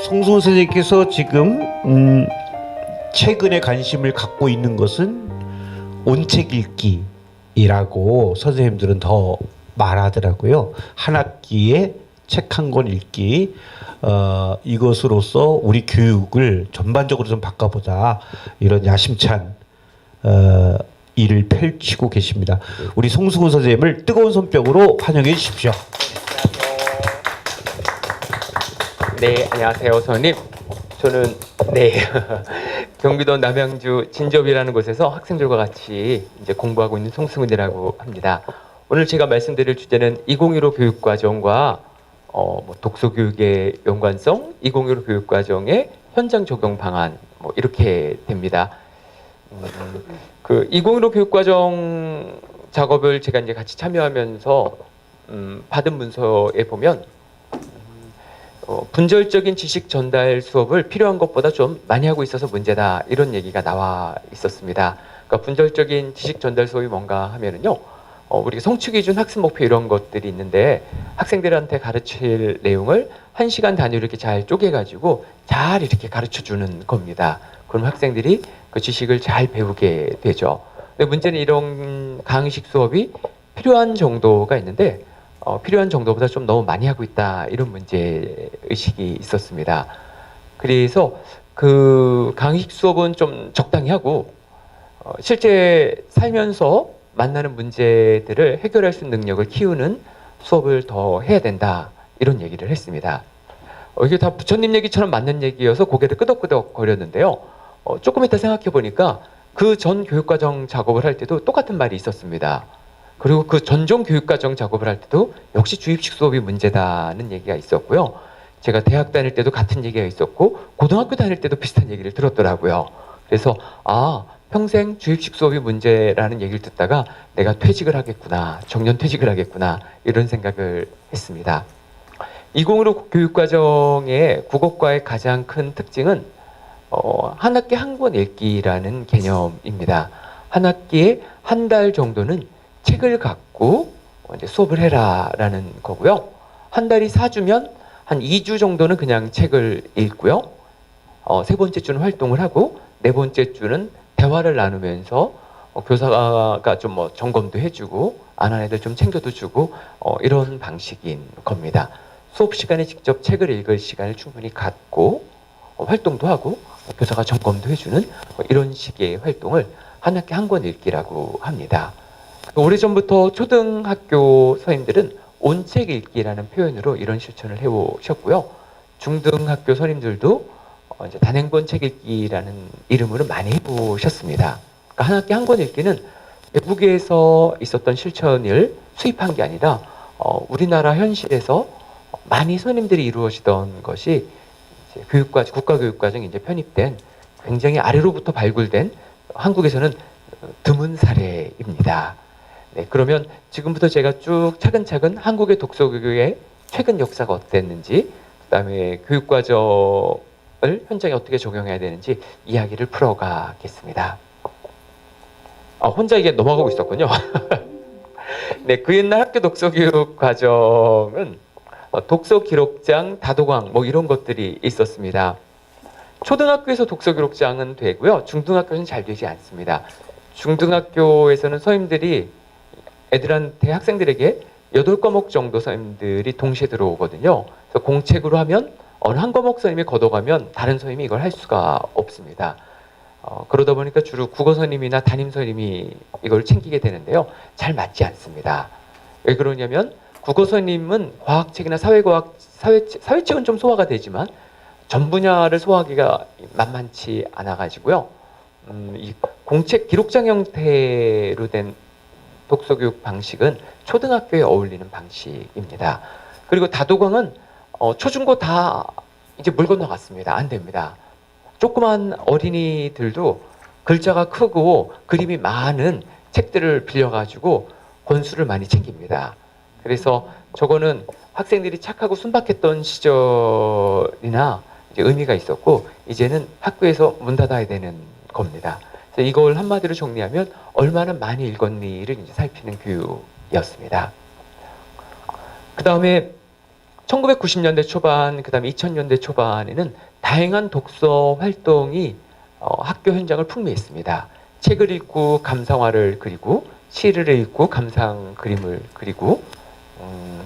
송승훈 선생님께서 지금 최근에 관심을 갖고 있는 것은 온책 읽기이라고 선생님들은 더 말하더라고요. 한 학기에 책 한 권 읽기, 이것으로서 우리 교육을 전반적으로 좀 바꿔보자, 이런 야심찬 일을 펼치고 계십니다. 우리 송승훈 선생님을 뜨거운 손뼉으로 환영해 주십시오. 네, 안녕하세요, 선생님. 저는 경기도 남양주 진접이라는 곳에서 학생들과 같이 이제 공부하고 있는 송승훈이라고 합니다. 오늘 제가 말씀드릴 주제는 2015 교육과정과 독서교육의 연관성, 2015 교육과정의 현장 적용 방안, 이렇게 됩니다. 그 2015 교육과정 작업을 제가 이제 같이 참여하면서 받은 문서에 보면 분절적인 지식 전달 수업을 필요한 것보다 좀 많이 하고 있어서 문제다, 이런 얘기가 나와 있었습니다. 그러니까 분절적인 지식 전달 수업이 뭔가 하면은요, 우리가 성취 기준, 학습 목표 이런 것들이 있는데 학생들한테 가르칠 내용을 1시간 단위로 이렇게 잘 쪼개가지고 잘 이렇게 가르쳐 주는 겁니다. 그럼 학생들이 그 지식을 잘 배우게 되죠. 근데 문제는 이런 강의식 수업이 필요한 정도가 있는데 필요한 정도보다 좀 너무 많이 하고 있다, 이런 문제 의식이 있었습니다. 그래서 그 강의식 수업은 좀 적당히 하고 실제 살면서 만나는 문제들을 해결할 수 있는 능력을 키우는 수업을 더 해야 된다, 이런 얘기를 했습니다. 이게 다 부처님 얘기처럼 맞는 얘기여서 고개를 끄덕끄덕 거렸는데요. 조금 이따 생각해 보니까 그 전 교육과정 작업을 할 때도 똑같은 말이 있었습니다. 그리고 그 전종 교육과정 작업을 할 때도 역시 주입식 수업이 문제다는 얘기가 있었고요. 제가 대학 다닐 때도 같은 얘기가 있었고 고등학교 다닐 때도 비슷한 얘기를 들었더라고요. 그래서 평생 주입식 수업이 문제라는 얘기를 듣다가 내가 퇴직을 하겠구나, 정년 퇴직을 하겠구나, 이런 생각을 했습니다. 2015 교육과정의 국어과의 가장 큰 특징은 한 학기 한 권 읽기라는 개념입니다. 한 학기에 한 달 정도는 책을 갖고 이제 수업을 해라라는 거고요. 한 달이 4주면 한 2주 정도는 그냥 책을 읽고요. 세 번째 주는 활동을 하고 네 번째 주는 대화를 나누면서 교사가 좀 점검도 해주고 안 한 애들 좀 챙겨도 주고 이런 방식인 겁니다. 수업 시간에 직접 책을 읽을 시간을 충분히 갖고 활동도 하고 교사가 점검도 해주는 이런 식의 활동을 한 학기 한 권 읽기라고 합니다. 오래전부터 초등학교 선생님들은 온책 읽기라는 표현으로 이런 실천을 해오셨고요. 중등학교 선생님들도 이제 단행본 책 읽기라는 이름으로 많이 해보셨습니다. 그러니까 한 학기 한 권 읽기는 외국에서 있었던 실천을 수입한 게 아니라 우리나라 현실에서 많이 선생님들이 이루어지던 것이 이제 국가교육과정이 이제 편입된 굉장히 아래로부터 발굴된 한국에서는 드문 사례입니다. 네, 그러면 지금부터 제가 쭉 차근차근 한국의 독서교육의 최근 역사가 어땠는지, 그다음에 교육과정을 현장에 어떻게 적용해야 되는지 이야기를 풀어가겠습니다. 혼자 이게 넘어가고 있었군요. 네, 그 옛날 학교 독서교육 과정은 독서기록장, 다도강 이런 것들이 있었습니다. 초등학교에서 독서기록장은 되고요. 중등학교는 잘 되지 않습니다. 중등학교에서는 선생님들이 학생들에게 8과목 정도 선생님들이 동시에 들어오거든요. 그래서 공책으로 하면 어느 한 과목 선생님이 걷어가면 다른 선생님이 이걸 할 수가 없습니다. 그러다 보니까 주로 국어 선생님이나 담임 선생님이 이걸 챙기게 되는데요. 잘 맞지 않습니다. 왜 그러냐면 국어 선생님은 과학책이나 사회책은 좀 소화가 되지만 전 분야를 소화하기가 만만치 않아가지고요. 이 공책 기록장 형태로 된 독서교육 방식은 초등학교에 어울리는 방식입니다. 그리고 다도강은 초중고 다 이제 물 건너갔습니다. 안 됩니다. 조그만 어린이들도 글자가 크고 그림이 많은 책들을 빌려가지고 권수를 많이 챙깁니다. 그래서 저거는 학생들이 착하고 순박했던 시절이나 이제 의미가 있었고, 이제는 학교에서 문 닫아야 되는 겁니다. 그래서 이걸 한마디로 정리하면 얼마나 많이 읽었니를 이제 살피는 교육이었습니다. 그 다음에 1990년대 초반, 그다음에 2000년대 초반에는 다양한 독서 활동이 학교 현장을 풍미했습니다. 책을 읽고 감상화를 그리고 시를 읽고 감상 그림을 그리고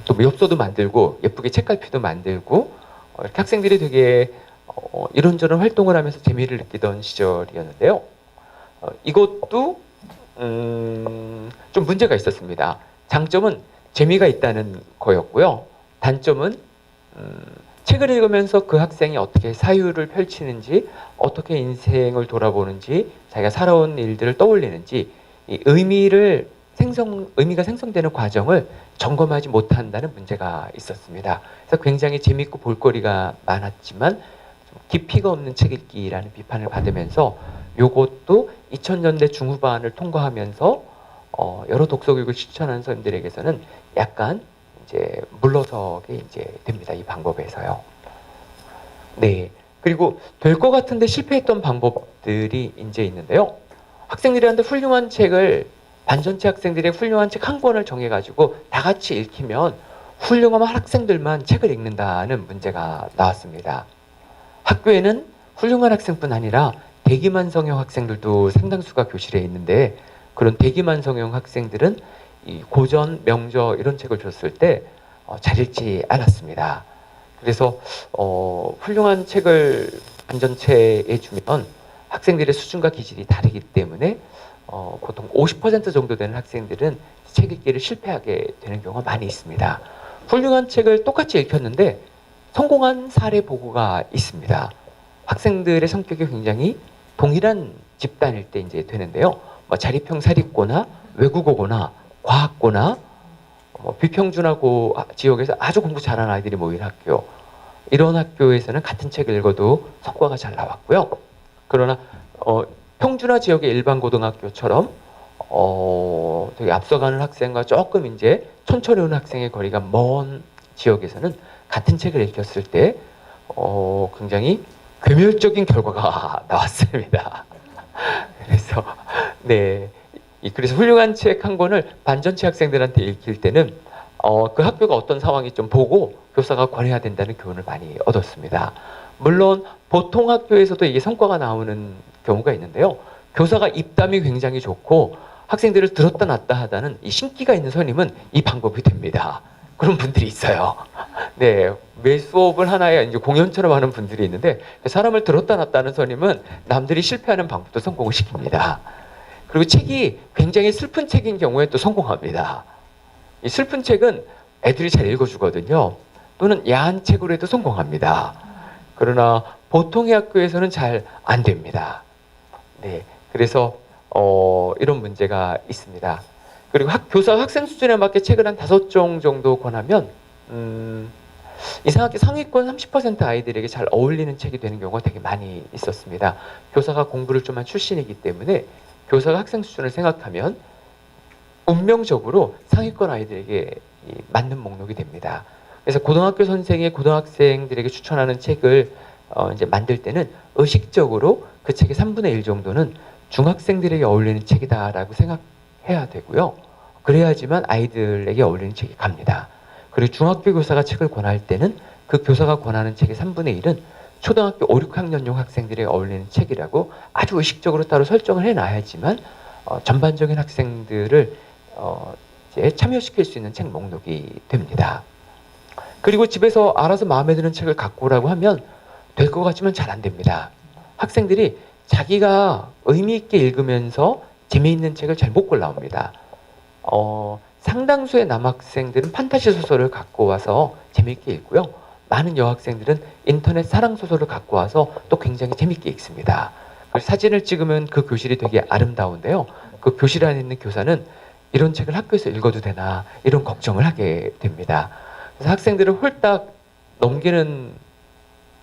또 엽서도 만들고 예쁘게 책갈피도 만들고 이렇게 학생들이 되게 이런저런 활동을 하면서 재미를 느끼던 시절이었는데요. 이것도 좀 문제가 있었습니다. 장점은 재미가 있다는 거였고요. 단점은 책을 읽으면서 그 학생이 어떻게 사유를 펼치는지, 어떻게 인생을 돌아보는지, 자기가 살아온 일들을 떠올리는지 이 의미가 생성되는 과정을 점검하지 못한다는 문제가 있었습니다. 그래서 굉장히 재밌고 볼거리가 많았지만 좀 깊이가 없는 책 읽기라는 비판을 받으면서 요것도 2000년대 중후반을 통과하면서 여러 독서 교육을 추천하는 선생님들에게서는 약간 이제 물러서게 이제 됩니다. 이 방법에서요. 네. 그리고 될 것 같은데 실패했던 방법들이 이제 있는데요. 학생들한테 훌륭한 책을 반전체 학생들의 훌륭한 책 한 권을 정해가지고 다 같이 읽히면 훌륭한 학생들만 책을 읽는다는 문제가 나왔습니다. 학교에는 훌륭한 학생뿐 아니라 대기만성형 학생들도 상당수가 교실에 있는데 그런 대기만성형 학생들은 이 고전, 명저 이런 책을 줬을 때 잘 읽지 않았습니다. 그래서 훌륭한 책을 반전체에 주면 학생들의 수준과 기질이 다르기 때문에 보통 50% 정도 되는 학생들은 책 읽기를 실패하게 되는 경우가 많이 있습니다. 훌륭한 책을 똑같이 읽혔는데 성공한 사례 보고가 있습니다. 학생들의 성격이 굉장히 동일한 집단일 때 이제 되는데요. 자립형 사립고나 외국어고나 과학고나 비평준하고 지역에서 아주 공부 잘하는 아이들이 모인 학교, 이런 학교에서는 같은 책을 읽어도 성과가 잘 나왔고요. 그러나 평준화 지역의 일반 고등학교처럼 되게 앞서가는 학생과 조금 이제 천천히 오는 학생의 거리가 먼 지역에서는 같은 책을 읽혔을 때 굉장히 괴멸적인 결과가 나왔습니다. 그래서 네. 그래서 훌륭한 책 한 권을 반전체 학생들한테 읽힐 때는 그 학교가 어떤 상황이 좀 보고 교사가 권해야 된다는 교훈을 많이 얻었습니다. 물론 보통 학교에서도 이게 성과가 나오는 경우가 있는데요. 교사가 입담이 굉장히 좋고 학생들을 들었다 놨다 하다는 이 신기가 있는 선임은 이 방법이 됩니다. 그런 분들이 있어요. 네, 매 수업을 하나의 이제 공연처럼 하는 분들이 있는데 사람을 들었다 놨다 하는 선임은 남들이 실패하는 방법도 성공을 시킵니다. 그리고 책이 굉장히 슬픈 책인 경우에 또 성공합니다. 이 슬픈 책은 애들이 잘 읽어주거든요. 또는 야한 책으로 해도 성공합니다. 그러나 보통의 학교에서는 잘 안 됩니다. 네, 그래서 이런 문제가 있습니다. 그리고 교사가 학생 수준에 맞게 책을 한 5종 정도 권하면 이상하게 상위권 30% 아이들에게 잘 어울리는 책이 되는 경우가 되게 많이 있었습니다. 교사가 공부를 좀 한 출신이기 때문에 교사가 학생 수준을 생각하면 운명적으로 상위권 아이들에게 맞는 목록이 됩니다. 그래서 고등학교 선생이 고등학생들에게 추천하는 책을 이제 만들 때는 의식적으로 그 책의 3분의 1 정도는 중학생들에게 어울리는 책이다라고 생각해야 되고요. 그래야지만 아이들에게 어울리는 책이 갑니다. 그리고 중학교 교사가 책을 권할 때는 그 교사가 권하는 책의 3분의 1은 초등학교 5, 6학년용 학생들에게 어울리는 책이라고 아주 의식적으로 따로 설정을 해놔야지만 전반적인 학생들을 이제 참여시킬 수 있는 책 목록이 됩니다. 그리고 집에서 알아서 마음에 드는 책을 갖고 오라고 하면 될 것 같지만 잘 안 됩니다. 학생들이 자기가 의미 있게 읽으면서 재미있는 책을 잘 못 골라옵니다. 상당수의 남학생들은 판타지 소설을 갖고 와서 재미있게 읽고요. 많은 여학생들은 인터넷 사랑 소설을 갖고 와서 또 굉장히 재미있게 읽습니다. 사진을 찍으면 그 교실이 되게 아름다운데요. 그 교실 안에 있는 교사는 이런 책을 학교에서 읽어도 되나 이런 걱정을 하게 됩니다. 그래서 학생들을 홀딱 넘기는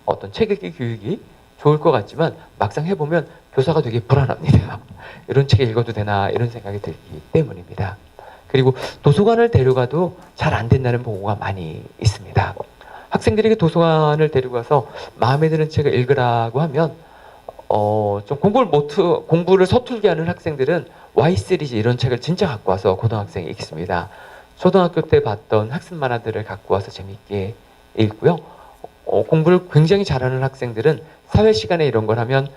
어떤 책 읽기 교육이 좋을 것 같지만 막상 해보면 교사가 되게 불안합니다. 이런 책 읽어도 되나 이런 생각이 들기 때문입니다. 그리고 도서관을 데려가도 잘 안 된다는 보고가 많이 있습니다. 학생들에게 도서관을 데리고 가서 마음에 드는 책을 읽으라고 하면 좀 공부를 서툴게 하는 학생들은 Y 시리즈 이런 책을 진짜 갖고 와서 고등학생이 읽습니다. 초등학교 때 봤던 학습 만화들을 갖고 와서 재미있게 읽고요. 공부를 굉장히 잘하는 학생들은 사회 시간에 이런 걸 하면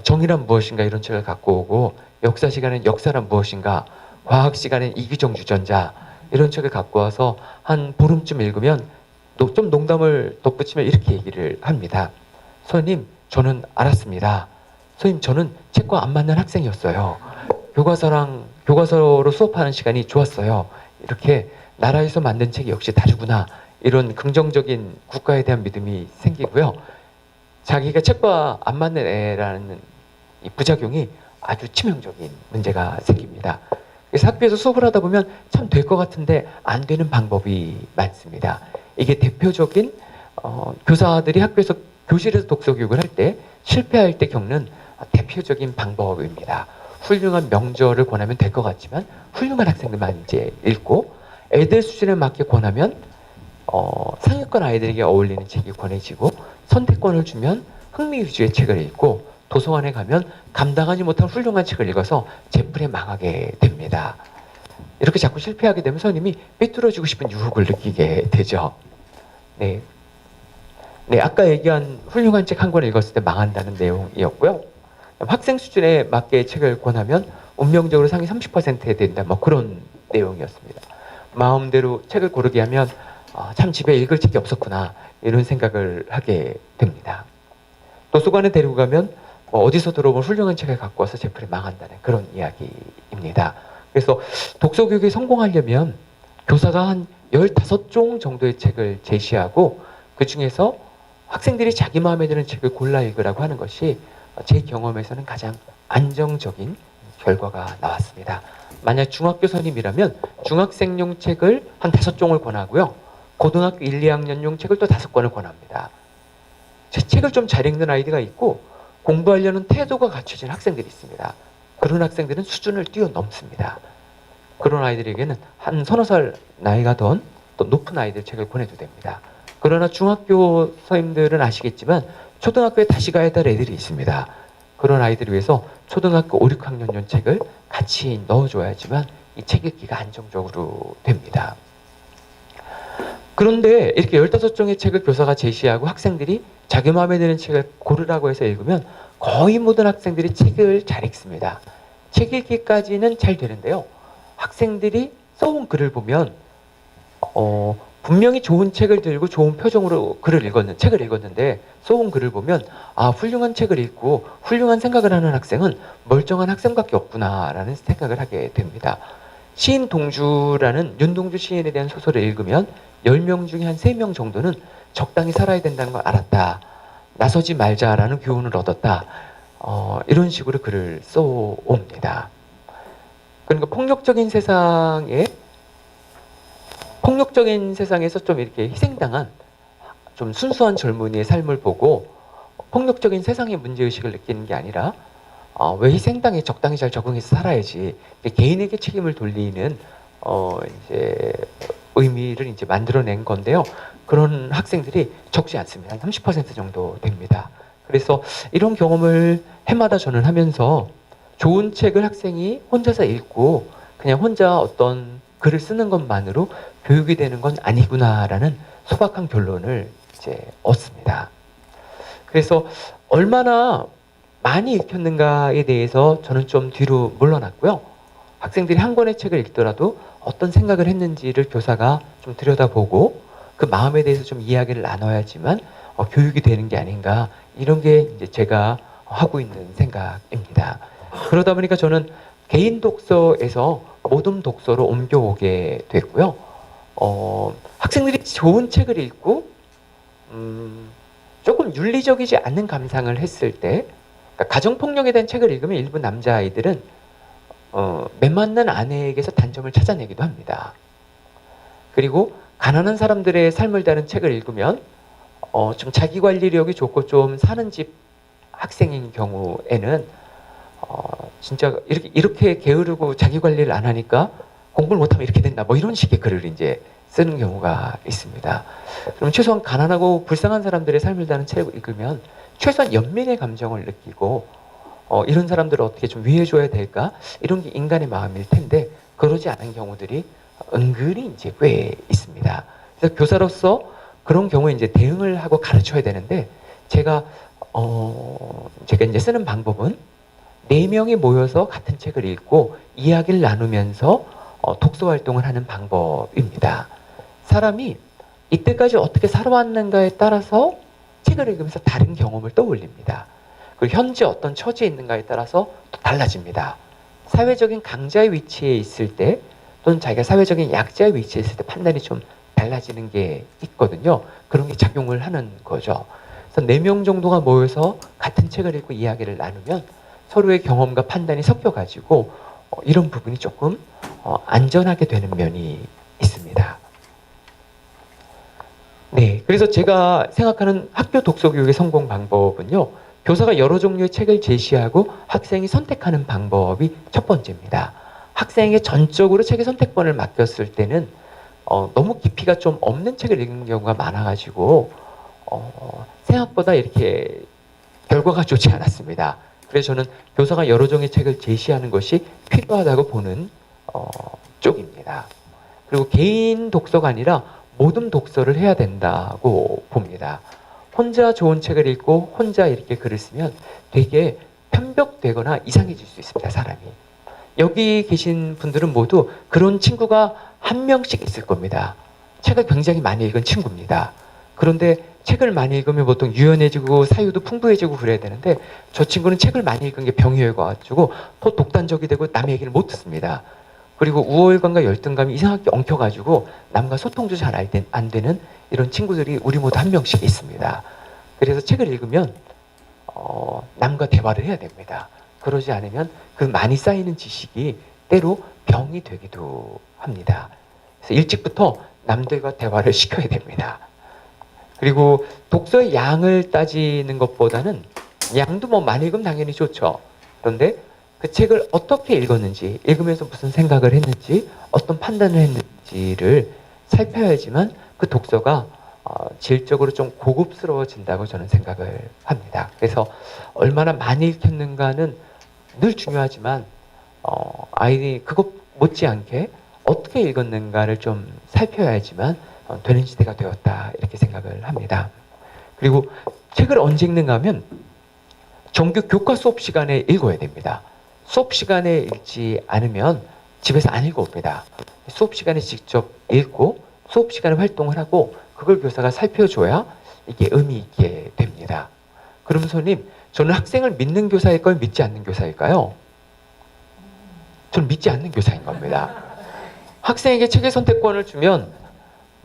정의란 무엇인가 이런 책을 갖고 오고, 역사 시간엔 역사란 무엇인가, 과학 시간엔 이기적 유전자 이런 책을 갖고 와서 한 보름쯤 읽으면 좀 농담을 덧붙이면 이렇게 얘기를 합니다. 선생님, 저는 알았습니다. 선생님, 저는 책과 안 맞는 학생이었어요. 교과서로 수업하는 시간이 좋았어요. 이렇게 나라에서 만든 책이 역시 다르구나, 이런 긍정적인 국가에 대한 믿음이 생기고요. 자기가 책과 안 맞는 애라는 이 부작용이 아주 치명적인 문제가 생깁니다. 그래서 학교에서 수업을 하다 보면 참 될 것 같은데 안 되는 방법이 많습니다. 이게 대표적인 교사들이 학교에서 교실에서 독서 교육을 할 때 실패할 때 겪는 대표적인 방법입니다. 훌륭한 명저를 권하면 될 것 같지만 훌륭한 학생들만 이제 읽고, 애들 수준에 맞게 권하면 상위권 아이들에게 어울리는 책이 권해지고, 선택권을 주면 흥미 위주의 책을 읽고, 도서관에 가면 감당하지 못한 훌륭한 책을 읽어서 제풀에 망하게 됩니다. 이렇게 자꾸 실패하게 되면 선생님이 삐뚤어지고 싶은 유혹을 느끼게 되죠. 네, 아까 얘기한 훌륭한 책 한 권을 읽었을 때 망한다는 내용이었고요. 학생 수준에 맞게 책을 권하면 운명적으로 상위 30%에 된다, 뭐 그런 내용이었습니다. 마음대로 책을 고르게 하면 참 집에 읽을 책이 없었구나, 이런 생각을 하게 됩니다. 도서관에 데리고 가면 어디서 들어본 훌륭한 책을 갖고 와서 제풀에 망한다는 그런 이야기입니다. 그래서 독서 교육에 성공하려면 교사가 한 15종 정도의 책을 제시하고, 그 중에서 학생들이 자기 마음에 드는 책을 골라 읽으라고 하는 것이 제 경험에서는 가장 안정적인 결과가 나왔습니다. 만약 중학교 선임이라면 중학생용 책을 한 5종을 권하고요. 고등학교 1, 2학년용 책을 또 5권을 권합니다. 책을 좀 잘 읽는 아이디가 있고 공부하려는 태도가 갖춰진 학생들이 있습니다. 그런 학생들은 수준을 뛰어넘습니다. 그런 아이들에게는 한 서너 살 나이가 더 높은 아이들 책을 권해도 됩니다. 그러나 중학교 선생님들은 아시겠지만 초등학교에 다시 가야 될 애들이 있습니다. 그런 아이들을 위해서 초등학교 5, 6학년용 책을 같이 넣어줘야지만 이 책 읽기가 안정적으로 됩니다. 그런데 이렇게 15종의 책을 교사가 제시하고 학생들이 자기 마음에 드는 책을 고르라고 해서 읽으면 거의 모든 학생들이 책을 잘 읽습니다. 책 읽기까지는 잘 되는데요. 학생들이 써온 글을 보면 분명히 좋은 책을 들고 좋은 표정으로 책을 읽었는데 써온 글을 보면 훌륭한 책을 읽고 훌륭한 생각을 하는 학생은 멀쩡한 학생밖에 없구나라는 생각을 하게 됩니다. 시인 동주라는 윤동주 시인에 대한 소설을 읽으면 10명 중에 한 3명 정도는 적당히 살아야 된다는 걸 알았다, 나서지 말자라는 교훈을 얻었다, 이런 식으로 글을 써옵니다. 그러니까 폭력적인 세상에서 좀 이렇게 희생당한 좀 순수한 젊은이의 삶을 보고 폭력적인 세상의 문제의식을 느끼는 게 아니라 왜 희생당에 적당히 잘 적응해서 살아야지, 개인에게 책임을 돌리는 이제 의미를 이제 만들어낸 건데요. 그런 학생들이 적지 않습니다. 한 30% 정도 됩니다. 그래서 이런 경험을 해마다 저는 하면서 좋은 책을 학생이 혼자서 읽고 그냥 혼자 어떤 글을 쓰는 것만으로 교육이 되는 건 아니구나라는 소박한 결론을 이제 얻습니다. 그래서 얼마나 많이 읽혔는가에 대해서 저는 좀 뒤로 물러났고요. 학생들이 한 권의 책을 읽더라도 어떤 생각을 했는지를 교사가 좀 들여다보고 그 마음에 대해서 좀 이야기를 나눠야지만 교육이 되는 게 아닌가, 이런 게 이제 제가 하고 있는 생각입니다. 그러다 보니까 저는 개인 독서에서 모둠 독서로 옮겨오게 됐고요. 학생들이 좋은 책을 읽고 조금 윤리적이지 않는 감상을 했을 때, 그러니까 가정폭력에 대한 책을 읽으면 일부 남자아이들은 매맞는 아내에게서 단점을 찾아내기도 합니다. 그리고 가난한 사람들의 삶을 다룬 책을 읽으면 좀 자기관리력이 좋고 좀 사는 집 학생인 경우에는 진짜 이렇게 게으르고 자기관리를 안 하니까 공부를 못하면 이렇게 된다, 뭐 이런 식의 글을 이제 쓰는 경우가 있습니다. 그럼 최소한 가난하고 불쌍한 사람들의 삶을 다룬 책을 읽으면 최소한 연민의 감정을 느끼고 이런 사람들을 어떻게 좀 위해줘야 될까, 이런 게 인간의 마음일 텐데 그러지 않은 경우들이 은근히 이제 꽤 있습니다. 그래서 교사로서 그런 경우에 이제 대응을 하고 가르쳐야 되는데 제가 이제 쓰는 방법은 4명이 모여서 같은 책을 읽고 이야기를 나누면서 독서 활동을 하는 방법입니다. 사람이 이때까지 어떻게 살아왔는가에 따라서 책을 읽으면서 다른 경험을 떠올립니다. 그리고 현재 어떤 처지에 있는가에 따라서 또 달라집니다. 사회적인 강자의 위치에 있을 때 또는 자기가 사회적인 약자의 위치에 있을 때 판단이 좀 달라지는 게 있거든요. 그런 게 작용을 하는 거죠. 그래서 4명 정도가 모여서 같은 책을 읽고 이야기를 나누면 서로의 경험과 판단이 섞여가지고 이런 부분이 조금 안전하게 되는 면이 있습니다. 네, 그래서 제가 생각하는 학교 독서 교육의 성공 방법은요, 교사가 여러 종류의 책을 제시하고 학생이 선택하는 방법이 첫 번째입니다. 학생에게 전적으로 책의 선택권을 맡겼을 때는 너무 깊이가 좀 없는 책을 읽는 경우가 많아가지고 생각보다 이렇게 결과가 좋지 않았습니다. 그래서 저는 교사가 여러 종의 책을 제시하는 것이 필요하다고 보는 쪽입니다. 그리고 개인 독서가 아니라 모든 독서를 해야 된다고 봅니다. 혼자 좋은 책을 읽고 혼자 이렇게 글을 쓰면 되게 편벽되거나 이상해질 수 있습니다, 사람이. 여기 계신 분들은 모두 그런 친구가 한 명씩 있을 겁니다. 책을 굉장히 많이 읽은 친구입니다. 그런데 책을 많이 읽으면 보통 유연해지고 사유도 풍부해지고 그래야 되는데 저 친구는 책을 많이 읽은 게 병이어가지고 더 독단적이 되고 남의 얘기를 못 듣습니다. 그리고 우월감과 열등감이 이상하게 엉켜가지고 남과 소통도 잘 안 되는 이런 친구들이 우리 모두 한 명씩 있습니다. 그래서 책을 읽으면 남과 대화를 해야 됩니다. 그러지 않으면 그 많이 쌓이는 지식이 때로 병이 되기도 합니다. 그래서 일찍부터 남들과 대화를 시켜야 됩니다. 그리고 독서의 양을 따지는 것보다는 양도 뭐 많이 읽으면 당연히 좋죠. 그런데 그 책을 어떻게 읽었는지, 읽으면서 무슨 생각을 했는지, 어떤 판단을 했는지를 살펴야지만 그 독서가 질적으로 좀 고급스러워진다고 저는 생각을 합니다. 그래서 얼마나 많이 읽혔는가는 늘 중요하지만 아이들이 그것 못지않게 어떻게 읽었는가를 좀 살펴야지만 되는 시대가 되었다 이렇게 생각을 합니다. 그리고 책을 언제 읽는가 하면 정규 교과 수업 시간에 읽어야 됩니다. 수업 시간에 읽지 않으면 집에서 안 읽어옵니다. 수업 시간에 직접 읽고 수업 시간에 활동을 하고 그걸 교사가 살펴줘야 이게 의미 있게 됩니다. 그럼 선생님, 저는 학생을 믿는 교사일까요? 믿지 않는 교사일까요? 저는 믿지 않는 교사인 겁니다. 학생에게 책의 선택권을 주면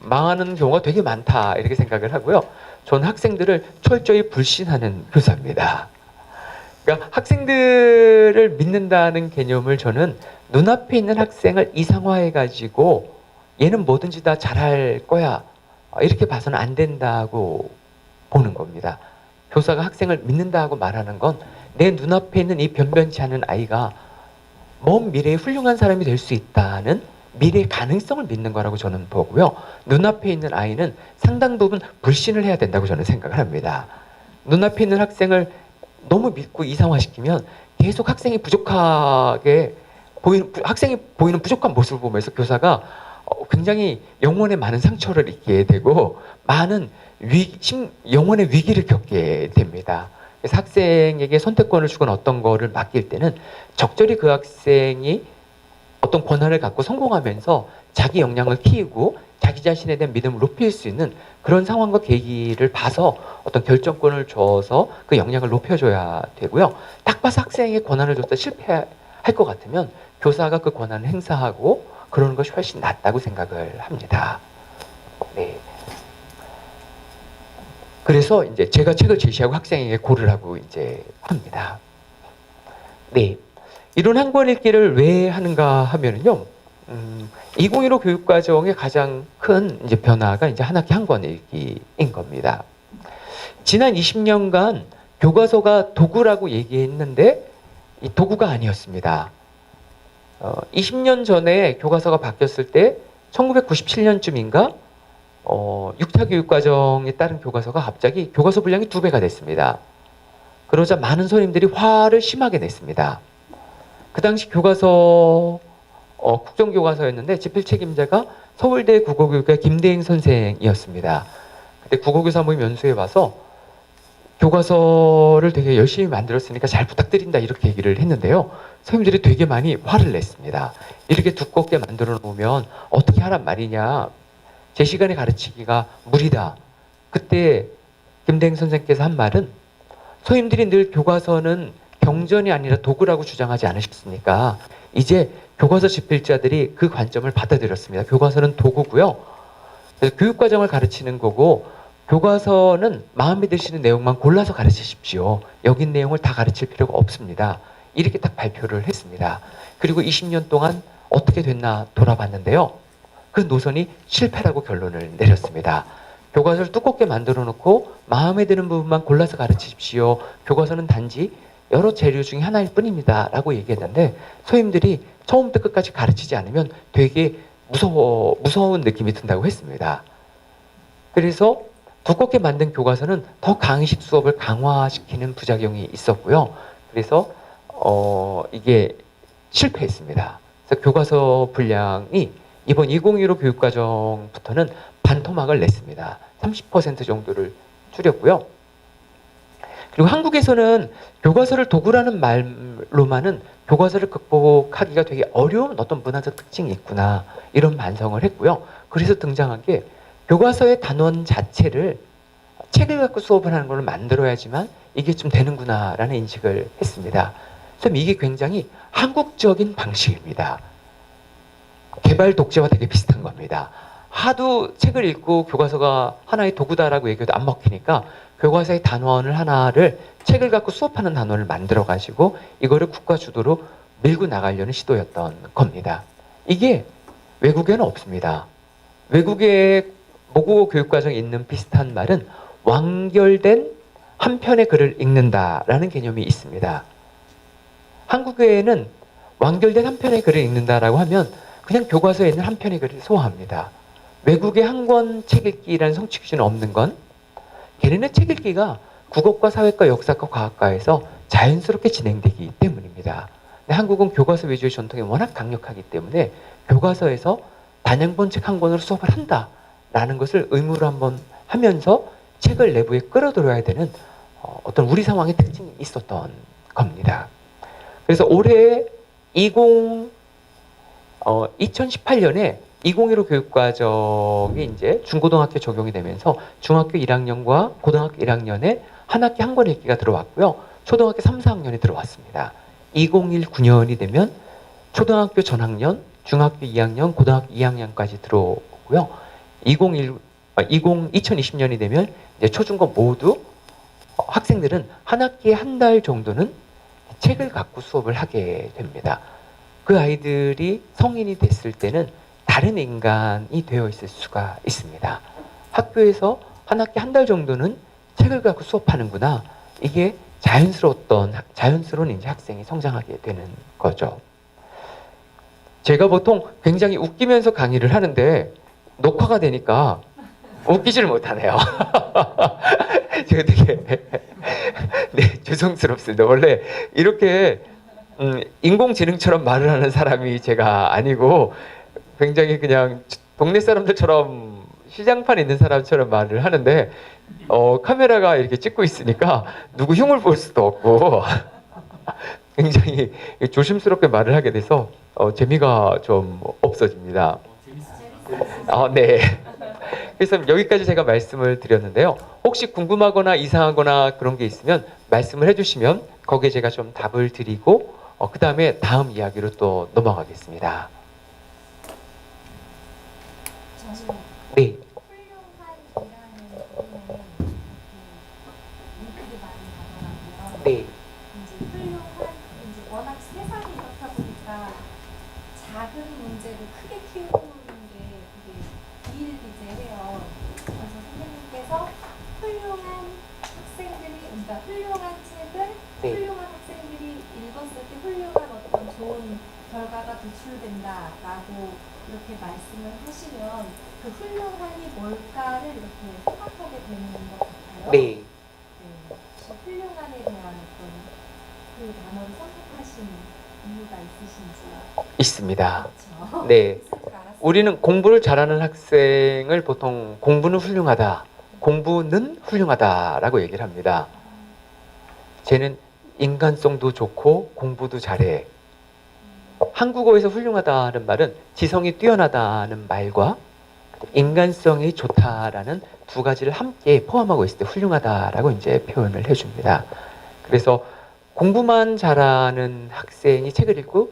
망하는 경우가 되게 많다 이렇게 생각을 하고요. 저는 학생들을 철저히 불신하는 교사입니다. 그러니까 학생들을 믿는다는 개념을 저는 눈앞에 있는 학생을 이상화해가지고 얘는 뭐든지 다 잘할 거야 이렇게 봐서는 안 된다고 보는 겁니다. 교사가 학생을 믿는다고 말하는 건 내 눈앞에 있는 이 변변치 않은 아이가 먼 미래에 훌륭한 사람이 될 수 있다는 미래의 가능성을 믿는 거라고 저는 보고요. 눈앞에 있는 아이는 상당 부분 불신을 해야 된다고 저는 생각을 합니다. 눈앞에 있는 학생을 너무 믿고 이상화시키면 계속 학생이 학생이 보이는 부족한 모습을 보면서 교사가 굉장히 영혼에 많은 상처를 입게 되고 많은 영혼의 위기를 겪게 됩니다. 그래서 학생에게 선택권을 주거나 어떤 거를 맡길 때는 적절히 그 학생이 어떤 권한을 갖고 성공하면서 자기 역량을 키우고 자기 자신에 대한 믿음을 높일 수 있는 그런 상황과 계기를 봐서 어떤 결정권을 줘서 그 역량을 높여줘야 되고요. 딱 봐서 학생에게 권한을 줬다 실패할 것 같으면 교사가 그 권한을 행사하고 그러는 것이 훨씬 낫다고 생각을 합니다. 네. 그래서 이제 제가 책을 제시하고 학생에게 고르라고 이제 합니다. 네. 이론 한 권 읽기를 왜 하는가 하면은요, 2015 교육과정의 가장 큰 이제 변화가 이제 한 학기 한 권 읽기인 겁니다. 지난 20년간 교과서가 도구라고 얘기했는데 이 도구가 아니었습니다. 20년 전에 교과서가 바뀌었을 때 1997년쯤인가 6차 교육과정에 따른 교과서가 갑자기 교과서 분량이 2배가 됐습니다. 그러자 많은 선생님들이 화를 심하게 냈습니다. 그 당시 교과서 국정교과서였는데 집필 책임자가 서울대 국어교육과 김대행 선생이었습니다. 그때 국어교사 모임 연수에 와서 교과서를 되게 열심히 만들었으니까 잘 부탁드린다 이렇게 얘기를 했는데요. 선생님들이 되게 많이 화를 냈습니다. 이렇게 두껍게 만들어 놓으면 어떻게 하란 말이냐. 제 시간에 가르치기가 무리다. 그때 김대행 선생님께서 한 말은 선생님들이 늘 교과서는 경전이 아니라 도구라고 주장하지 않으셨습니까? 이제 교과서 집필자들이 그 관점을 받아들였습니다. 교과서는 도구고요. 그래서 교육과정을 가르치는 거고 교과서는 마음에 드시는 내용만 골라서 가르치십시오. 여기 있는 내용을 다 가르칠 필요가 없습니다. 이렇게 딱 발표를 했습니다. 그리고 20년 동안 어떻게 됐나 돌아봤는데요. 그 노선이 실패라고 결론을 내렸습니다. 교과서를 두껍게 만들어 놓고 마음에 드는 부분만 골라서 가르치십시오. 교과서는 단지 여러 재료 중에 하나일 뿐입니다. 라고 얘기했는데 선생님들이 처음부터 끝까지 가르치지 않으면 되게 무서운 느낌이 든다고 했습니다. 그래서 두껍게 만든 교과서는 더 강의식 수업을 강화시키는 부작용이 있었고요. 그래서 이게 실패했습니다. 그래서 교과서 분량이 이번 2015 교육과정부터는 반토막을 냈습니다. 30% 정도를 줄였고요. 그리고 한국에서는 교과서를 도구라는 말로만은 교과서를 극복하기가 되게 어려운 어떤 문화적 특징이 있구나 이런 반성을 했고요. 그래서 등장한 게 교과서의 단원 자체를 책을 갖고 수업을 하는 걸 만들어야지만 이게 좀 되는구나라는 인식을 했습니다. 그래서 이게 굉장히 한국적인 방식입니다. 개발 독재와 되게 비슷한 겁니다. 하도 책을 읽고 교과서가 하나의 도구다라고 얘기해도 안 먹히니까 교과서의 단원을 하나를 책을 갖고 수업하는 단원을 만들어 가지고 이거를 국가 주도로 밀고 나가려는 시도였던 겁니다. 이게 외국에는 없습니다. 외국의 모국어 교육과정에 있는 비슷한 말은 완결된 한 편의 글을 읽는다라는 개념이 있습니다. 한국에는 완결된 한 편의 글을 읽는다라고 하면 그냥 교과서에 있는 한 편의 글을 소화합니다. 외국의 한 권 책 읽기라는 성취 기준은 없는 건 걔네는 책 읽기가 국어과 사회과 역사과 과학과에서 자연스럽게 진행되기 때문입니다. 근데 한국은 교과서 위주의 전통이 워낙 강력하기 때문에 교과서에서 단행본 책 한 권으로 수업을 한다라는 것을 의무로 한번 하면서 책을 내부에 끌어들여야 되는 어떤 우리 상황의 특징이 있었던 겁니다. 그래서 올해 2018년에 2015 교육과정이 이제 중고등학교 적용이 되면서 중학교 1학년과 고등학교 1학년에 한 학기 한 권 읽기가 들어왔고요. 초등학교 3, 4학년이 들어왔습니다. 2019년이 되면 초등학교 전학년, 중학교 2학년, 고등학교 2학년까지 들어오고요. 2020년이 되면 이제 초중고 모두 학생들은 한 학기에 한 달 정도는 책을 갖고 수업을 하게 됩니다. 그 아이들이 성인이 됐을 때는 다른 인간이 되어 있을 수가 있습니다. 학교에서 한 학기 한 달 정도는 책을 갖고 수업하는구나. 이게 자연스러운 이제 학생이 성장하게 되는 거죠. 제가 보통 굉장히 웃기면서 강의를 하는데 녹화가 되니까 웃기지를 못하네요. 제가 되게 네, 죄송스럽습니다. 원래 이렇게 인공지능처럼 말을 하는 사람이 제가 아니고 굉장히 그냥 동네 사람들처럼 시장판에 있는 사람처럼 말을 하는데 카메라가 이렇게 찍고 있으니까 누구 흉을 볼 수도 없고 굉장히 조심스럽게 말을 하게 돼서 재미가 좀 없어집니다. 네. 그래서 여기까지 제가 말씀을 드렸는데요. 혹시 궁금하거나 이상하거나 그런 게 있으면 말씀을 해주시면 거기에 제가 좀 답을 드리고 그 다음에 다음 이야기로 또 넘어가겠습니다. 네. 네. 워낙 세상이 이렇다 보니까 작은 문제를 크게 키우는 게 되게 비일비재해요. 그래서 선생님께서 훌륭한 학생들이, 그러니까 훌륭한 책을 네. 훌륭한 학생들이 읽었을 때 훌륭한 어떤 좋은 결과가 도출된다라고 이렇게 말씀을 하시면 그 훌륭한이 뭘까를 이렇게 생각하게 되는 것 같아요. 네. 네. 혹시 훌륭한에 대한 어떤 그 단어를 선택하신 이유가 있으신지요? 있습니다. 그렇죠. 네. 있을 줄 알았어요. 우리는 공부를 잘하는 학생을 보통 공부는 훌륭하다 공부는 훌륭하다라고 얘기를 합니다. 쟤는 인간성도 좋고 공부도 잘해. 한국어에서 훌륭하다는 말은 지성이 뛰어나다는 말과 인간성이 좋다라는 두 가지를 함께 포함하고 있을 때 훌륭하다라고 이제 표현을 해줍니다. 그래서 공부만 잘하는 학생이 책을 읽고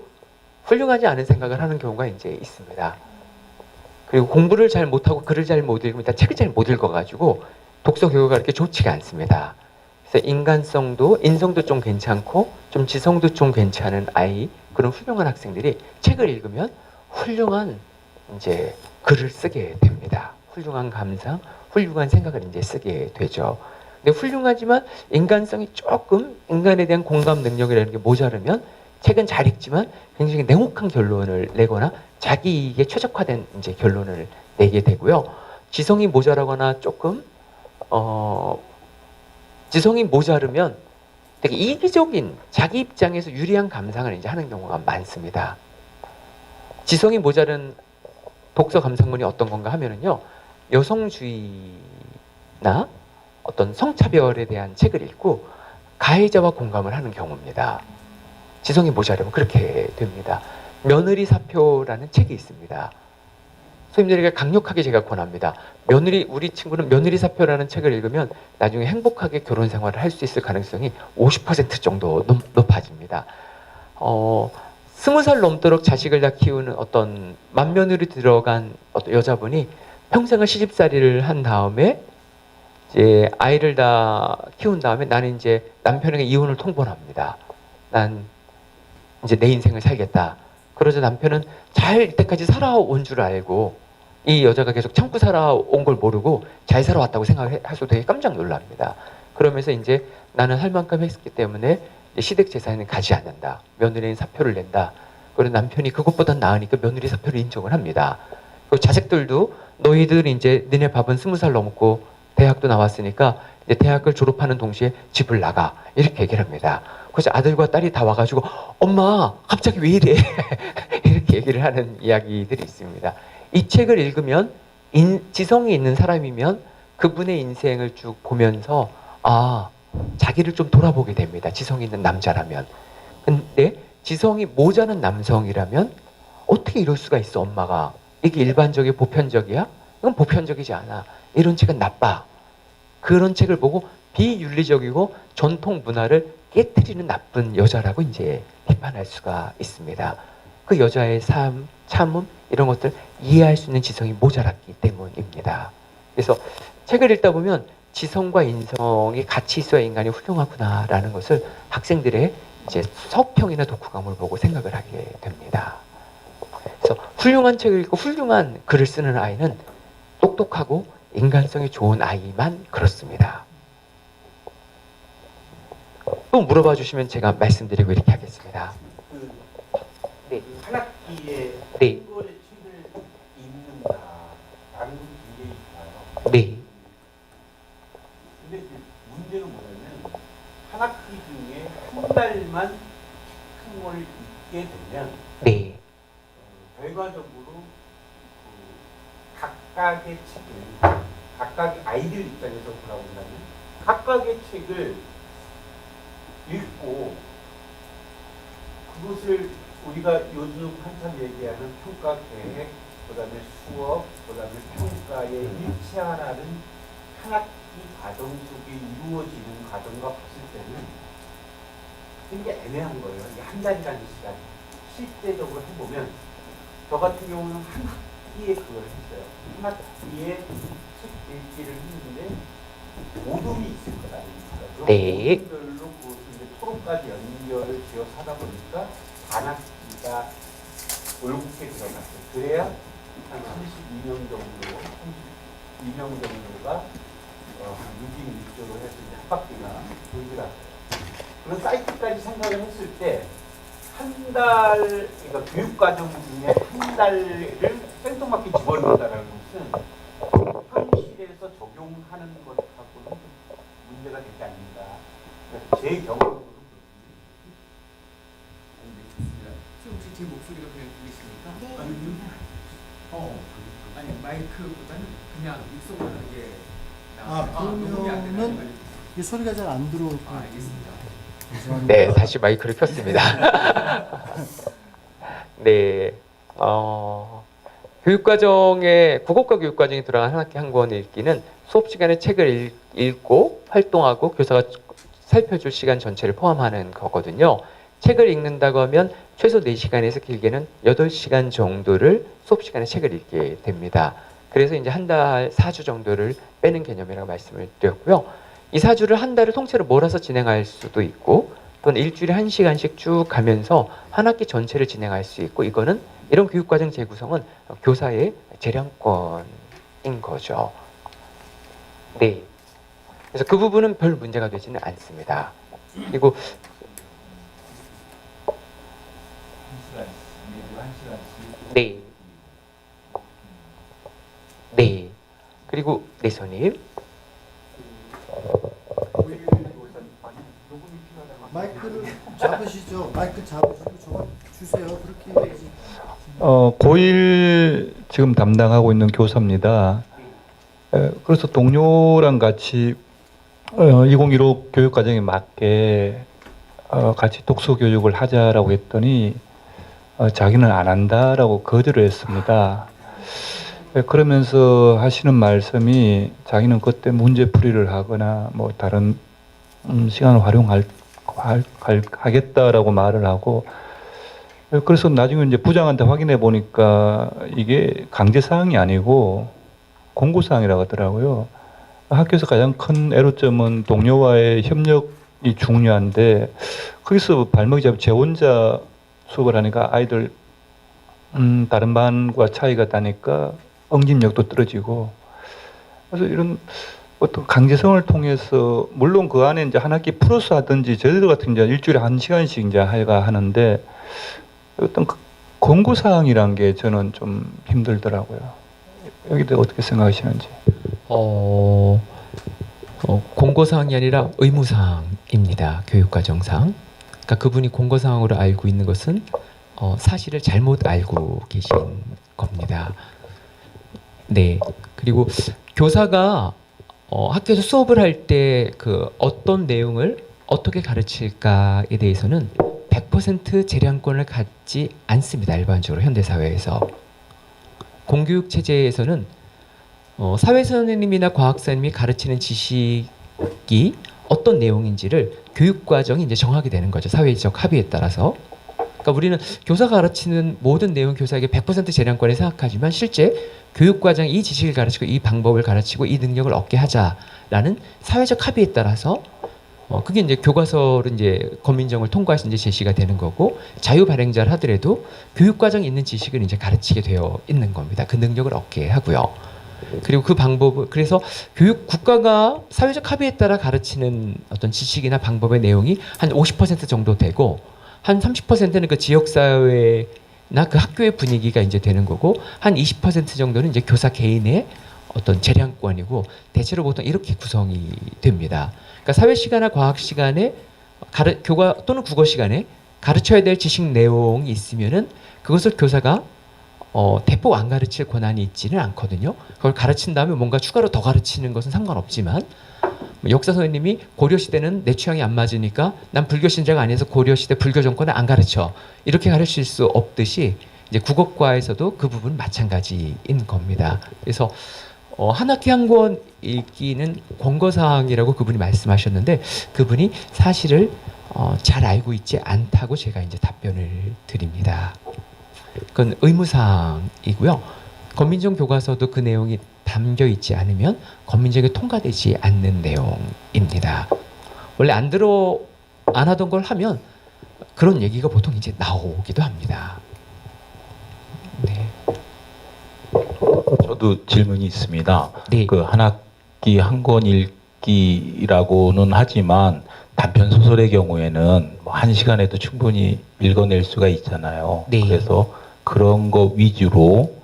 훌륭하지 않은 생각을 하는 경우가 이제 있습니다. 그리고 공부를 잘 못하고 글을 잘 못 읽으면 일단 책을 잘 못 읽어가지고 독서 교육가 그렇게 좋지가 않습니다. 그래서 인간성도 인성도 좀 괜찮고 좀 지성도 좀 괜찮은 아이, 그런 훌륭한 학생들이 책을 읽으면 훌륭한 이제 글을 쓰게 됩니다. 훌륭한 감상, 훌륭한 생각을 이제 쓰게 되죠. 근데 훌륭하지만 인간성이 조금 인간에 대한 공감 능력이라는 게 모자르면 책은 잘 읽지만 굉장히 냉혹한 결론을 내거나 자기 이익에 최적화된 이제 결론을 내게 되고요. 지성이 모자라거나 조금 지성이 모자르면 되게 이기적인 자기 입장에서 유리한 감상을 이제 하는 경우가 많습니다. 지성이 모자른 독서 감상문이 어떤 건가 하면은요, 여성주의나 어떤 성차별에 대한 책을 읽고 가해자와 공감을 하는 경우입니다. 지성이 모자르면 그렇게 됩니다. 며느리 사표라는 책이 있습니다. 선생님들에게 강력하게 제가 권합니다. 우리 친구는 며느리 사표라는 책을 읽으면 나중에 행복하게 결혼 생활을 할 수 있을 가능성이 50% 정도 높아집니다. 20살 넘도록 자식을 다 키우는 어떤 맏며느리 들어간 어떤 여자분이 평생을 시집살이를 한 다음에 이제 아이를 다 키운 다음에 나는 이제 남편에게 이혼을 통보를 합니다. 난 이제 내 인생을 살겠다. 그러자 남편은 잘 이때까지 살아온 줄 알고 이 여자가 계속 참고 살아온 걸 모르고 잘 살아왔다고 생각해서 되게 깜짝 놀랍니다. 그러면서 이제 나는 할 만큼 했기 때문에 시댁 재산은 가지 않는다. 며느리는 사표를 낸다. 그리고 남편이 그것보다 나으니까 며느리 사표를 인정을 합니다. 그리고 자식들도 너희들 이제 너네 밥은 20살 넘었고 대학도 나왔으니까 이제 대학을 졸업하는 동시에 집을 나가. 이렇게 얘기를 합니다. 그래서 아들과 딸이 다 와가지고 엄마 갑자기 왜 이래? 이렇게 얘기를 하는 이야기들이 있습니다. 이 책을 읽으면 지성이 있는 사람이면 그분의 인생을 쭉 보면서 자기를 좀 돌아보게 됩니다. 지성이 있는 남자라면. 근데 지성이 모자란 남성이라면 어떻게 이럴 수가 있어, 엄마가. 이게 일반적이고 보편적이야? 이건 보편적이지 않아. 이런 책은 나빠. 그런 책을 보고 비윤리적이고 전통 문화를 깨트리는 나쁜 여자라고 이제 비판할 수가 있습니다. 그 여자의 삶, 참음 이런 것들 이해할 수 있는 지성이 모자랐기 때문입니다. 그래서 책을 읽다 보면 지성과 인성이 같이 있어야 인간이 훌륭하구나라는 것을 학생들의 이제 서평이나 독후감을 보고 생각을 하게 됩니다. 그래서 훌륭한 책을 읽고 훌륭한 글을 쓰는 아이는 똑똑하고 인간성이 좋은 아이만 그렇습니다. 또 물어봐 주시면 제가 말씀드리고 이렇게 하겠습니다. 네. 한 학기에 네. 한 권의 책을 읽는다라는 게 굉장히 좋아요. 네. 근데 그 문제는 뭐냐면 한 학기 중에 한 달만 한 권을 읽게 되면 네. 결과적으로 각각의 책을 각각의 아이들 입장에서 돌아본다면 각각의 책을 읽고 그것을 우리가 요즘 한참 얘기하는 평가 계획, 그다음에 수업, 그다음에 평가의 일치하라는 한 학기 과정 속에 이루어지는 과정과 봤을 때는 굉장히 애매한 거예요. 한 달이라는 시간. 실제적으로 해보면 저 같은 경우는 한 학기에 그걸 했어요. 한 학기에 책 읽기를 했는데 오름이 있을 거다. 네. 오름별로 그것을 이제 토론까지 연결을 지어서 하다 보니까 반학기가 올곧게 들어갔어요. 그래야 한 32명 정도, 32명 정도가 한 6인 1조로 해서 이제 한 바퀴가 돌더라고요. 그런 사이트까지 생각을 했을 때 한 달, 그러니까 교육과정 중에 한 달을 생뚱맞게 집어넣는다는 것은 현실에서 적용하는 것하고는 문제가 되지 않는가. 그러니까 제 경험으로 혹시 제 목소리가 그냥 들리십니까? 네. 아니 마이크보다는 그냥 입속하는 게 녹음이 안 되는 그러면은 이 소리가 잘 안 들어올 거예요. 알겠습니다. 죄송합니다. 네, 다시 마이크를 켰습니다. 네, 교육과정에 국어과 교육과정에 들어간 한 학기 한 권 읽기는 수업 시간에 책을 읽고 활동하고 교사가 살펴줄 시간 전체를 포함하는 거거든요. 책을 읽는다고 하면 최소 4시간에서 길게는 8시간 정도를 수업 시간에 책을 읽게 됩니다. 그래서 이제 한 달 4주 정도를 빼는 개념이라고 말씀을 드렸고요. 이 4주를 한 달을 통째로 몰아서 진행할 수도 있고 또는 일주일에 1시간씩 쭉 가면서 한 학기 전체를 진행할 수 있고 이거는 이런 교육과정 재구성은 교사의 재량권인 거죠. 네. 그래서 그 부분은 별 문제가 되지는 않습니다. 그리고 네. 네. 그리고 네, 선임. 마이크를 잡으시죠. 마이크 잡으시고 저거 주세요. 그렇게 해야지. 고1 지금 담당하고 있는 교사입니다. 그래서 동료랑 같이 2015 교육과정에 맞게 같이 독서 교육을 하자라고 했더니 자기는 안 한다라고 거절을 했습니다. 그러면서 하시는 말씀이 자기는 그때 문제풀이를 하거나 뭐 다른 시간을 하겠다라고 말을 하고 그래서 나중에 이제 부장한테 확인해 보니까 이게 강제사항이 아니고 공고사항이라고 하더라고요. 학교에서 가장 큰 애로점은 동료와의 협력이 중요한데 거기서 발목이 잡혀 제 혼자 수업을 하니까 아이들 다른 반과 차이가 나니까 응집력도 떨어지고 그래서 이런 어떤 강제성을 통해서 물론 그 안에 이제 한 학기 플러스 하든지 저희들 같은 이제 일주일에 1시간씩 이제 하는데 어떤 권고 사항이란 게 저는 좀 힘들더라고요. 여기도 어떻게 생각하시는지? 공고사항이 아니라 의무사항입니다. 교육과정상. 그러니까 그분이 공고사항으로 알고 있는 것은 사실을 잘못 알고 계신 겁니다. 네. 그리고 교사가 학교에서 수업을 할 때 그 어떤 내용을 어떻게 가르칠까에 대해서는 100% 재량권을 갖지 않습니다. 일반적으로 현대사회에서. 공교육 체제에서는 사회선생님이나 과학선생님이 가르치는 지식이 어떤 내용인지를 교육과정이 이제 정하게 되는 거죠. 사회적 합의에 따라서. 그러니까 우리는 교사가 가르치는 모든 내용 교사에게 100% 재량권에 생각하지만 실제 교육과정이 이 지식을 가르치고 이 방법을 가르치고 이 능력을 얻게 하자라는 사회적 합의에 따라서 그게 이제 교과서로 이제 권민정을 통과해서 이제 제시가 되는 거고 자유발행자를 하더라도 교육과정에 있는 지식을 이제 가르치게 되어 있는 겁니다. 그 능력을 얻게 하고요. 그리고 그 방법을 그래서 국가가 사회적 합의에 따라 가르치는 어떤 지식이나 방법의 내용이 한 50% 정도 되고 한 30%는 그 지역사회나 그 학교의 분위기가 이제 되는 거고 한 20% 정도는 이제 교사 개인의 어떤 재량권이고 대체로 보통 이렇게 구성이 됩니다. 그러니까 사회 시간이나 과학 시간에 교과 또는 국어 시간에 가르쳐야 될 지식 내용이 있으면은 그것을 교사가 대폭 안 가르칠 권한이 있지는 않거든요. 그걸 가르친 다음에 뭔가 추가로 더 가르치는 것은 상관없지만 역사 선생님이 고려 시대는 내 취향이 안 맞으니까 난 불교 신자가 아니어서 고려 시대 불교 정권을 안 가르쳐 이렇게 가르칠 수 없듯이 이제 국어과에서도 그 부분 마찬가지인 겁니다. 그래서 한 학기 한 권 읽기는 권고사항이라고 그분이 말씀하셨는데 그분이 사실을 잘 알고 있지 않다고 제가 이제 답변을 드립니다. 그건 의무사항이고요. 권민정 교과서도 그 내용이 담겨 있지 않으면 권민정에 통과되지 않는 내용입니다. 원래 안 하던 걸 하면 그런 얘기가 보통 이제 나오기도 합니다. 네. 저도 질문이 있습니다. 네. 그 한 학기 한 권 읽기라고는 하지만 단편 소설의 경우에는 뭐 1시간에도 충분히 읽어낼 수가 있잖아요. 네. 그래서 그런 거 위주로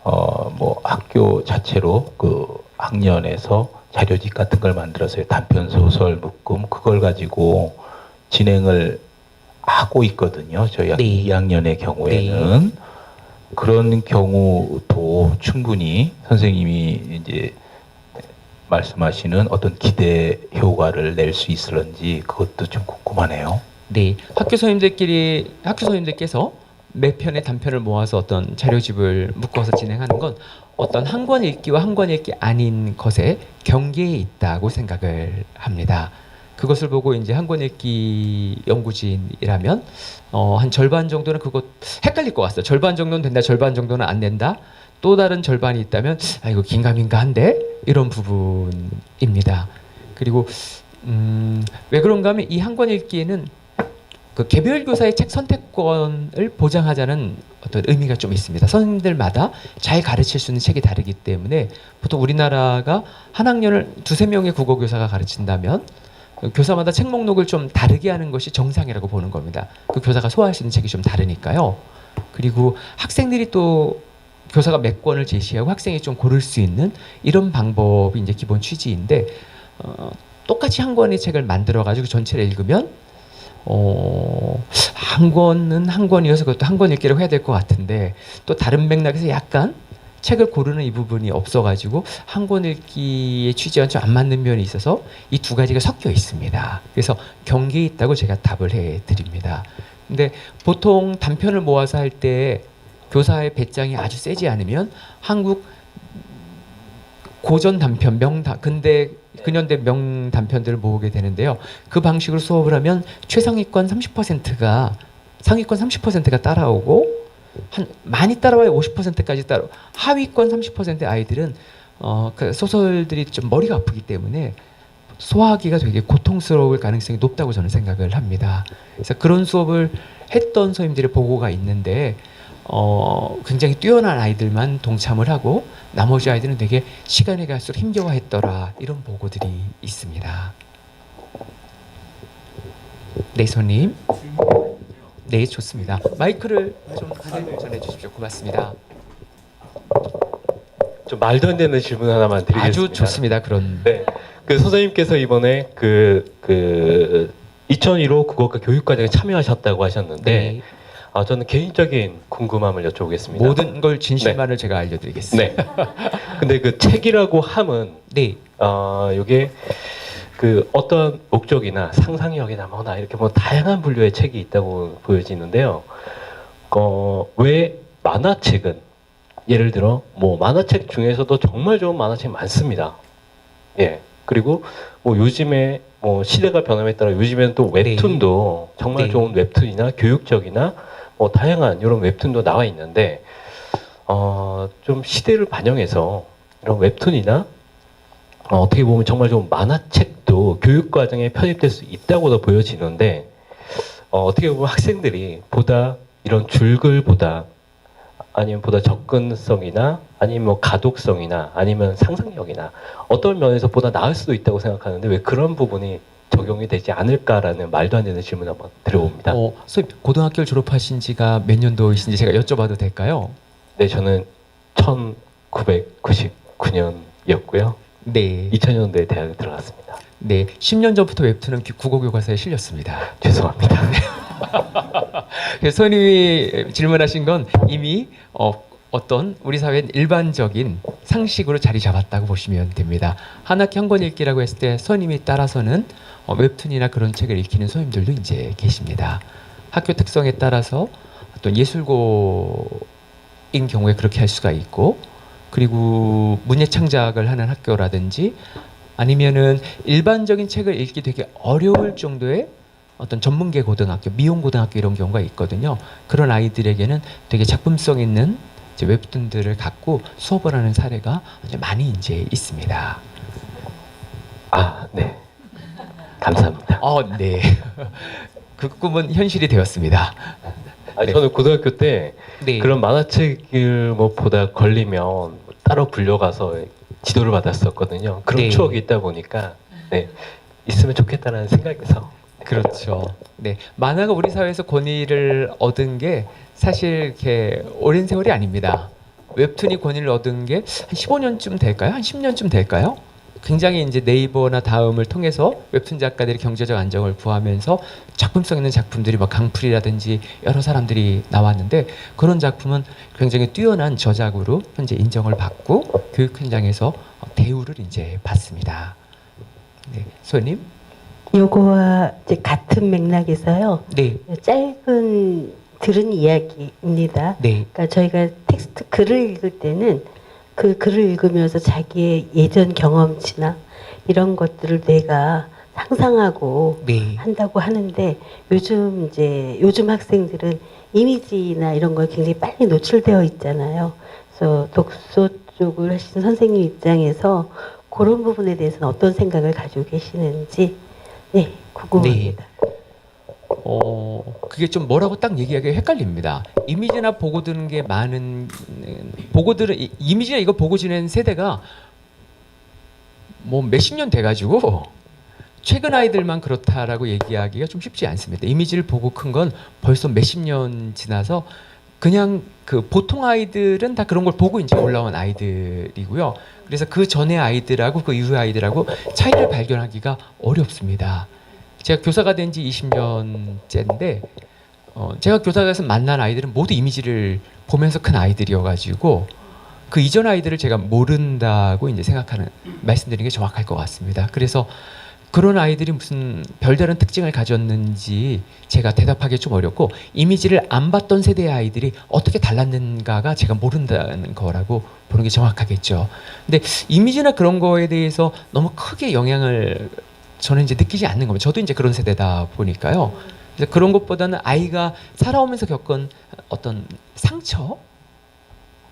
뭐 학교 자체로 그 학년에서 자료집 같은 걸 만들어서 단편 소설 묶음 그걸 가지고 진행을 하고 있거든요. 저희 네. 2학년의 경우에는 그런 경우도 충분히 선생님이 이제 말씀하시는 어떤 기대 효과를 낼 수 있을런지 그것도 좀 궁금하네요. 네, 학교 선생님들께서 매 편의 단편을 모아서 어떤 자료집을 묶어서 진행하는 건 어떤 한 권 읽기와 한 권 읽기 아닌 것의 경계에 있다고 생각을 합니다. 그것을 보고 이제 한 권 읽기 연구진이라면 한 절반 정도는 그것 헷갈릴 것 같아요. 절반 정도는 된다, 절반 정도는 안 된다. 또 다른 절반이 있다면 아 이거 긴가민가한데 이런 부분입니다. 그리고 왜 그런가 하면 이 한 권 읽기에는 그 개별 교사의 책 선택권을 보장하자는 어떤 의미가 좀 있습니다. 선생님들마다 잘 가르칠 수 있는 책이 다르기 때문에 보통 우리나라가 한 학년을 두세 명의 국어 교사가 가르친다면 교사마다 책 목록을 좀 다르게 하는 것이 정상이라고 보는 겁니다. 그 교사가 소화할 수 있는 책이 좀 다르니까요. 그리고 학생들이 또 교사가 몇 권을 제시하고 학생이 좀 고를 수 있는 이런 방법이 이제 기본 취지인데 똑같이 한 권의 책을 만들어 가지고 전체를 읽으면 한 권은 한 권이어서 그것도 한 권 읽기라고 해야 될 것 같은데 또 다른 맥락에서 약간 책을 고르는 이 부분이 없어가지고 한 권 읽기의 취지와 좀 안 맞는 면이 있어서 이 두 가지가 섞여 있습니다. 그래서 경계에 있다고 제가 답을 해드립니다. 근데 보통 단편을 모아서 할 때 교사의 배짱이 아주 세지 않으면 한국 고전 단편, 근현대 명 단편들을 모으게 되는데요. 그 방식으로 수업을 하면 최상위권 30%가 상위권 30%가 따라오고 많이 따라와야 50%까지 따라. 하위권 30%의 아이들은 그 소설들이 좀 머리가 아프기 때문에 소화하기가 되게 고통스러울 가능성이 높다고 저는 생각을 합니다. 그래서 그런 수업을 했던 선생님들의 보고가 있는데 굉장히 뛰어난 아이들만 동참을 하고 나머지 아이들은 되게 시간이 갈수록 힘겨워했더라 이런 보고들이 있습니다. 네, 손님. 네, 좋습니다. 마이크를 좀 전해 주십시오. 고맙습니다. 좀 말도 안 되는 질문 하나만 드리겠습니다. 아주 좋습니다. 그런. 네, 그 선생님께서 이번에 그 2015 국어과 교육과정에 참여하셨다고 하셨는데 네. 저는 개인적인 궁금함을 여쭤보겠습니다. 모든 걸 진실만을 제가 알려드리겠습니다. 네. 근데 그 책이라고 함은 네. 이게 그 어떤 목적이나 상상력이나 뭐나 이렇게 뭐 다양한 분류의 책이 있다고 보여지는데요. 왜 만화책은 예를 들어 뭐 만화책 중에서도 정말 좋은 만화책 많습니다. 예. 그리고 뭐 요즘에 뭐 시대가 변함에 따라 요즘에는 또 웹툰도 정말 네. 좋은 웹툰이나 교육적이나 뭐 다양한 이런 웹툰도 나와 있는데 좀 시대를 반영해서 이런 웹툰이나 어떻게 보면 정말 좀 만화책도 교육 과정에 편입될 수 있다고도 보여지는데 어떻게 보면 학생들이 보다 이런 줄글보다 아니면 보다 접근성이나 아니면 뭐 가독성이나 아니면 상상력이나 어떤 면에서 보다 나을 수도 있다고 생각하는데 왜 그런 부분이 적용이 되지 않을까라는 말도 안 되는 질문 한번 드려봅니다. 선생님 고등학교를 졸업하신 지가 몇 년도이신지 제가 여쭤봐도 될까요? 네, 저는 1999년이었고요. 네. 2000년도에 대학에 들어갔습니다. 네. 10년 전부터 웹툰은 국어 교과서에 실렸습니다. 죄송합니다. 그래서 선생님이 질문하신 건 이미 어떤 우리 사회의 일반적인 상식으로 자리 잡았다고 보시면 됩니다. 한 학기 한 권 읽기라고 했을 때 선생님이 따라서는 웹툰이나 그런 책을 읽히는 선생님들도 이제 계십니다. 학교 특성에 따라서 어떤 예술고인 경우에 그렇게 할 수가 있고 그리고 문예 창작을 하는 학교라든지 아니면은 일반적인 책을 읽기 되게 어려울 정도의 어떤 전문계 고등학교, 미용 고등학교 이런 경우가 있거든요. 그런 아이들에게는 되게 작품성 있는 이제 웹툰들을 갖고 수업을 하는 사례가 아주 많이 이제 있습니다. 네. 감사합니다. 네. 그 꿈은 현실이 되었습니다. 네. 저는 고등학교 때 네. 그런 만화책을 뭐 보다 걸리면 따로 불려가서 지도를 받았었거든요. 그런 네. 추억이 있다 보니까 있으면 좋겠다는 생각에서. 그렇죠. 네. 만화가 우리 사회에서 권위를 얻은 게 사실 이렇게 오랜 세월이 아닙니다. 웹툰이 권위를 얻은 게 한 15년쯤 될까요? 한 10년쯤 될까요? 굉장히 이제 네이버나 다음을 통해서 웹툰 작가들이 경제적 안정을 구하면서 작품성 있는 작품들이 뭐 강풀이라든지 여러 사람들이 나왔는데 그런 작품은 굉장히 뛰어난 저작으로 현재 인정을 받고 교육 현장에서 대우를 이제 받습니다. 네, 소님. 요거와 이제 같은 맥락에서요. 네, 짧은 들은 이야기입니다. 네, 그러니까 저희가 텍스트 글을 읽을 때는 그 글을 읽으면서 자기의 예전 경험치나 이런 것들을 뇌가 상상하고 네, 한다고 하는데 요즘 학생들은 이미지나 이런 거에 굉장히 빨리 노출되어 있잖아요. 그래서 독서 쪽을 하시는 선생님 입장에서 그런 부분에 대해서는 어떤 생각을 가지고 계시는지 네, 궁금합니다. 그게 좀 뭐라고 딱 얘기하기가 헷갈립니다. 이미지나 보고 드는 게 많은 이미지나 이거 보고 지낸 세대가 뭐 몇십 년 돼가지고 최근 아이들만 그렇다라고 얘기하기가 좀 쉽지 않습니다. 이미지를 보고 큰 건 벌써 몇십 년 지나서 그냥 그 보통 아이들은 다 그런 걸 보고 이제 올라온 아이들이고요. 그래서 그 전의 아이들하고 그 이후의 아이들하고 차이를 발견하기가 어렵습니다. 제가 교사가 된 지 20년째인데 제가 교사가서 만난 아이들은 모두 이미지를 보면서 큰 아이들이어가지고 그 이전 아이들을 제가 모른다고 이제 말씀드리는 게 정확할 것 같습니다. 그래서 그런 아이들이 무슨 별다른 특징을 가졌는지 제가 대답하기 좀 어렵고 이미지를 안 봤던 세대의 아이들이 어떻게 달랐는가가 제가 모른다는 거라고 보는 게 정확하겠죠. 근데 이미지나 그런 거에 대해서 너무 크게 영향을 저는 이제 느끼지 않는 겁니다. 저도 이제 그런 세대다 보니까요. 그래서 그런 것보다는 아이가 살아오면서 겪은 어떤 상처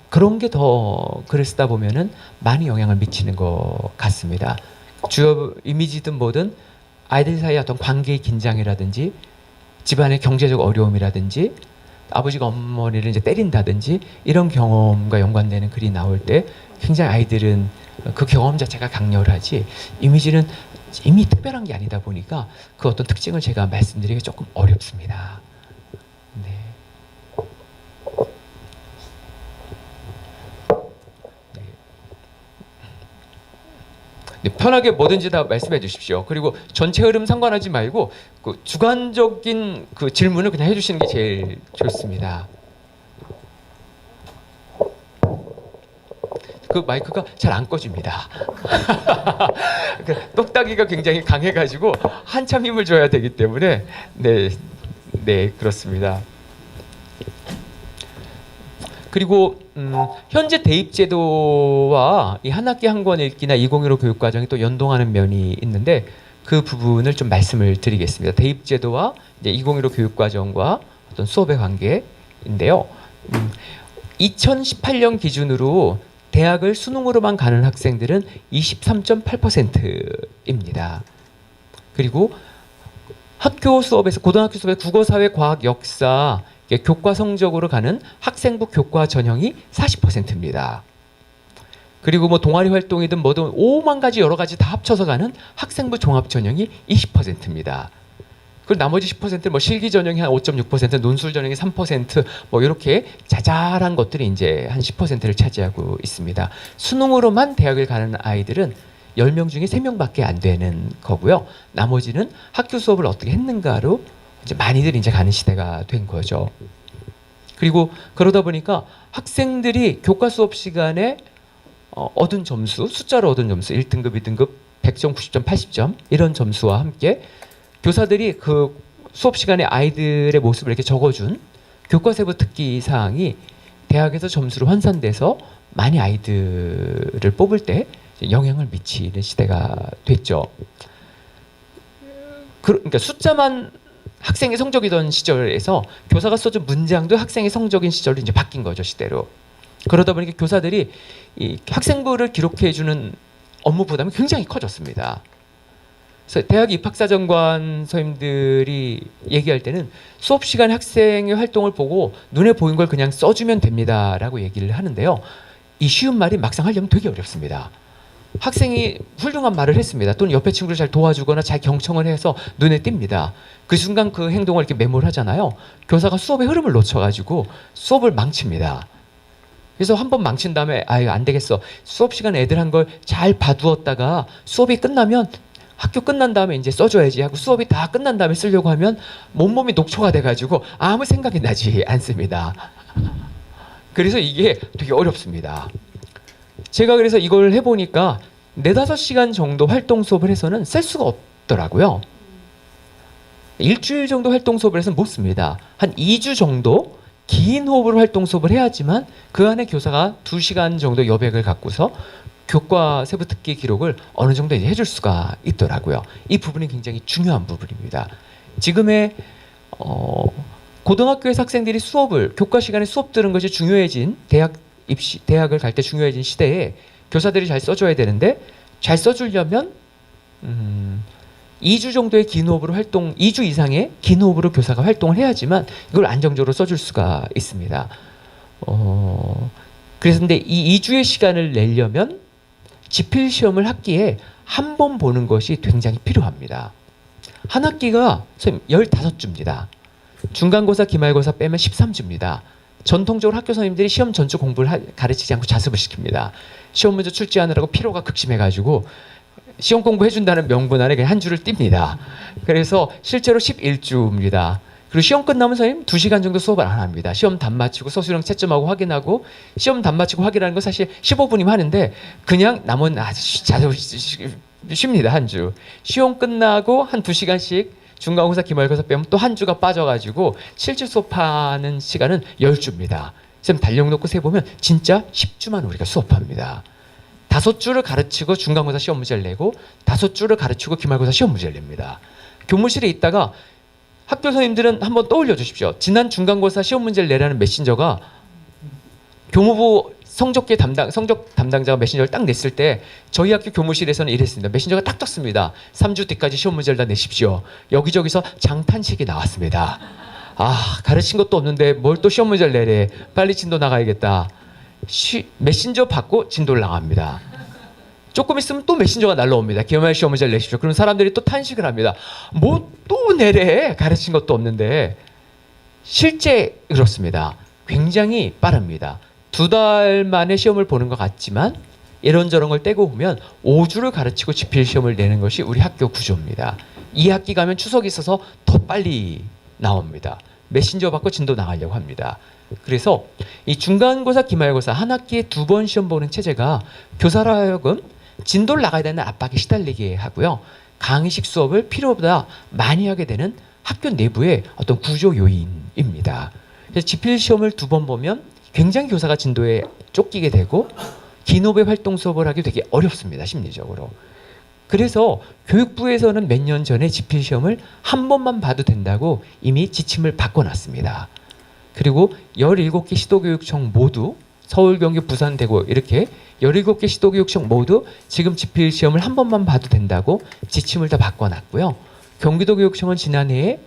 그런 게 더 글을 쓰다 보면은 많이 영향을 미치는 것 같습니다. 주요 이미지든 뭐든 아이들 사이의 어떤 관계의 긴장이라든지 집안의 경제적 어려움이라든지 아버지가 어머니를 이제 때린다든지 이런 경험과 연관되는 글이 나올 때 굉장히 아이들은 그 경험 자체가 강렬하지 이미지는 이미 특별한 게 아니다 보니까 그 어떤 특징을 제가 말씀드리기 조금 어렵습니다. 네. 네, 편하게 뭐든지 다 말씀해 주십시오. 그리고 전체 흐름 상관하지 말고 그 주관적인 그 질문을 그냥 해주시는 게 제일 좋습니다. 그 마이크가 잘 안 꺼집니다. 똑딱이가 굉장히 강해가지고 한참 힘을 줘야 되기 때문에 네 그렇습니다. 그리고 현재 대입제도와 이 한 학기 한 권 읽기나 2015 교육과정이 또 연동하는 면이 있는데 그 부분을 좀 말씀을 드리겠습니다. 대입제도와 이제 2015 교육과정과 어떤 수업의 관계인데요. 2018년 기준으로 대학을 수능으로만 가는 학생들은 23.8%입니다. 그리고 학교 수업에서 고등학교 수업에 국어, 사회, 과학, 역사 교과 성적으로 가는 학생부 교과 전형이 40%입니다. 그리고 뭐 동아리 활동이든 뭐든 5만 가지 여러 가지 다 합쳐서 가는 학생부 종합 전형이 20%입니다. 그리고 나머지 10%는 뭐 실기 전형이 한 5.6%, 논술 전형이 3%, 뭐 이렇게 자잘한 것들이 이제 한 10%를 차지하고 있습니다. 수능으로만 대학을 가는 아이들은 10명 중에 3명밖에 안 되는 거고요. 나머지는 학교 수업을 어떻게 했는가로 이제 많이들 이제 가는 시대가 된 거죠. 그리고 그러다 보니까 학생들이 교과 수업 시간에 얻은 점수, 숫자로 얻은 점수, 1등급, 2등급, 100점, 90점, 80점 이런 점수와 함께 교사들이 그 수업 시간에 아이들의 모습을 이렇게 적어준 교과세부 특기 사항이 대학에서 점수로 환산돼서 많이 아이들을 뽑을 때 영향을 미치는 시대가 됐죠. 그러니까 숫자만 학생의 성적이던 시절에서 교사가 써준 문장도 학생의 성적인 시절로 이제 바뀐 거죠, 시대로. 그러다 보니까 교사들이 이 학생부를 기록해주는 업무 부담이 굉장히 커졌습니다. 그래서 대학 입학사정관 선생님들이 얘기할 때는 수업 시간에 학생의 활동을 보고 눈에 보인 걸 그냥 써주면 됩니다라고 얘기를 하는데요. 이 쉬운 말이 막상 하려면 되게 어렵습니다. 학생이 훌륭한 말을 했습니다. 또는 옆에 친구를 잘 도와주거나 잘 경청을 해서 눈에 띕니다. 그 순간 그 행동을 이렇게 메모를 하잖아요. 교사가 수업의 흐름을 놓쳐가지고 수업을 망칩니다. 그래서 한 번 망친 다음에 아유 안 되겠어. 수업 시간에 애들 한 걸 잘 봐두었다가 수업이 끝나면 학교 끝난 다음에 이제 써줘야지 하고 수업이 다 끝난 다음에 쓰려고 하면 몸이 녹초가 돼가지고 아무 생각이 나지 않습니다. 그래서 이게 되게 어렵습니다. 제가 그래서 이걸 해보니까 4-5시간 정도 활동 수업을 해서는 쓸 수가 없더라고요. 일주일 정도 활동 수업을 해서는 못 씁니다. 한 2주 정도 긴 호흡으로 활동 수업을 해야지만 그 안에 교사가 2시간 정도 여백을 갖고서 교과 세부 특기 기록을 어느 정도 이제 해줄 수가 있더라고요. 이 부분이 굉장히 중요한 부분입니다. 지금의 고등학교에서 학생들이 수업을 교과 시간에 수업 들은 것이 중요해진 대학을 갈 때 중요해진 시대에 교사들이 잘 써줘야 되는데 잘 써주려면 2주 정도의 긴 호흡으로 2주 이상의 긴 호흡으로 교사가 활동을 해야지만 이걸 안정적으로 써줄 수가 있습니다. 그래서 근데 이 2주의 시간을 내려면 지필 시험을 학기에 한 번 보는 것이 굉장히 필요합니다. 한 학기가 15주입니다. 중간고사, 기말고사 빼면 13주입니다. 전통적으로 학교 선생님들이 시험 전주 공부를 가르치지 않고 자습을 시킵니다. 시험 문제 출제하느라고 피로가 극심해가지고 시험 공부해준다는 명분 안에 그냥 한 줄을 띱니다. 그래서 실제로 11주입니다. 그리고 시험 끝나면 선생님 2시간 정도 수업을 안 합니다. 시험 답 맞히고 서술형 채점하고 확인하고 시험 답 맞히고 확인하는 건 사실 15분이면 하는데 그냥 남은 아주 쉽니다. 한 주. 시험 끝나고 한 2시간씩 중간고사, 기말고사 빼면 또 한 주가 빠져가지고 실질 수업하는 시간은 10주입니다. 지금 달력 놓고 세보면 진짜 10주만 우리가 수업합니다. 5주를 가르치고 중간고사 시험 문제를 내고 5주를 가르치고 기말고사 시험 문제를 냅니다. 교무실에 있다가 학교 선생님들은 한번 떠올려 주십시오. 지난 중간고사 시험 문제를 내라는 메신저가 교무부 성적 담당자가 메신저를 딱 냈을 때 저희 학교 교무실에서는 이랬습니다. 메신저가 딱 떴습니다. 3주 뒤까지 시험 문제를 다 내십시오. 여기저기서 장탄식이 나왔습니다. 아, 가르친 것도 없는데 뭘 또 시험 문제를 내래. 빨리 진도 나가야겠다. 메신저 받고 진도를 나갑니다. 조금 있으면 또 메신저가 날라옵니다. 기말 시험 문제를 내십시오. 그럼 사람들이 또 탄식을 합니다. 뭐 또 내래. 가르친 것도 없는데. 실제 그렇습니다. 굉장히 빠릅니다. 2달 만에 시험을 보는 것 같지만 이런저런 걸 떼고 보면 5주를 가르치고 지필 시험을 내는 것이 우리 학교 구조입니다. 2학기 가면 추석이 있어서 더 빨리 나옵니다. 메신저 받고 진도 나가려고 합니다. 그래서 이 중간고사, 기말고사 한 학기에 2번 시험 보는 체제가 교사로 하여금 진도를 나가야 되는 압박에 시달리게 하고요. 강의식 수업을 필요보다 많이 하게 되는 학교 내부의 어떤 구조 요인입니다. 그래서 지필 시험을 2번 보면 굉장히 교사가 진도에 쫓기게 되고 기노배 활동 수업을 하기 되게 어렵습니다. 심리적으로. 그래서 교육부에서는 몇 년 전에 지필 시험을 한 번만 봐도 된다고 이미 지침을 바꿔놨습니다. 그리고 17개 시도교육청 모두 서울, 경기, 부산, 대구 이렇게 17개 시도교육청 모두 지금 지필 시험을 한 번만 봐도 된다고 지침을 다 바꿔놨고요. 경기도교육청은 지난해에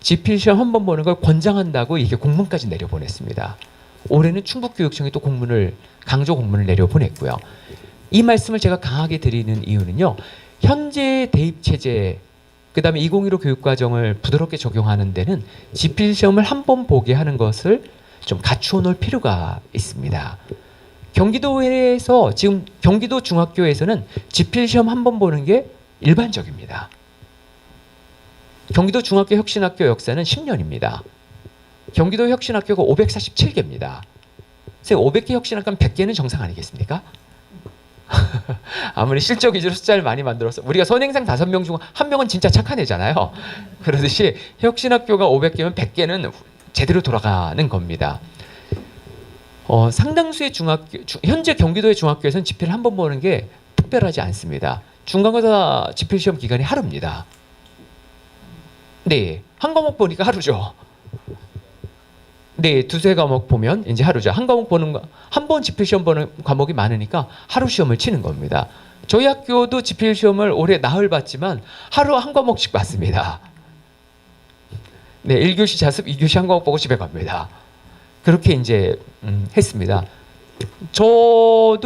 지필 시험 한 번 보는 걸 권장한다고 이게 공문까지 내려보냈습니다. 올해는 충북교육청이 또 강조 공문을 내려보냈고요. 이 말씀을 제가 강하게 드리는 이유는요. 현재 대입체제 그다음에 2015 교육과정을 부드럽게 적용하는 데는 지필 시험을 한 번 보게 하는 것을 좀 갖추어 놓을 필요가 있습니다. 경기도에서 지금 경기도 중학교에서는 지필 시험 한 번 보는 게 일반적입니다. 경기도 중학교 혁신학교 역사는 10년입니다. 경기도 혁신학교가 547개입니다. 500개 혁신학교면 100개는 정상 아니겠습니까? 아무리 실적 위주로 숫자를 많이 만들어서 우리가 선행상 5명 중 1명은 진짜 착한 애잖아요. 그러듯이 혁신학교가 500개면 100개는 제대로 돌아가는 겁니다. 상당수의 현재 경기도의 중학교에서는 지필을 한 번 보는 게 특별하지 않습니다. 중간고사 지필 시험 기간이 하루입니다. 네, 한 과목 보니까 하루죠. 네, 2-3과목 보면 이제 하루죠. 한 과목 보는 거, 한 번 지필 시험 보는 과목이 많으니까 하루 시험을 치는 겁니다. 저희 학교도 지필 시험을 올해 나흘 봤지만 하루 한 과목씩 봤습니다. 네, 1교시 자습, 2교시 한 과목 보고 집에 갑니다. 그렇게 이제 했습니다. 저도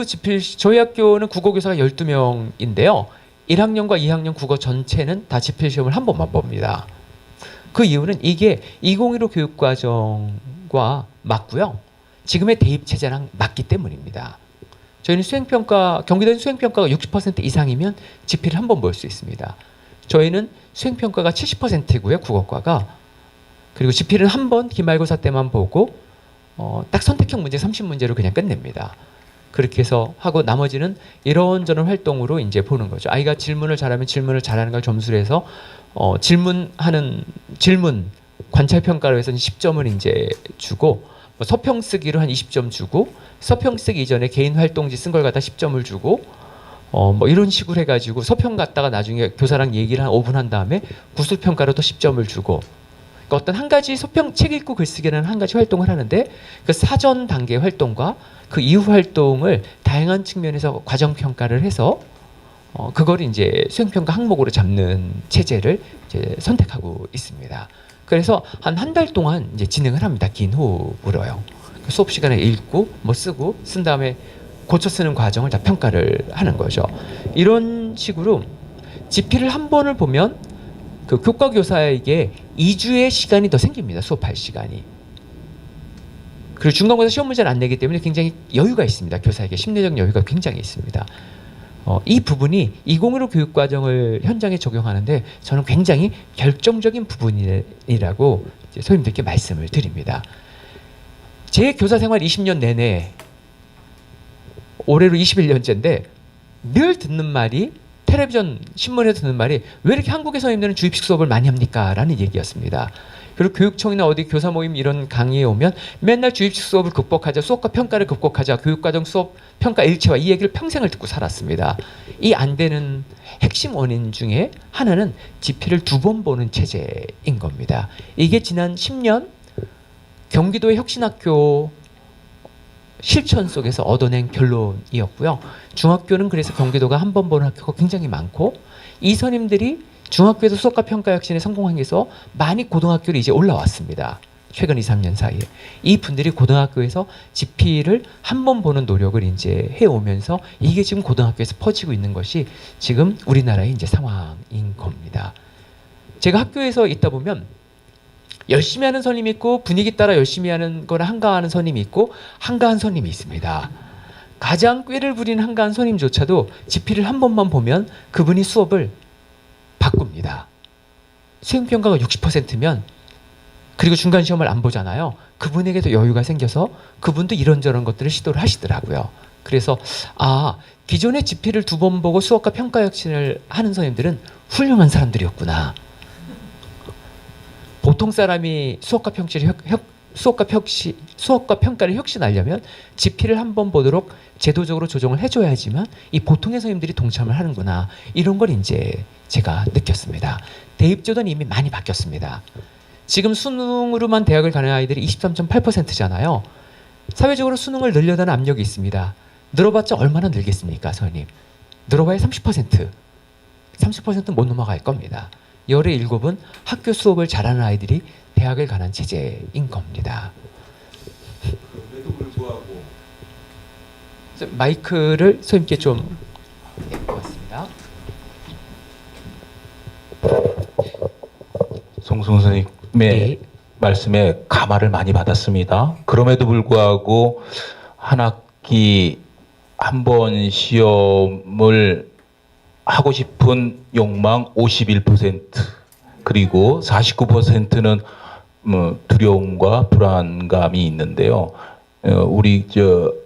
저희 학교는 국어교사가 12명인데요. 1학년과 2학년 국어 전체는 다 지필 시험을 한 번만 봅니다. 그 이유는 이게 2015 교육과정과 맞고요. 지금의 대입 체제랑 맞기 때문입니다. 저희는 수행평가, 경기도는 수행평가가 60% 이상이면 지필을 한 번 볼 수 있습니다. 저희는 수행평가가 70%고요, 국어과가. 그리고 지필은 한 번 기말고사 때만 보고 딱 선택형 문제 30문제로 그냥 끝냅니다. 그렇게 해서 하고 나머지는 이런저런 활동으로 이제 보는 거죠. 아이가 질문을 잘하면 질문을 잘하는 걸 점수로 해서 질문 관찰 평가로 해서 10점을 이제 주고 뭐 서평 쓰기로 한 20점 주고 서평 쓰기 이전에 개인 활동지 쓴 걸 갖다 10점을 주고 뭐 이런 식으로 해가지고 서평 갔다가 나중에 교사랑 얘기를 한 5분 한 다음에 구술 평가로 또 10점을 주고 그러니까 어떤 한 가지 서평 책 읽고 글쓰기라는 한 가지 활동을 하는데 그 사전 단계 활동과 그 이후 활동을 다양한 측면에서 과정 평가를 해서 그걸 이제 수행평가 항목으로 잡는 체제를 이제 선택하고 있습니다. 그래서 한 달 동안 이제 진행을 합니다. 긴 호흡으로요. 수업 시간에 읽고 뭐 쓰고 쓴 다음에 고쳐 쓰는 과정을 다 평가를 하는 거죠. 이런 식으로 지필을 한 번을 보면 그 교과 교사에게 2주의 시간이 더 생깁니다. 수업할 시간이. 그리고 중간고사 시험 문제를 안 내기 때문에 굉장히 여유가 있습니다. 교사에게 심리적 여유가 굉장히 있습니다. 이 부분이 2015 교육과정을 현장에 적용하는데 저는 굉장히 결정적인 부분이라고 이제 선생님들께 말씀을 드립니다. 제 교사 생활 20년 내내 올해로 21년째인데 늘 듣는 말이 텔레비전 신문에서 듣는 말이 왜 이렇게 한국의 선생님들은 주입식 수업을 많이 합니까? 라는 얘기였습니다. 그리고 교육청이나 어디 교사 모임 이런 강의에 오면 맨날 주입식 수업을 극복하자, 수업과 평가를 극복하자, 교육과정 수업 평가 일체화 이 얘기를 평생을 듣고 살았습니다. 이 안 되는 핵심 원인 중에 하나는 지필을 2번 보는 체제인 겁니다. 이게 지난 10년 경기도의 혁신학교 실천 속에서 얻어낸 결론이었고요. 중학교는 그래서 경기도가 한 번 보는 학교가 굉장히 많고 이 선임들이 중학교에서 수업과 평가 혁신에 성공하기 위해서 많이 고등학교로 이제 올라왔습니다. 최근 2, 3년 사이에. 이 분들이 고등학교에서 지필을 한 번 보는 노력을 이제 해오면서 이게 지금 고등학교에서 퍼지고 있는 것이 지금 우리나라의 이제 상황인 겁니다. 제가 학교에서 있다 보면 열심히 하는 선임이 있고 분위기 따라 열심히 하는 거나 한가하는 선임이 있고 한가한 선임이 있습니다. 가장 꾀를 부리는 한가한 선임조차도 지필을 한 번만 보면 그분이 수업을 바꿉니다. 수행평가가 60%면 그리고 중간 시험을 안 보잖아요. 그분에게도 여유가 생겨서 그분도 이런저런 것들을 시도를 하시더라고요. 그래서 기존의 지필을 2번 보고 수업과 평가 혁신을 하는 선생님들은 훌륭한 사람들이었구나. 보통 사람이 수업과 평가를 혁신하려면 지필을 한 번 보도록 제도적으로 조정을 해줘야지만 이 보통의 선생님들이 동참을 하는구나. 이런 걸 이제 제가 느꼈습니다. 대입제도는 이미 많이 바뀌었습니다. 지금 수능으로만 대학을 가는 아이들이 23.8%잖아요. 사회적으로 수능을 늘려다는 압력이 있습니다. 늘어봤자 얼마나 늘겠습니까, 선생님? 늘어봐야 30%. 30%는 못 넘어갈 겁니다. 열의 7은 학교 수업을 잘하는 아이들이 대학을 가는 체제인 겁니다. 그럼에도 불구하고 마이크를 선생님께 좀 고맙습니다. 송승 선생님의 네. 말씀에 감화를 많이 받았습니다. 그럼에도 불구하고 한 학기 한 번 시험을 하고 싶은 욕망 51% 그리고 49%는 두려움과 불안감이 있는데요. 우리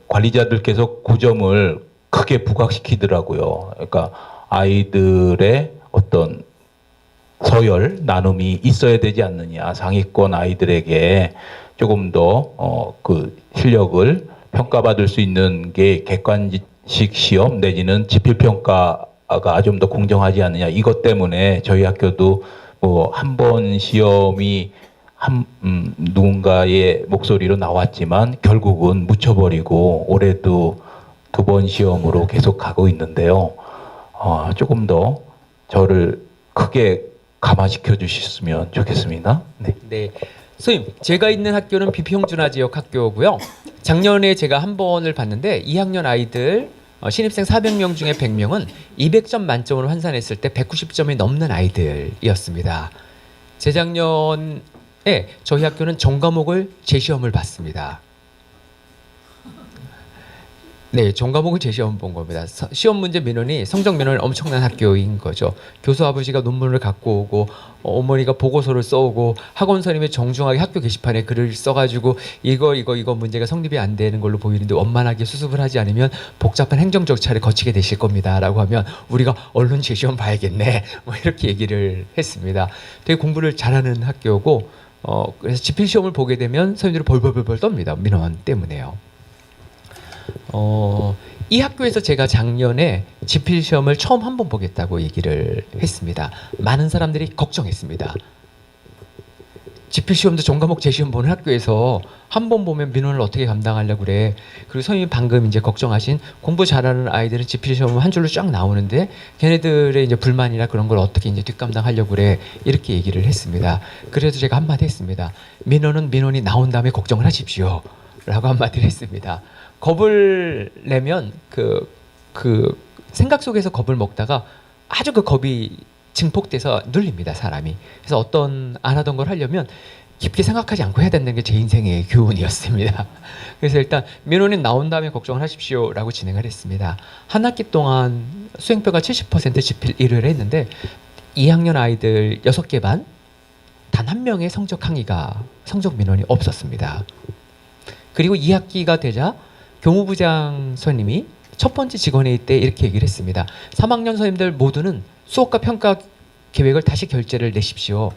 관리자들께서 9점을 크게 부각시키더라고요. 그러니까 아이들의 어떤 서열 나눔이 있어야 되지 않느냐. 상위권 아이들에게 조금 더 그 실력을 평가받을 수 있는 게 객관식 시험 내지는 지필평가가 좀 더 공정하지 않느냐. 이것 때문에 저희 학교도 뭐 한 번 시험이 누군가의 목소리로 나왔지만 결국은 묻혀버리고 올해도 2번 시험으로 계속 가고 있는데요. 조금 더 저를 크게 감화시켜 주셨으면 좋겠습니다. 네. 네. 선생님, 제가 있는 학교는 비평준화 지역 학교고요. 작년에 제가 한 번을 봤는데 2학년 아이들 신입생 400명 중에 100명은 200점 만점으로 환산했을 때 190점이 넘는 아이들이었습니다. 재작년에 저희 학교는 전과목을 재시험을 봤습니다. 네, 전과목을 재시험 본 겁니다. 시험 문제 민원이 성적 민원이 엄청난 학교인 거죠. 교수 아버지가 논문을 갖고 오고 어머니가 보고서를 써오고 학원 선생님이 정중하게 학교 게시판에 글을 써가지고 이거 문제가 성립이 안 되는 걸로 보이는데 원만하게 수습을 하지 않으면 복잡한 행정 절차를 거치게 되실 겁니다라고 하면 우리가 얼른 재시험 봐야겠네 뭐 이렇게 얘기를 했습니다. 되게 공부를 잘하는 학교고 그래서 지필 시험을 보게 되면 선생님들이 벌벌벌 떱니다. 민원 때문에요. 이 학교에서 제가 작년에 지필 시험을 처음 한 번 보겠다고 얘기를 했습니다. 많은 사람들이 걱정했습니다. 지필 시험도 전과목 재시험 보는 학교에서 한 번 보면 민원을 어떻게 감당하려고 그래. 그리고 선생님이 방금 이제 걱정하신 공부 잘하는 아이들은 지필 시험 한 줄로 쫙 나오는데 걔네들의 이제 불만이나 그런 걸 어떻게 이제 뒷감당하려고 그래. 이렇게 얘기를 했습니다. 그래서 제가 한마디 했습니다. 민원이 나온 다음에 걱정을 하십시오. 라고 한마디를 했습니다. 겁을 내면 그 생각 속에서 겁을 먹다가 아주 그 겁이 증폭돼서 눌립니다, 사람이. 그래서 어떤 안 하던 걸 하려면 깊게 생각하지 않고 해야 된다는 게 제 인생의 교훈이었습니다. 그래서 일단 민원이 나온 다음에 걱정을 하십시오라고 진행을 했습니다. 한 학기 동안 수행표가 70% 지필 1을 했는데 2학년 아이들 6개 반 단 한 명의 성적 민원이 없었습니다. 그리고 2학기가 되자 교무부장 선생님이 첫 번째 직원회의 때 이렇게 얘기를 했습니다. 3학년 선생님들 모두는 수업과 평가 계획을 다시 결제를 내십시오.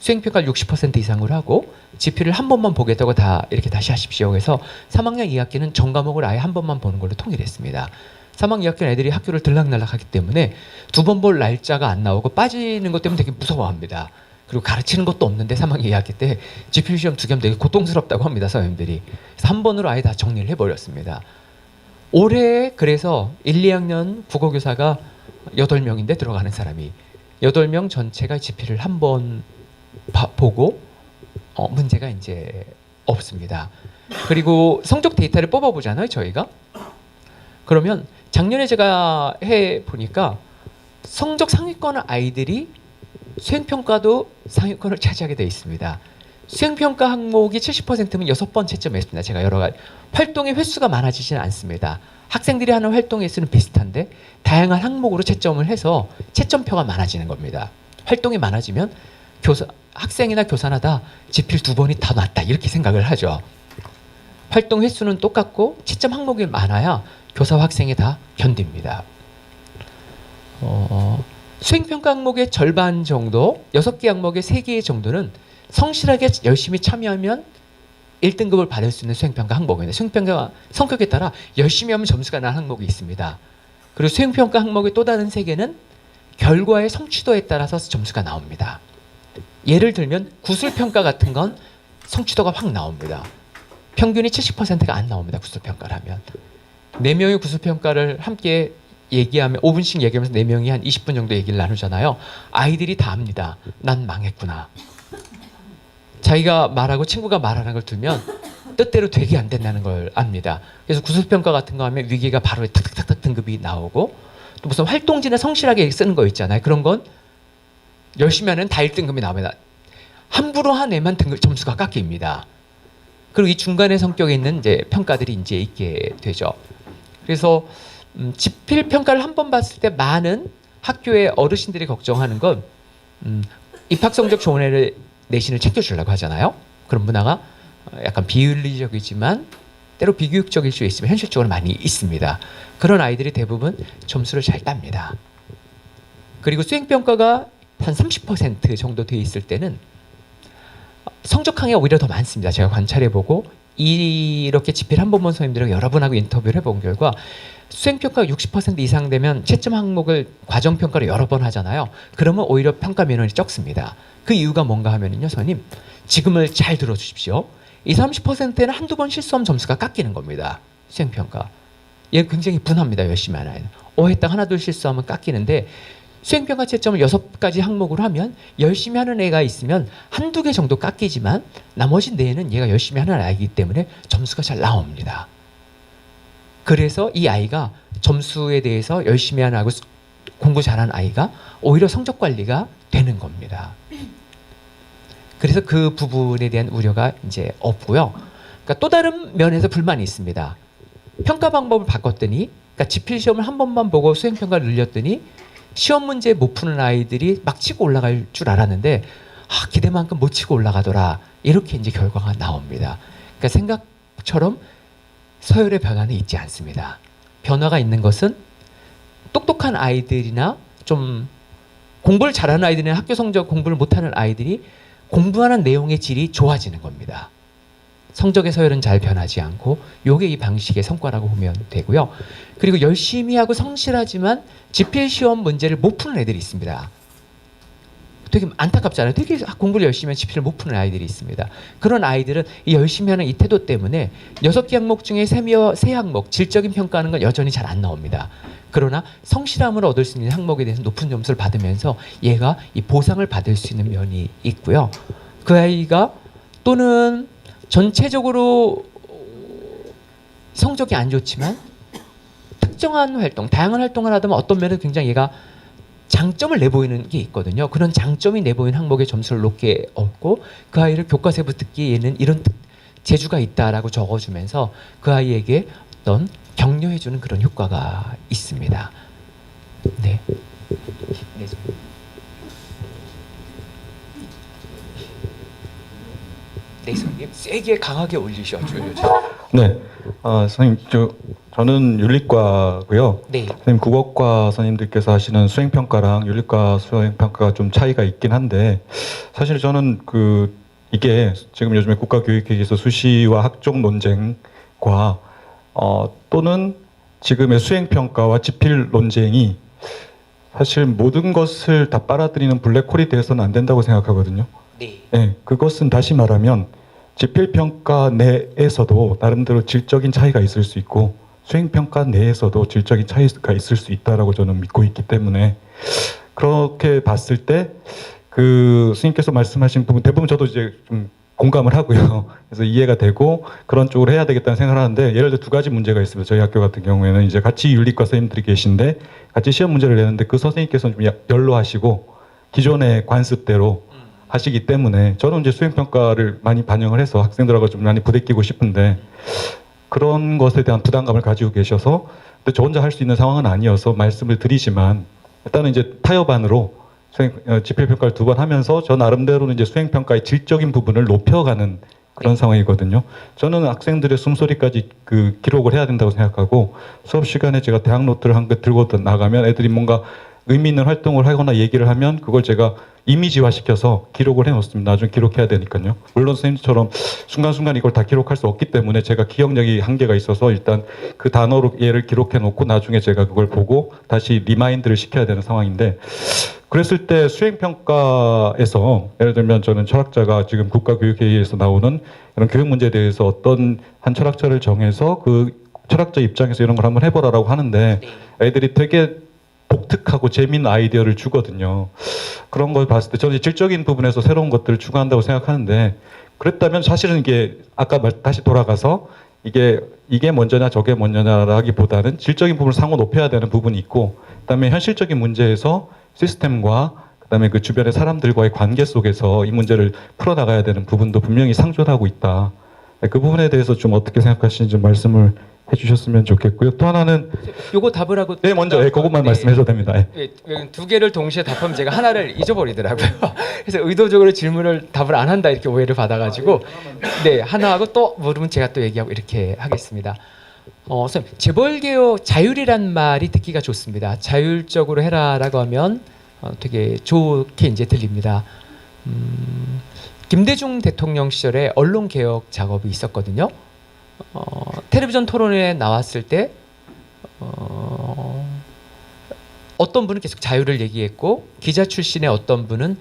수행평가를 60% 이상으로 하고 지필을 한 번만 보겠다고 다 이렇게 다시 하십시오. 그래서 3학년 2학기는 전 과목을 아예 한 번만 보는 걸로 통일을 했습니다. 3학년 2학년 애들이 학교를 들락날락하기 때문에 두 번 볼 날짜가 안 나오고 빠지는 것 때문에 되게 무서워합니다. 그리고 가르치는 것도 없는데 3학년 2학기 때 지필 시험 2개 하면 되게 고통스럽다고 합니다. 선생님들이. 그래서 한 번으로 아예 다 정리를 해버렸습니다. 올해 그래서 1, 2학년 국어교사가 8명인데 들어가는 사람이 8명 전체가 지필을 한 번 보고 문제가 이제 없습니다. 그리고 성적 데이터를 뽑아보잖아요, 저희가. 그러면 작년에 제가 해보니까 성적 상위권 아이들이 수행평가도 상위권을 차지하게 되어 있습니다. 수행평가 항목이 70%면 6번 채점했습니다. 제가 여러 가지 활동의 횟수가 많아지지는 않습니다. 학생들이 하는 활동의 횟수는 비슷한데 다양한 항목으로 채점을 해서 채점표가 많아지는 겁니다. 활동이 많아지면 학생이나 교사나 다 지필 2번이 다 낫다 이렇게 생각을 하죠. 활동 횟수는 똑같고 채점 항목이 많아야 교사와 학생이 다 견딥니다. 수행평가 항목의 절반 정도, 6개 항목의 3개 정도는 성실하게 열심히 참여하면 1등급을 받을 수 있는 수행평가 항목입니다. 수행평가 성격에 따라 열심히 하면 점수가 나는 항목이 있습니다. 그리고 수행평가 항목의 또 다른 3개는 결과의 성취도에 따라서 점수가 나옵니다. 예를 들면 구술평가 같은 건 성취도가 확 나옵니다. 평균이 70%가 안 나옵니다. 구술평가를 하면. 4명의 구술평가를 함께 얘기하면 5분씩 얘기하면서 4명이 한 20분 정도 얘기를 나누잖아요. 아이들이 다 압니다. 난 망했구나. 자기가 말하고 친구가 말하는 걸 두면 뜻대로 되게 안 된다는 걸 압니다. 그래서 구술평가 같은 거 하면 위기가 바로 탁탁탁탁 등급이 나오고 또 무슨 활동지나 성실하게 쓰는 거 있잖아요. 그런 건 열심히 하는 다 1등급이 나옵니다. 함부로 한 애만 등급 점수가 깎입니다. 그리고 이 중간의 성격에 있는 이제 평가들이 이제 있게 되죠. 그래서 지필 평가를 한 번 봤을 때 많은 학교의 어르신들이 걱정하는 건 입학 성적 좋은 애를 내신을 챙겨주려고 하잖아요. 그런 문화가 약간 비윤리적이지만 때로 비교육적일 수 있으면 현실적으로 많이 있습니다. 그런 아이들이 대부분 점수를 잘 땁니다. 그리고 수행평가가 한 30% 정도 돼 있을 때는 성적 항의가 오히려 더 많습니다. 제가 관찰해보고 이렇게 지필 한 번 본 선생님들과 여러 분 하고 인터뷰를 해본 결과 수행평가가 60% 이상 되면 채점 항목을 과정평가를 여러 번 하잖아요. 그러면 오히려 평가 민원이 적습니다. 그 이유가 뭔가 하면요, 선생님 지금을 잘 들어주십시오. 이 30%는 한두 번 실수하면 점수가 깎이는 겁니다. 수행평가. 얘 굉장히 분합니다. 열심히 하는 아이는. 했다 하나 둘 실수하면 깎이는데 수행평가 채점을 6가지 항목으로 하면 열심히 하는 애가 있으면 한두 개 정도 깎이지만 나머지 4개는 얘가 열심히 하는 아이이기 때문에 점수가 잘 나옵니다. 그래서 이 아이가 점수에 대해서 열심히 하는 아이고 공부 잘하는 아이가 오히려 성적 관리가 되는 겁니다. 그래서 그 부분에 대한 우려가 이제 없고요. 그러니까 또 다른 면에서 불만이 있습니다. 평가 방법을 바꿨더니, 그러니까 지필 시험을 한 번만 보고 수행 평가를 늘렸더니 시험 문제 못 푸는 아이들이 막 치고 올라갈 줄 알았는데 기대만큼 못 치고 올라가더라. 이렇게 이제 결과가 나옵니다. 그러니까 생각처럼 서열의 변화는 있지 않습니다. 변화가 있는 것은 똑똑한 아이들이나 좀 공부를 잘하는 아이들이나 학교 성적 공부를 못하는 아이들이 공부하는 내용의 질이 좋아지는 겁니다. 성적의 서열은 잘 변하지 않고 요게 이 방식의 성과라고 보면 되고요. 그리고 열심히 하고 성실하지만 지필 시험 문제를 못 푸는 애들이 있습니다. 되게 안타깝잖아요. 되게 공부를 열심히 하면 지필을 못 푸는 아이들이 있습니다. 그런 아이들은 이 열심히 하는 이 태도 때문에 6개 항목 중에 3항목 질적인 평가하는 건 여전히 잘 안 나옵니다. 그러나 성실함을 얻을 수 있는 항목에 대해서 높은 점수를 받으면서 얘가 이 보상을 받을 수 있는 면이 있고요. 그 아이가 또는 전체적으로 성적이 안 좋지만 특정한 활동, 다양한 활동을 하다 보면 어떤 면은 굉장히 얘가 장점을 내보이는 게 있거든요. 그런 장점이 내보이는 항목의 점수를 높게 얻고 그 아이를 교과서부 듣기에 얘는 이런 재주가 있다라고 적어주면서 그 아이에게 어떤 격려해주는 그런 효과가 있습니다. 네. 네. 네, 선생님 세게 강하게 올리셔줘요. 네, 선생님 저는 윤리과고요. 네. 선생님 국어과 선생님들께서 하시는 수행평가랑 윤리과 수행평가가 좀 차이가 있긴 한데 사실 저는 이게 지금 요즘에 국가교육회의에서 수시와 학종 논쟁과 또는 지금의 수행평가와 지필 논쟁이 사실 모든 것을 다 빨아들이는 블랙홀이 되어서는 안 된다고 생각하거든요. 네, 그것은 다시 말하면 지필평가 내에서도 나름대로 질적인 차이가 있을 수 있고 수행평가 내에서도 질적인 차이가 있을 수 있다라고 저는 믿고 있기 때문에 그렇게 봤을 때 스님께서 말씀하신 부분 대부분 저도 이제 좀 공감을 하고요. 그래서 이해가 되고 그런 쪽으로 해야 되겠다는 생각을 하는데 예를 들어 2가지 문제가 있습니다. 저희 학교 같은 경우에는 이제 같이 윤리과 선생님들이 계신데 같이 시험 문제를 내는데 그 선생님께서는 좀 연로하시고 기존의 관습대로 하시기 때문에 저는 이제 수행평가를 많이 반영을 해서 학생들하고 좀 많이 부대끼고 싶은데 그런 것에 대한 부담감을 가지고 계셔서 근데 저 혼자 할 수 있는 상황은 아니어서 말씀을 드리지만 일단은 이제 타협안으로 지필평가를 2번 하면서 저 나름대로는 이제 수행평가의 질적인 부분을 높여가는 그런 상황이거든요. 저는 학생들의 숨소리까지 기록을 해야 된다고 생각하고 수업 시간에 제가 대학 노트를 한 개 들고 나가면 애들이 뭔가 의미 있는 활동을 하거나 얘기를 하면 그걸 제가 이미지화 시켜서 기록을 해놓습니다. 나중에 기록해야 되니까요. 물론 선생님처럼 순간순간 이걸 다 기록할 수 없기 때문에 제가 기억력이 한계가 있어서 일단 그 단어로 얘를 기록해 놓고 나중에 제가 그걸 보고 다시 리마인드를 시켜야 되는 상황인데 그랬을 때 수행평가에서 예를 들면 저는 철학자가 지금 국가교육회의에서 나오는 이런 교육 문제에 대해서 어떤 한 철학자를 정해서 그 철학자 입장에서 이런 걸 한번 해보라라고 하는데 애들이 되게 독특하고 재미있는 아이디어를 주거든요. 그런 걸 봤을 때 저는 질적인 부분에서 새로운 것들을 추구한다고 생각하는데 그랬다면 사실은 이게 아까 다시 돌아가서 이게 먼저냐 저게 먼저냐라기보다는 질적인 부분을 상호 높여야 되는 부분이 있고 그다음에 현실적인 문제에서 시스템과 그다음에 그 주변의 사람들과의 관계 속에서 이 문제를 풀어나가야 되는 부분도 분명히 상존하고 있다. 그 부분에 대해서 좀 어떻게 생각하시는지 좀 말씀을 해주셨으면 좋겠고요. 또 하나는 요거 답을 하고 네 먼저 그것만 말씀해도 됩니다. 예, 2개를 동시에 답하면 제가 하나를 잊어버리더라고요. 그래서 의도적으로 질문을 답을 안 한다 이렇게 오해를 받아가지고 네 하나 하고 또 모르면 제가 또 얘기하고 이렇게 하겠습니다. 선생님 재벌개혁 자율이란 말이 듣기가 좋습니다. 자율적으로 해라라고 하면 되게 좋게 이제 들립니다. 김대중 대통령 시절에 언론개혁 작업이 있었거든요. 텔레비전 토론회에 나왔을 때 어떤 분은 계속 자유를 얘기했고 기자 출신의 어떤 분은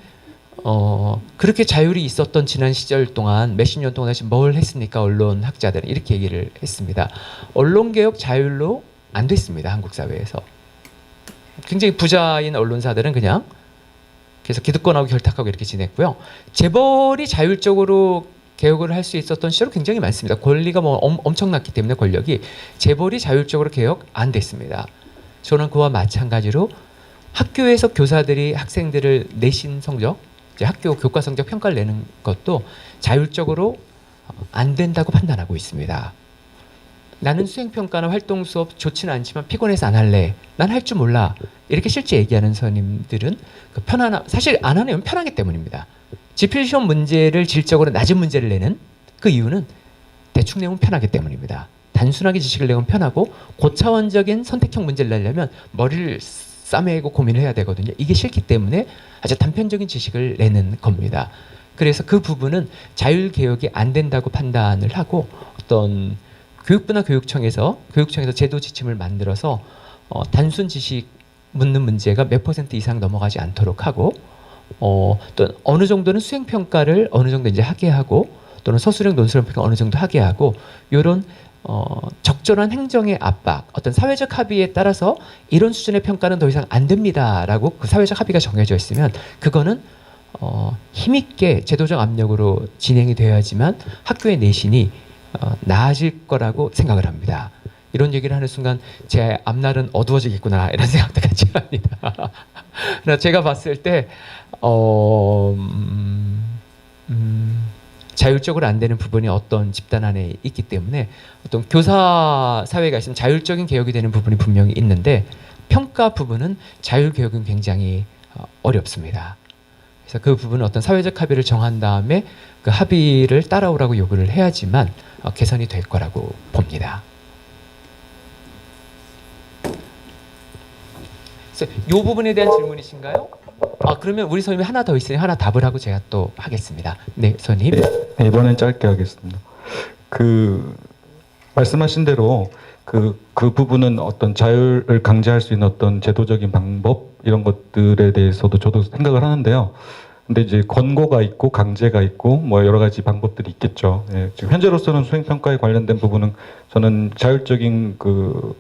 그렇게 자율이 있었던 지난 시절 동안 몇십 년 동안 다시 뭘 했습니까? 언론 학자들은 이렇게 얘기를 했습니다. 언론개혁 자율로 안 됐습니다. 한국 사회에서. 굉장히 부자인 언론사들은 그냥 계속 기득권하고 결탁하고 이렇게 지냈고요. 재벌이 자율적으로 개혁을 할 수 있었던 시절은 굉장히 많습니다. 권리가 엄청났기 때문에 권력이 재벌이 자율적으로 개혁 안 됐습니다. 저는 그와 마찬가지로 학교에서 교사들이 학생들을 내신 성적, 이제 학교 교과 성적 평가를 내는 것도 자율적으로 안 된다고 판단하고 있습니다. 나는 수행평가나 활동 수업 좋지는 않지만 피곤해서 안 할래. 난 할 줄 몰라. 이렇게 실제 얘기하는 선생님들은 그 편안함, 사실 안 하면 편하기 때문입니다. 지필시험 문제를 질적으로 낮은 문제를 내는 그 이유는 대충 내면 편하기 때문입니다. 단순하게 지식을 내면 편하고 고차원적인 선택형 문제를 내려면 머리를 싸매고 고민을 해야 되거든요. 이게 싫기 때문에 아주 단편적인 지식을 내는 겁니다. 그래서 그 부분은 자율개혁이 안 된다고 판단을 하고 어떤 교육부나 교육청에서 제도 지침을 만들어서 단순 지식 묻는 문제가 몇 % 이상 넘어가지 않도록 하고 또 어느 정도는 수행 평가를 어느 정도 이제 하게 하고 또는 서술형 논술형 평가 어느 정도 하게 하고 이런 적절한 행정의 압박, 어떤 사회적 합의에 따라서 이런 수준의 평가는 더 이상 안 됩니다라고 그 사회적 합의가 정해져 있으면 그거는 힘있게 제도적 압력으로 진행이 되어야지만 학교의 내신이 나아질 거라고 생각을 합니다. 이런 얘기를 하는 순간 제 앞날은 어두워지겠구나 이런 생각도 같이 합니다. 그러나 제가 봤을 때 자율적으로 안 되는 부분이 어떤 집단 안에 있기 때문에 어떤 교사 사회가 있으면 자율적인 개혁이 되는 부분이 분명히 있는데 평가 부분은 자율 개혁은 굉장히 어렵습니다. 그래서 그 부분은 어떤 사회적 합의를 정한 다음에 그 합의를 따라오라고 요구를 해야지만 개선이 될 거라고 봅니다. 그래서 이 부분에 대한 질문이신가요? 그러면 우리 선생님이 하나 더 있으니 하나 답을 하고 제가 또 하겠습니다. 네, 선생님. 네, 이번엔 짧게 하겠습니다. 말씀하신 대로 그 부분은 어떤 자율을 강제할 수 있는 어떤 제도적인 방법 이런 것들에 대해서도 저도 생각을 하는데요. 근데 이제 권고가 있고 강제가 있고 뭐 여러 가지 방법들이 있겠죠. 예, 지금 현재로서는 수행평가에 관련된 부분은 저는 자율적인 그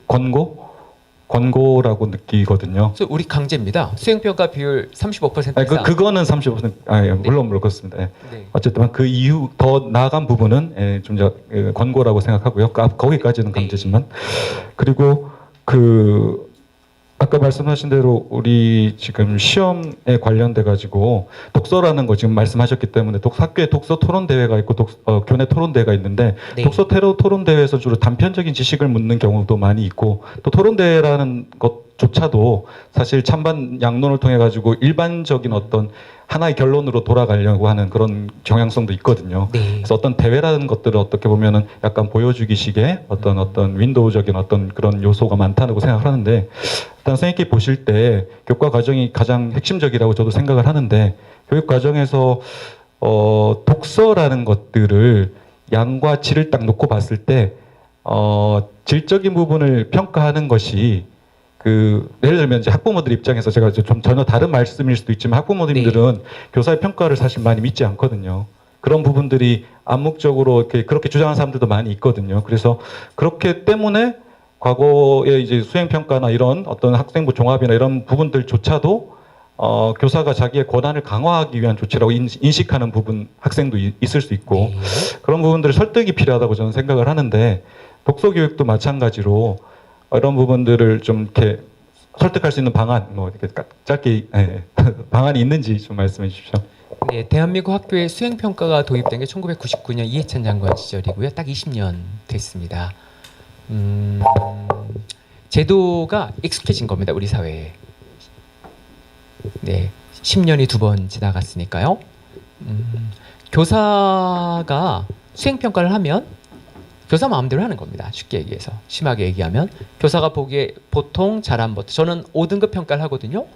권고라고 느끼거든요. 그래서 우리 강제입니다. 수행평가 비율 35% 이상. 그거는 35%. 물론 그렇습니다. 예. 네. 어쨌든 그 이후 더 나아간 부분은 좀 권고라고 생각하고요. 거기까지는 강제지만. 그리고 아까 말씀하신 대로 우리 지금 시험에 관련돼 가지고 독서라는 거 지금 말씀하셨기 때문에 학교에 독서 토론 대회가 있고 교내 토론 대회가 있는데 네. 독서 토론 대회에서 주로 단편적인 지식을 묻는 경우도 많이 있고 또 토론 대회라는 것조차도 사실 찬반 양론을 통해 가지고 일반적인 어떤 하나의 결론으로 돌아가려고 하는 그런 경향성도 있거든요. 네. 그래서 어떤 대회라는 것들을 어떻게 보면은 약간 보여주기식의 어떤 윈도우적인 어떤 그런 요소가 많다고 생각을 하는데 일단 선생님께 보실 때 교과 과정이 가장 핵심적이라고 저도 생각을 하는데 교육 과정에서 독서라는 것들을 양과 질을 딱 놓고 봤을 때 질적인 부분을 평가하는 것이 예를 들면 이제 학부모들 입장에서 제가 좀 전혀 다른 말씀일 수도 있지만 학부모님들은 교사의 평가를 사실 많이 믿지 않거든요. 그런 부분들이 암묵적으로 그렇게 주장하는 사람들도 많이 있거든요. 그래서 그렇기 때문에 과거에 이제 수행평가나 이런 어떤 학생부 종합이나 이런 부분들조차도 교사가 자기의 권한을 강화하기 위한 조치라고 인식하는 학생도 있을 수 있고 네. 그런 부분들을 설득이 필요하다고 저는 생각을 하는데 독서교육도 마찬가지로 이런 부분들을 좀 이렇게 설득할 수 있는 방안, 이렇게 짧게 방안이 있는지 좀 말씀해 주십시오. 네, 대한민국 학교에 수행평가가 도입된 게 1999년 이해찬 장관 시절이고요. 딱 20년 됐습니다. 제도가 익숙해진 겁니다. 우리 사회에. 네, 10년이 2번 지나갔으니까요. 교사가 수행평가를 하면 교사 마음대로 하는 겁니다. 쉽게 얘기해서. 심하게 얘기하면 교사가 보기에 보통, 잘한 것. 저는 5등급 평가를 하거든요.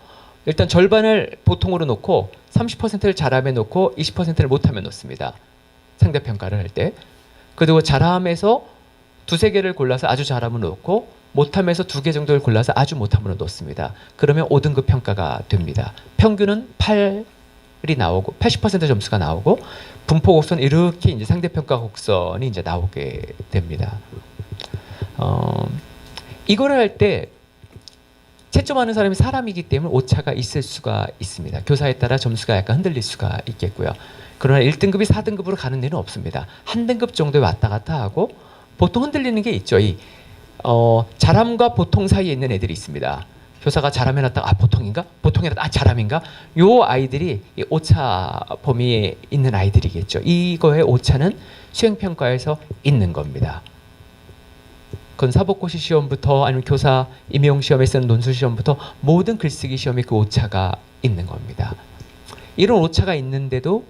일단 절반을 보통으로 놓고 30%를 잘함에 놓고 20%를 못함에 놓습니다. 상대평가를 할 때. 그리고 잘함에서 2-3개를 골라서 아주 잘함으로 놓고 못함에서 2개 정도를 골라서 아주 못함으로 놓습니다. 그러면 5등급 평가가 됩니다. 평균은 8이 나오고 80% 점수가 나오고 분포 곡선 이렇게 이제 상대평가 곡선이 이제 나오게 됩니다. 이거를 할 때 채점하는 사람이 사람이기 때문에 오차가 있을 수가 있습니다. 교사에 따라 점수가 약간 흔들릴 수가 있겠고요. 그러나 1등급이 4등급으로 가는 데는 없습니다. 한 등급 정도에 왔다 갔다 하고 보통 흔들리는 게 있죠. 잘함과 보통 사이에 있는 애들이 있습니다. 교사가 잘함해놨다가 보통인가? 보통이라다 잘함인가? 요 아이들이 오차 범위에 있는 아이들이겠죠. 이거의 오차는 수행평가에서 있는 겁니다. 그건 사법고시 시험부터 아니면 교사 임용 시험에 쓰는 논술 시험부터 모든 글쓰기 시험에 그 오차가 있는 겁니다. 이런 오차가 있는데도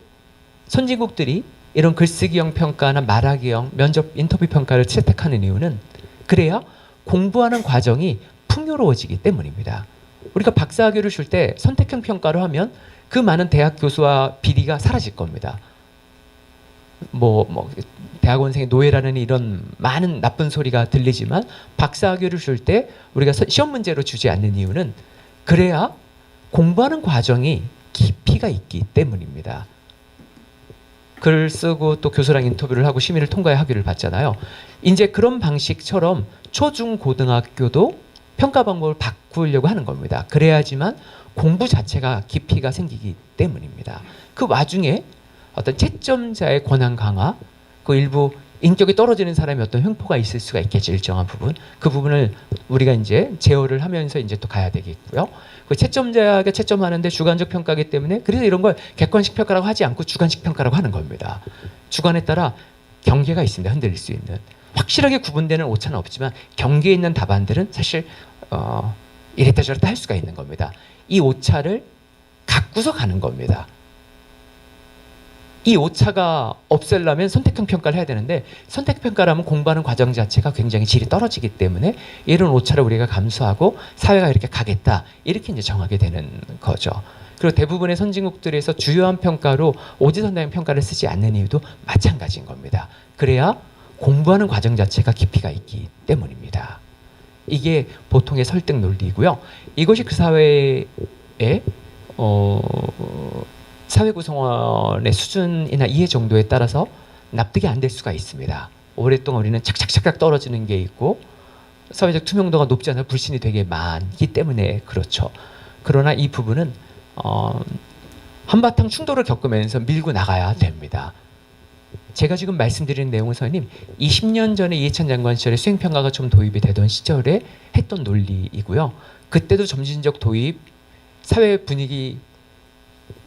선진국들이 이런 글쓰기형 평가나 말하기형 면접 인터뷰 평가를 채택하는 이유는 그래야 공부하는 과정이 풍요로워지기 때문입니다. 우리가 박사학위를 줄 때 선택형 평가를 하면 그 많은 대학 교수와 비리가 사라질 겁니다. 대학원생의 노예라는 이런 많은 나쁜 소리가 들리지만 박사학위를 줄 때 우리가 시험 문제로 주지 않는 이유는 그래야 공부하는 과정이 깊이가 있기 때문입니다. 글 쓰고 또 교수랑 인터뷰를 하고 심의를 통과해 학위를 받잖아요. 이제 그런 방식처럼 초중 고등학교도 평가 방법을 바꾸려고 하는 겁니다. 그래야지만 공부 자체가 깊이가 생기기 때문입니다. 그 와중에 어떤 채점자의 권한 강화, 그 일부 인격이 떨어지는 사람이 어떤 횡포가 있을 수가 있겠죠. 일정한 부분. 그 부분을 우리가 이제 제어를 하면서 이제 또 가야 되겠고요. 그 채점자가 채점하는데 주관적 평가이기 때문에 그래서 이런 걸 객관식 평가라고 하지 않고 주관식 평가라고 하는 겁니다. 주관에 따라 경계가 있습니다. 흔들릴 수 있는. 확실하게 구분되는 오차는 없지만 경계에 있는 답안들은 사실 이랬다 저랬다 할 수가 있는 겁니다. 이 오차를 갖고서 가는 겁니다. 이 오차가 없애려면 선택형 평가를 해야 되는데 선택 평가라면 공부하는 과정 자체가 굉장히 질이 떨어지기 때문에 이런 오차를 우리가 감수하고 사회가 이렇게 가겠다 이렇게 이제 정하게 되는 거죠. 그리고 대부분의 선진국들에서 주요한 평가로 오지선다형 평가를 쓰지 않는 이유도 마찬가지인 겁니다. 그래야 공부하는 과정 자체가 깊이가 있기 때문입니다. 이게 보통의 설득 논리이고요. 이것이 그 사회의 사회 구성원의 수준이나 이해 정도에 따라서 납득이 안 될 수가 있습니다. 오랫동안 우리는 착착착착 떨어지는 게 있고 사회적 투명도가 높지 않아 불신이 되게 많기 때문에 그렇죠. 그러나 이 부분은 한바탕 충돌을 겪으면서 밀고 나가야 됩니다. 제가 지금 말씀드리는 내용은 선생님 20년 전에 이해찬 장관 시절에 수행평가가 좀 도입이 되던 시절에 했던 논리이고요. 그때도 점진적 도입, 사회 분위기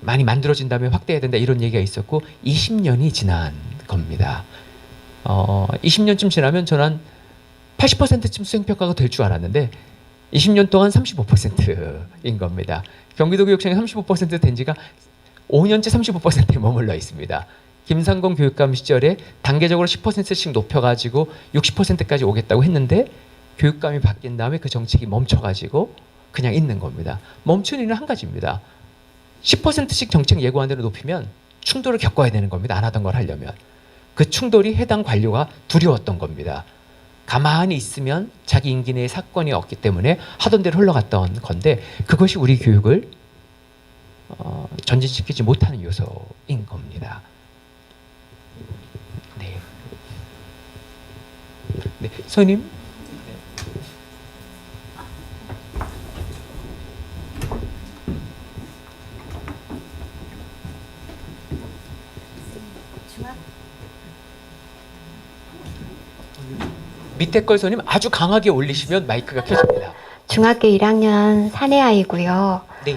많이 만들어진 다음에 확대해야 된다 이런 얘기가 있었고 20년이 지난 겁니다. 20년쯤 지나면 저는 80%쯤 수행평가가 될 줄 알았는데 20년 동안 35%인 겁니다. 경기도교육청이 35%된 지가 5년째 35%에 머물러 있습니다. 김상곤 교육감 시절에 단계적으로 10%씩 높여가지고 60%까지 오겠다고 했는데 교육감이 바뀐 다음에 그 정책이 멈춰가지고 그냥 있는 겁니다. 멈춘 이유는 한 가지입니다. 10%씩 정책 예고한대로 높이면 충돌을 겪어야 되는 겁니다. 안 하던 걸 하려면. 그 충돌이 해당 관료가 두려웠던 겁니다. 가만히 있으면 자기 임기 내에 사건이 없기 때문에 하던 대로 흘러갔던 건데 그것이 우리 교육을 전진시키지 못하는 요소인 겁니다. 네, 선생님. 밑에 걸 선생님 아주 강하게 올리시면 마이크가 켜집니다. 중학교 1학년 사내 아이고요. 네.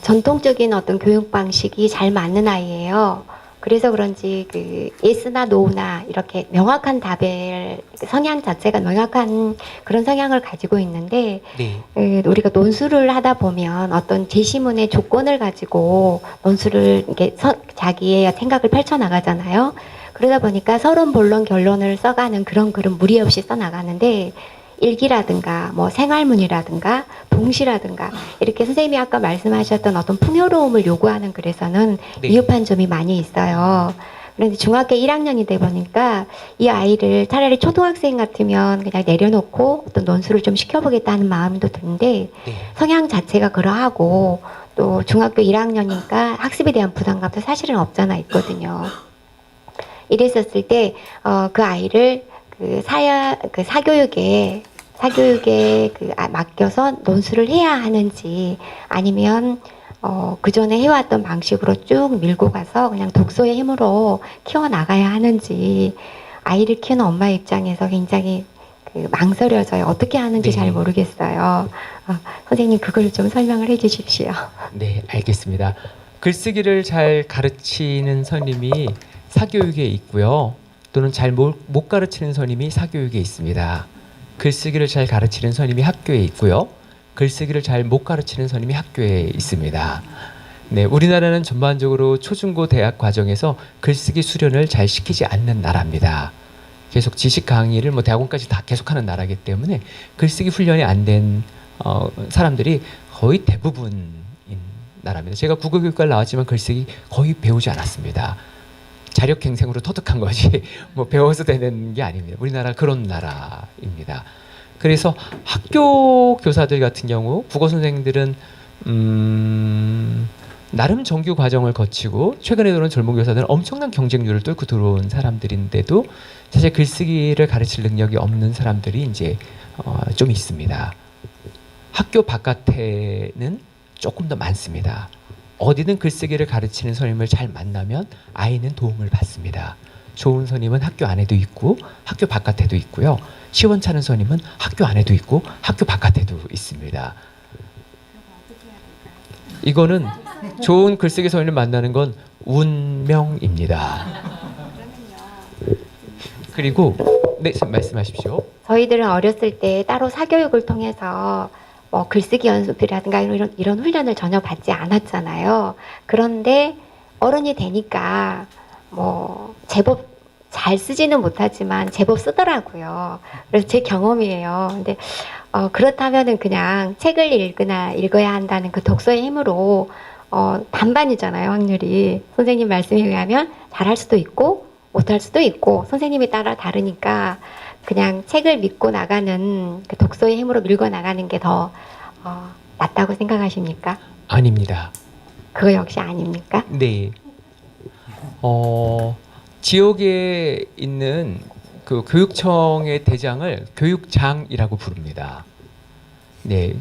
전통적인 어떤 교육 방식이 잘 맞는 아이예요. 그래서 그런지 그 예스나 노나 이렇게 명확한 답의 성향 자체가 명확한 그런 성향을 가지고 있는데 네. 우리가 논술을 하다 보면 어떤 제시문의 조건을 가지고 논술을 이렇게 자기의 생각을 펼쳐 나가잖아요. 그러다 보니까 서론, 본론, 결론을 써가는 그런 글은 무리 없이 써나가는데 일기라든가 뭐 생활문이라든가 동시라든가 이렇게 선생님이 아까 말씀하셨던 어떤 풍요로움을 요구하는 글에서는 네. 미흡한 점이 많이 있어요. 그런데 중학교 1학년이 돼 보니까 이 아이를 차라리 초등학생 같으면 그냥 내려놓고 어떤 논술을 좀 시켜보겠다는 마음도 드는데 네. 성향 자체가 그러하고 또 중학교 1학년이니까 학습에 대한 부담감도 사실은 없잖아 있거든요. 이랬었을 때 그 아이를 사교육에 맡겨서 논술을 해야 하는지 아니면 그 전에 해왔던 방식으로 쭉 밀고 가서 그냥 독서의 힘으로 키워나가야 하는지 아이를 키우는 엄마 입장에서 굉장히 망설여져요. 어떻게 하는지 네. 잘 모르겠어요. 선생님 그걸 좀 설명을 해주십시오. 네, 알겠습니다. 글쓰기를 잘 가르치는 선임이 사교육에 있고요. 또는 잘 못 가르치는 선임이 사교육에 있습니다. 글쓰기를 잘 가르치는 선임이 학교에 있고요. 글쓰기를 잘 못 가르치는 선임이 학교에 있습니다. 네, 우리나라는 전반적으로 초중고 대학 과정에서 글쓰기 수련을 잘 시키지 않는 나라입니다. 계속 지식 강의를 뭐 대학원까지 다 계속하는 나라이기 때문에 글쓰기 훈련이 안 된 사람들이 거의 대부분인 나라입니다. 제가 국어교육과를 나왔지만 글쓰기 거의 배우지 않았습니다. 자력갱생으로 터득한 것이 뭐 배워서 되는 게 아닙니다. 우리나라 그런 나라입니다. 그래서 학교 교사들 같은 경우 국어 선생님들은 나름 정규 과정을 거치고 최근에 들어온 젊은 교사들은 엄청난 경쟁률을 뚫고 들어온 사람들인데도 사실 글쓰기를 가르칠 능력이 없는 사람들이 이제 좀 있습니다. 학교 바깥에는 조금 더 많습니다. 어디든 글쓰기를 가르치는 선생님을 잘 만나면 아이는 도움을 받습니다. 좋은 선생님은 학교 안에도 있고 학교 바깥에도 있고요. 시원찮은 선생님은 학교 안에도 있고 학교 바깥에도 있습니다. 이거는 좋은 글쓰기 선생님을 만나는 건 운명입니다. 그리고 네, 말씀하십시오. 저희들은 어렸을 때 따로 사교육을 통해서 뭐 글쓰기 연습이라든가 이런 훈련을 전혀 받지 않았잖아요. 그런데 어른이 되니까 뭐 제법 잘 쓰지는 못하지만 제법 쓰더라고요. 그래서 제 경험이에요. 근데 그렇다면은 그냥 책을 읽어야 한다는 그 독서의 힘으로 반반이잖아요, 확률이. 선생님 말씀에 의하면 잘할 수도 있고 못할 수도 있고 선생님에 따라 다르니까 그냥 책을 믿고 나가는 그 독서의 힘으로 밀고 나가는 게 더 낫다고 생각하십니까? 아닙니다. 그거 역시 아닙니까? 네. 지역에 있는 그 교육청의 대장을 교육장이라고 부릅니다. 네.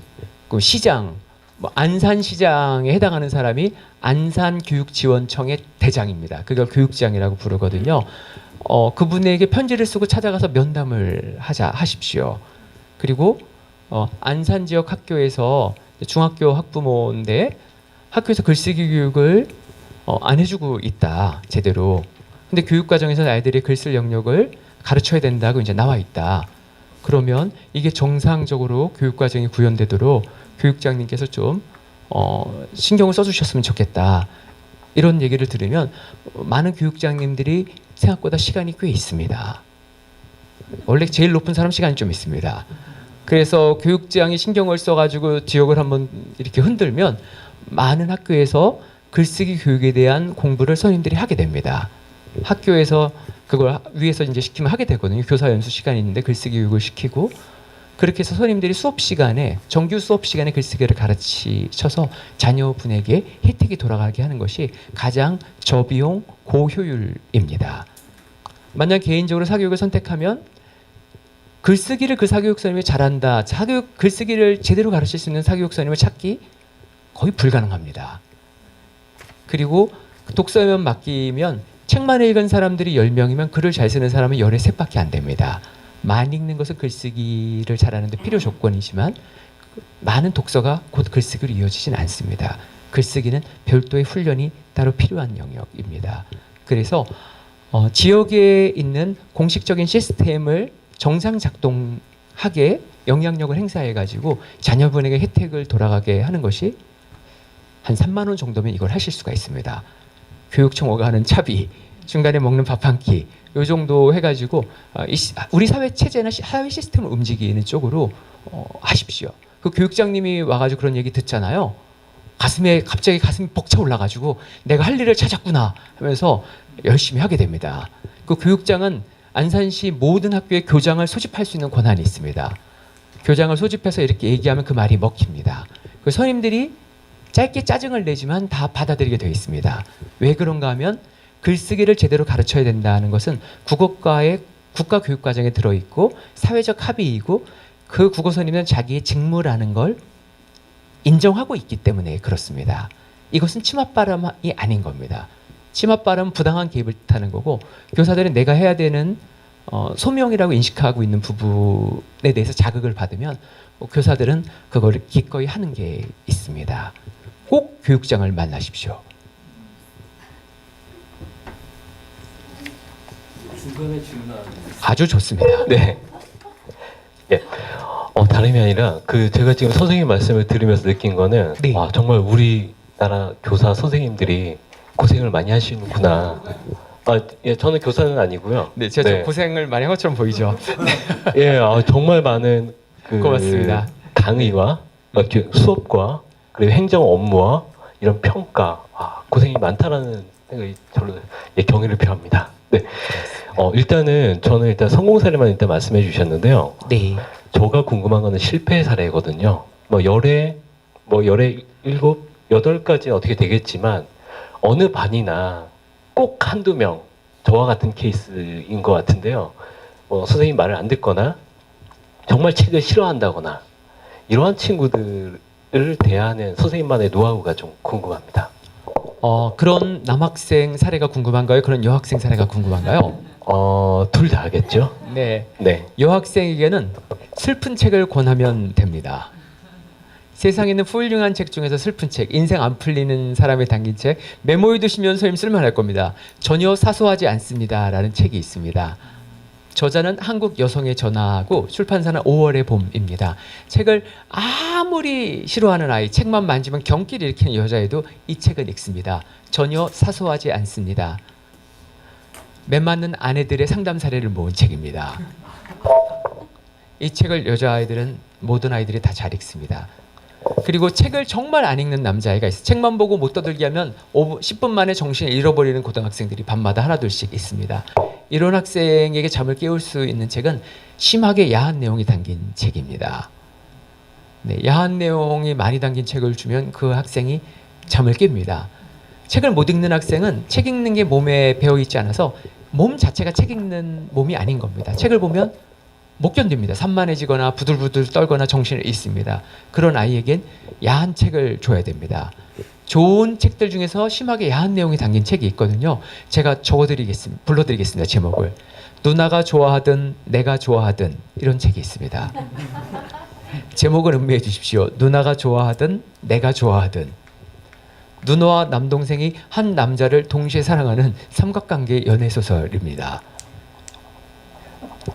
그 시장, 뭐 안산시장에 해당하는 사람이 안산교육지원청의 대장입니다. 그걸 교육장이라고 부르거든요. 그분에게 편지를 쓰고 찾아가서 면담을 하십시오. 그리고 안산 지역 학교에서 중학교 학부모인데 학교에서 글쓰기 교육을 안 해주고 있다, 제대로. 근데 교육 과정에서 아이들이 글 쓸 영역을 가르쳐야 된다고 이제 나와 있다. 그러면 이게 정상적으로 교육 과정이 구현되도록 교육장님께서 좀 신경을 써주셨으면 좋겠다. 이런 얘기를 들으면 많은 교육장님들이 생각보다 시간이 꽤 있습니다. 원래 제일 높은 사람 시간이 좀 있습니다. 그래서 교육장이 신경을 써가지고 지역을 한번 이렇게 흔들면 많은 학교에서 글쓰기 교육에 대한 공부를 선생님들이 하게 됩니다. 학교에서 그걸 위에서 이제 시키면 하게 되거든요. 교사 연수 시간이 있는데 글쓰기 교육을 시키고, 그렇게 해서 선생님들이 수업 시간에, 정규 수업 시간에 글쓰기를 가르치셔서 자녀분에게 혜택이 돌아가게 하는 것이 가장 저비용 고효율입니다. 만약 개인적으로 사교육을 선택하면 글쓰기를 그 사교육 선생님이 잘한다, 글쓰기를 제대로 가르칠 수 있는 사교육 선생님을 찾기 거의 불가능합니다. 그리고 독서에만 맡기면 책만 읽은 사람들이 10명이면 글을 잘 쓰는 사람은 13밖에 안 됩니다. 많이 읽는 것은 글쓰기를 잘하는 데 필요 조건이지만 많은 독서가 곧 글쓰기로 이어지진 않습니다. 글쓰기는 별도의 훈련이 따로 필요한 영역입니다. 그래서 지역에 있는 공식적인 시스템을 정상 작동하게 영향력을 행사해가지고 자녀분에게 혜택을 돌아가게 하는 것이 한 3만 원 정도면 이걸 하실 수가 있습니다. 교육청 오가는 차비, 중간에 먹는 밥 한 끼, 요 정도 해가지고 우리 사회 체제나 사회 시스템을 움직이는 쪽으로 하십시오. 그 교육장님이 와가지고 그런 얘기 듣잖아요. 갑자기 가슴이 벅차 올라가지고 내가 할 일을 찾았구나 하면서 열심히 하게 됩니다. 그 교육장은 안산시 모든 학교에 교장을 소집할 수 있는 권한이 있습니다. 교장을 소집해서 이렇게 얘기하면 그 말이 먹힙니다. 그 선임들이 짧게 짜증을 내지만 다 받아들이게 되어 있습니다. 왜 그런가 하면 글쓰기를 제대로 가르쳐야 된다는 것은 국어과의 국가교육과정에 들어있고 사회적 합의이고 그 국어 선임은 자기의 직무라는 걸 인정하고 있기 때문에 그렇습니다. 이것은 치맛바람이 아닌 겁니다. 치맛바람은 부당한 개입을 뜻하는 거고, 교사들은 내가 해야 되는 소명이라고 인식하고 있는 부분에 대해서 자극을 받으면 교사들은 그걸 기꺼이 하는 게 있습니다. 꼭 교육장을 만나십시오. 중간에 질문하는 아주 좋습니다. 네. 예. 다름이 아니라 그 제가 지금 선생님 말씀을 들으면서 느낀 거는 네. 와, 정말 우리나라 교사 선생님들이 고생을 많이 하시는구나. 예, 저는 교사는 아니고요. 네, 제가 네. 좀 고생을 많이 한 것처럼 보이죠. 예, 정말 많은 그 고맙습니다. 강의와 수업과 그리고 행정 업무와 이런 평가, 고생이 많다라는 생각이 저로 경의를 표합니다. 네. 일단은 저는 일단 성공 사례만 일단 말씀해 주셨는데요. 네. 저가 궁금한 거는 실패 사례거든요. 열에 7, 8까지는 어떻게 되겠지만 어느 반이나 꼭 한두 명 저와 같은 케이스인 것 같은데요. 선생님 말을 안 듣거나 정말 책을 싫어한다거나 이러한 친구들을 대하는 선생님만의 노하우가 좀 궁금합니다. 그런 남학생 사례가 궁금한가요? 그런 여학생 사례가 궁금한가요? 둘 다 하겠죠. 네. 네. 여학생에게는 슬픈 책을 권하면 됩니다. 세상에 있는 훌륭한 책 중에서 슬픈 책, 인생 안 풀리는 사람에 담긴 책, 메모해 두시면 선생님 쓸만할 겁니다. 전혀 사소하지 않습니다. 라는 책이 있습니다. 저자는 한국 여성의 전화하고 출판사는 5월의 봄입니다. 책을 아무리 싫어하는 아이, 책만 만지면 경기를 일으키는 여자애도 이 책을 읽습니다. 전혀 사소하지 않습니다. 맺맞는 아내들의 상담 사례를 모은 책입니다. 이 책을 여자아이들은 모든 아이들이 다 잘 읽습니다. 그리고 책을 정말 안 읽는 남자아이가 있어요. 책만 보고 못 떠들게 하면 10분 만에 정신을 잃어버리는 고등학생들이 밤마다 하나둘씩 있습니다. 이런 학생에게 잠을 깨울 수 있는 책은 심하게 야한 내용이 담긴 책입니다. 네, 야한 내용이 많이 담긴 책을 주면 그 학생이 잠을 깹니다. 책을 못 읽는 학생은 책 읽는 게 몸에 배어있지 않아서 몸 자체가 책 읽는 몸이 아닌 겁니다. 책을 보면 못 견딥니다. 산만해지거나 부들부들 떨거나 정신을 잃습니다. 그런 아이에겐 야한 책을 줘야 됩니다. 좋은 책들 중에서 심하게 야한 내용이 담긴 책이 있거든요. 제가 불러드리겠습니다. 제목을. 누나가 좋아하든 내가 좋아하든 이런 책이 있습니다. 제목을 음미해 주십시오. 누나가 좋아하든 내가 좋아하든. 누나와 남동생이 한 남자를 동시에 사랑하는 삼각관계 연애소설입니다.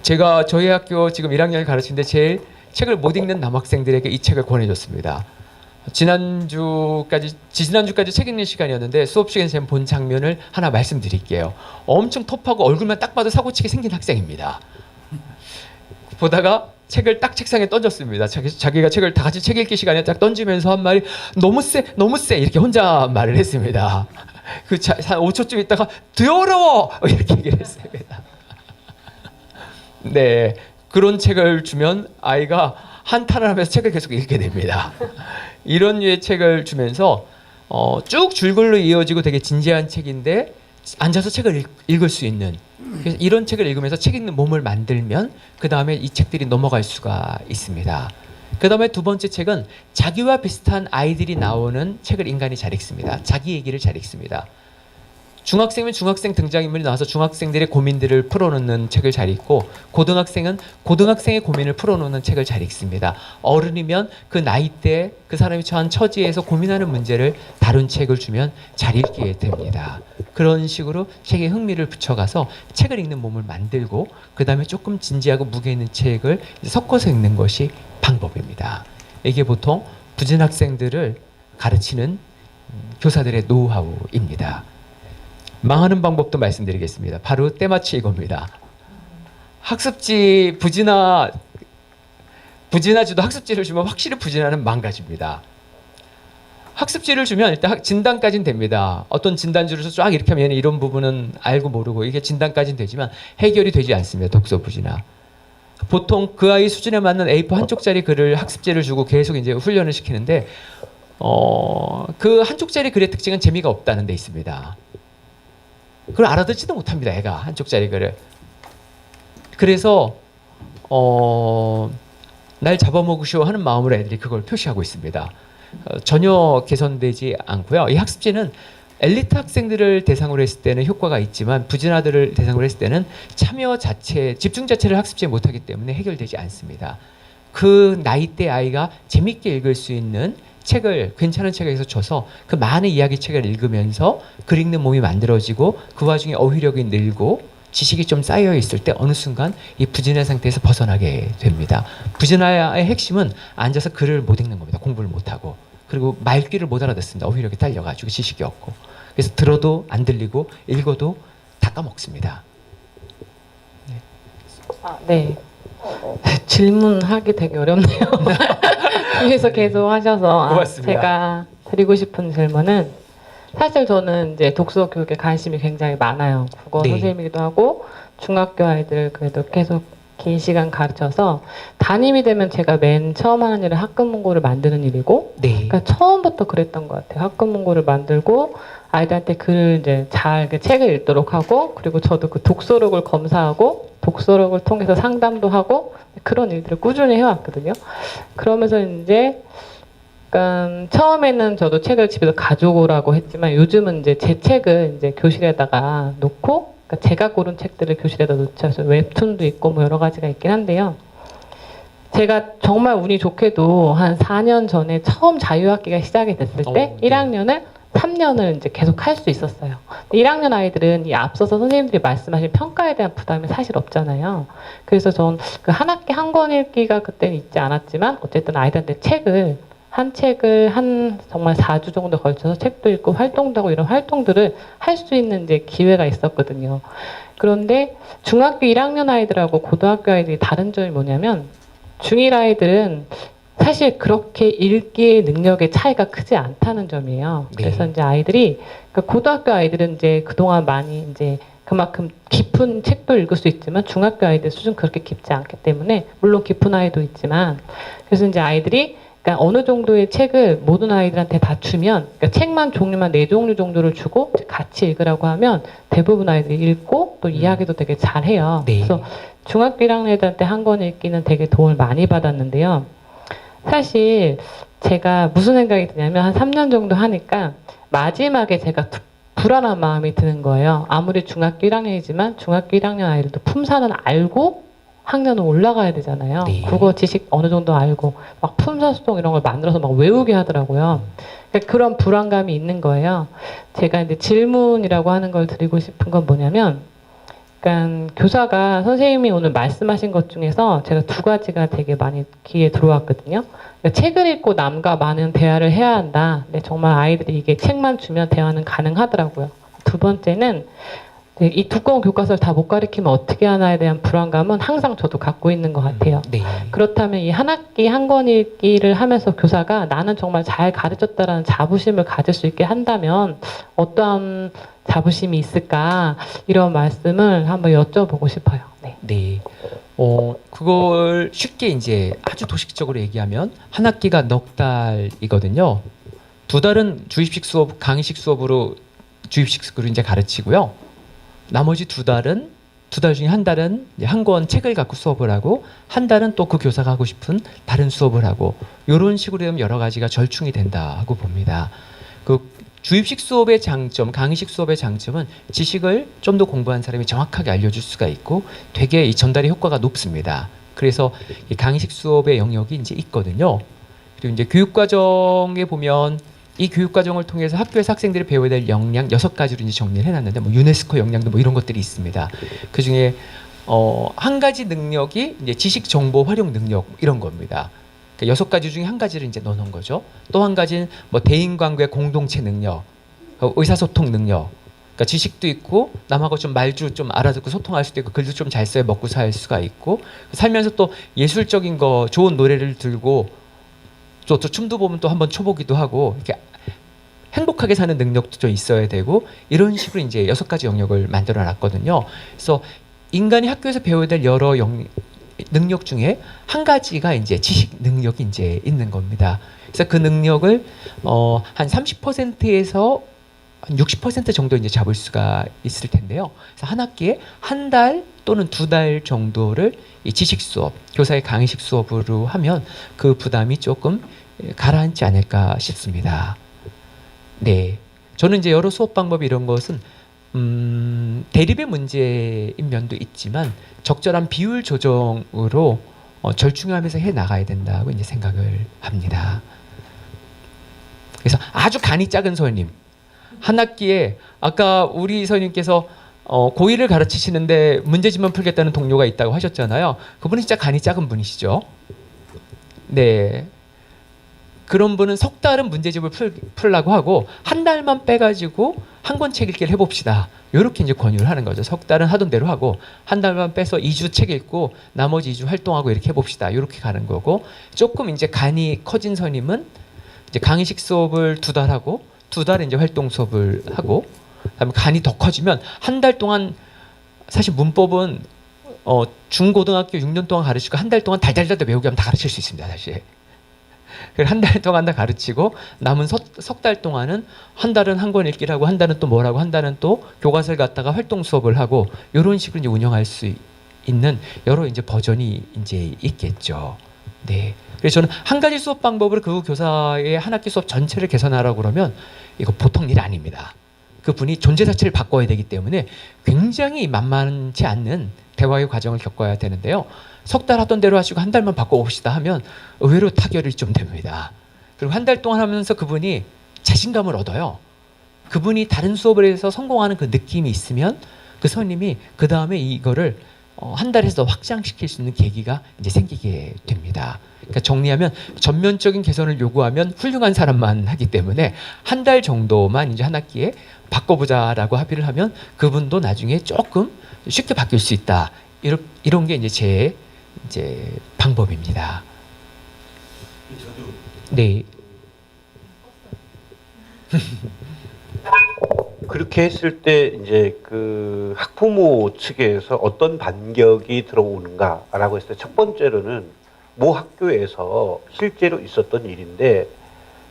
제가 저희 학교 지금 1학년을 가르치는데 제일 책을 못 읽는 남학생들에게 이 책을 권해줬습니다. 지난주까지 책 읽는 시간이었는데 수업 시간에 제가 본 장면을 하나 말씀드릴게요. 엄청 톱하고 얼굴만 딱 봐도 사고치게 생긴 학생입니다. 보다가 책을 딱 책상에 던졌습니다. 자기가 책을 다 같이 책 읽기 시간에 딱 던지면서 한 말이 너무 세 이렇게 혼자 말을 했습니다. 한 5초쯤 있다가 더러워 이렇게 얘기를 했습니다. 네, 그런 책을 주면 아이가 한탄을 하면서 책을 계속 읽게 됩니다. 이런 류의 책을 주면서 쭉 줄글로 이어지고 되게 진지한 책인데 앉아서 책을 읽을 수 있는, 그래서 이런 책을 읽으면서 책 읽는 몸을 만들면 그 다음에 이 책들이 넘어갈 수가 있습니다. 그 다음에 두 번째 책은 자기와 비슷한 아이들이 나오는 책을 인간이 잘 읽습니다. 자기 얘기를 잘 읽습니다. 중학생이면 중학생 등장인물이 나와서 중학생들의 고민들을 풀어놓는 책을 잘 읽고, 고등학생은 고등학생의 고민을 풀어놓는 책을 잘 읽습니다. 어른이면 그 나이대 그 사람이 처한 처지에서 고민하는 문제를 다룬 책을 주면 잘 읽게 됩니다. 그런 식으로 책에 흥미를 붙여가서 책을 읽는 몸을 만들고 그 다음에 조금 진지하고 무게 있는 책을 섞어서 읽는 것이 방법입니다. 이게 보통 부진 학생들을 가르치는 교사들의 노하우입니다. 망하는 방법도 말씀드리겠습니다. 바로 때마치 이겁니다. 학습지 부진하지도 학습지를 주면 확실히 부진하는 망가집니다. 학습지를 주면 일단 진단까지는 됩니다. 어떤 진단지를 쫙 이렇게 하면 이런 부분은 알고 모르고 이게 진단까지는 되지만 해결이 되지 않습니다. 독서 부진화. 보통 그 아이 수준에 맞는 A4 한 쪽짜리 글을 학습지를 주고 계속 이제 훈련을 시키는데 그 한 쪽짜리 글의 특징은 재미가 없다는 데 있습니다. 그걸 알아듣지도 못합니다. 애가 한 쪽짜리 글을. 그래서 날 잡아먹으시오 하는 마음으로 애들이 그걸 표시하고 있습니다. 전혀 개선되지 않고요. 이 학습지는 엘리트 학생들을 대상으로 했을 때는 효과가 있지만 부진아들을 대상으로 했을 때는 참여 자체, 집중 자체를 학습지에 못하기 때문에 해결되지 않습니다. 그 나이대 아이가 재밌게 읽을 수 있는 책을, 괜찮은 책에서 줘서 그 많은 이야기 책을 읽으면서 글 읽는 몸이 만들어지고 그 와중에 어휘력이 늘고 지식이 좀 쌓여 있을 때 어느 순간 이 부진의 상태에서 벗어나게 됩니다. 부진화의 핵심은 앉아서 글을 못 읽는 겁니다. 공부를 못 하고. 그리고 말귀를 못 알아듣습니다. 어휘력이 딸려가지고 지식이 없고. 그래서 들어도 안 들리고 읽어도 다 까먹습니다. 네. 질문하기 되게 어렵네요. 뒤에서 계속 하셔서 고맙습니다. 제가 드리고 싶은 질문은 사실 저는 이제 독서 교육에 관심이 굉장히 많아요. 국어 네. 선생님이기도 하고 중학교 아이들 그래도 계속 긴 시간 가르쳐서 담임이 되면 제가 맨 처음 하는 일은 학급 문고를 만드는 일이고 네. 그러니까 처음부터 그랬던 것 같아요. 학급 문고를 만들고 아이들한테 글을 이제 잘 책을 읽도록 하고 그리고 저도 그 독서록을 검사하고 독서록을 통해서 상담도 하고 그런 일들을 꾸준히 해왔거든요. 그러면서 이제 약간 처음에는 저도 책을 집에서 가져오라고 했지만 요즘은 이제 제 책을 이제 교실에다가 놓고 그러니까 제가 고른 책들을 교실에다 놓죠. 그래서 웹툰도 있고 뭐 여러 가지가 있긴 한데요. 제가 정말 운이 좋게도 한 4년 전에 처음 자유학기가 시작이 됐을 때 네. 1학년을 3년을 이제 계속 할 수 있었어요. 1학년 아이들은 이 앞서서 선생님들이 말씀하신 평가에 대한 부담이 사실 없잖아요. 그래서 전 그 한 학기 한 권 읽기가 그때는 있지 않았지만 어쨌든 아이들한테 한 책을 한 정말 4주 정도 걸쳐서 책도 읽고 활동도 하고 이런 활동들을 할 수 있는 이제 기회가 있었거든요. 그런데 중학교 1학년 아이들하고 고등학교 아이들이 다른 점이 뭐냐면 중1 아이들은 사실 그렇게 읽기의 능력의 차이가 크지 않다는 점이에요. 네. 그래서 이제 아이들이 그러니까 고등학교 아이들은 이제 그동안 많이 이제 그만큼 깊은 책도 읽을 수 있지만 중학교 아이들 수준 그렇게 깊지 않기 때문에 물론 깊은 아이도 있지만 그래서 이제 아이들이 그러니까 어느 정도의 책을 모든 아이들한테 다 주면 그러니까 책만 종류만 4종류 정도를 주고 같이 읽으라고 하면 대부분 아이들이 읽고 또 이야기도 되게 잘해요. 네. 그래서 중학교 1학년 애들한테 한 권 읽기는 되게 도움을 많이 받았는데요. 사실 제가 무슨 생각이 드냐면 한 3년 정도 하니까 마지막에 제가 불안한 마음이 드는 거예요. 아무리 중학교 1학년이지만 중학교 1학년 아이들도 품사는 알고 학년은 올라가야 되잖아요. 네. 국어 지식 어느 정도 알고 막 품사수동 이런 걸 만들어서 막 외우게 하더라고요. 그러니까 그런 불안감이 있는 거예요. 제가 이제 질문이라고 하는 걸 드리고 싶은 건 뭐냐면 그러니까 교사가 선생님이 오늘 말씀하신 것 중에서 제가 2가지가 되게 많이 귀에 들어왔거든요. 그러니까 책을 읽고 남과 많은 대화를 해야 한다. 근데 정말 아이들이 이게 책만 주면 대화는 가능하더라고요. 2번째는 이 두꺼운 교과서를 다 못 가르치면 어떻게 하나에 대한 불안감은 항상 저도 갖고 있는 것 같아요. 네. 그렇다면 이 한 학기 한 권 읽기를 하면서 교사가 나는 정말 잘 가르쳤다라는 자부심을 가질 수 있게 한다면 어떠한 자부심이 있을까 이런 말씀을 한번 여쭤보고 싶어요. 네. 네. 그걸 쉽게 이제 아주 도식적으로 얘기하면 한 학기가 넉 달이거든요. 2달은 주입식 수업, 강의식 수업으로 주입식으로 이제 가르치고요. 나머지 2달은 2달 중에 한 달은 한 권 책을 갖고 수업을 하고 한 달은 또 그 교사가 하고 싶은 다른 수업을 하고 이런 식으로 되면 여러 가지가 절충이 된다고 봅니다. 그 주입식 수업의 장점, 강의식 수업의 장점은 지식을 좀 더 공부한 사람이 정확하게 알려줄 수가 있고 되게 이 전달의 효과가 높습니다. 그래서 이 강의식 수업의 영역이 이제 있거든요. 그리고 이제 교육과정에 보면 이 교육과정을 통해서 학교에서 학생들이 배워야 될 역량 6가지로 이제 정리를 해놨는데 뭐 유네스코 역량도 뭐 이런 것들이 있습니다. 그 중에 한 가지 능력이 이제 지식 정보 활용 능력 이런 겁니다. 그러니까 6가지 중에 한 가지를 이제 넣어놓은 거죠. 또 한 가지는 뭐 대인관계 공동체 능력, 의사소통 능력. 그러니까 지식도 있고 남하고 좀 말주 좀 알아듣고 소통할 수도 있고 글도 좀 잘 써야 먹고 살 수가 있고 살면서 또 예술적인 거 좋은 노래를 들고 또 춤도 보면 또 한번 춰보기도 하고 이렇게 행복하게 사는 능력도 좀 있어야 되고 이런 식으로 이제 6가지 영역을 만들어 놨거든요. 그래서 인간이 학교에서 배워야 될 여러 능력 중에 한 가지가 이제 지식 능력이 이제 있는 겁니다. 그래서 그 능력을 한 30%에서 한 60% 정도 이제 잡을 수가 있을 텐데요. 그래서 한 학기에 한 달 또는 2달 정도를 이 지식 수업, 교사의 강의식 수업으로 하면 그 부담이 조금 가라앉지 않을까 싶습니다. 네, 저는 이제 여러 수업 방법 이런 것은 대립의 문제인 면도 있지만 적절한 비율 조정으로 절충하면서 해 나가야 된다고 이제 생각을 합니다. 그래서 아주 간이 작은 선생님 한 학기에 아까 우리 선생님께서 고1을 가르치시는데 문제집만 풀겠다는 동료가 있다고 하셨잖아요. 그분은 진짜 간이 작은 분이시죠. 네. 그런 분은 석 달은 문제집을 풀라고 하고 한 달만 빼가지고 한 권 책 읽기를 해봅시다. 이렇게 이제 권유를 하는 거죠. 석 달은 하던 대로 하고 한 달만 빼서 2주 책 읽고 나머지 2주 활동하고 이렇게 해봅시다. 이렇게 가는 거고, 조금 이제 간이 커진 선임은 이제 강의식 수업을 2달 하고 2달 이제 활동 수업을 하고, 그다음에 간이 더 커지면 한 달 동안, 사실 문법은 중고등학교 6년 동안 가르치고 한 달 동안 달달달 외우게 하면 다 가르칠 수 있습니다. 사실. 한 달 동안 다 가르치고 남은 석 달 동안은 한 달은 한 권 읽기를 하고 한 달은 또 뭘 하고 한 달은 또 교과서를 갖다가 활동 수업을 하고, 이런 식으로 이제 운영할 수 있는 여러 이제 버전이 이제 있겠죠. 네. 그래서 저는 한 가지 수업 방법으로 그 교사의 한 학기 수업 전체를 개선하라고 그러면 이거 보통 일 아닙니다. 그분이 존재 자체를 바꿔야 되기 때문에 굉장히 만만치 않는 대화의 과정을 겪어야 되는데요. 석 달 하던 대로 하시고 한 달만 바꿔봅시다 하면 의외로 타결이 좀 됩니다. 그리고 한 달 동안 하면서 그분이 자신감을 얻어요. 그분이 다른 수업을 해서 성공하는 그 느낌이 있으면 그 선임이 그 다음에 이거를 한 달에서 더 확장시킬 수 있는 계기가 이제 생기게 됩니다. 그러니까 정리하면 전면적인 개선을 요구하면 훌륭한 사람만 하기 때문에 한 달 정도만 이제 한 학기에 바꿔보자라고 합의를 하면 그분도 나중에 조금 쉽게 바뀔 수 있다. 이런 게 이제 제 방법입니다. 네. 그렇게 했을 때 이제 그 학부모 측에서 어떤 반격이 들어오는가라고 했을 때, 첫 번째로는 모 학교에서 실제로 있었던 일인데,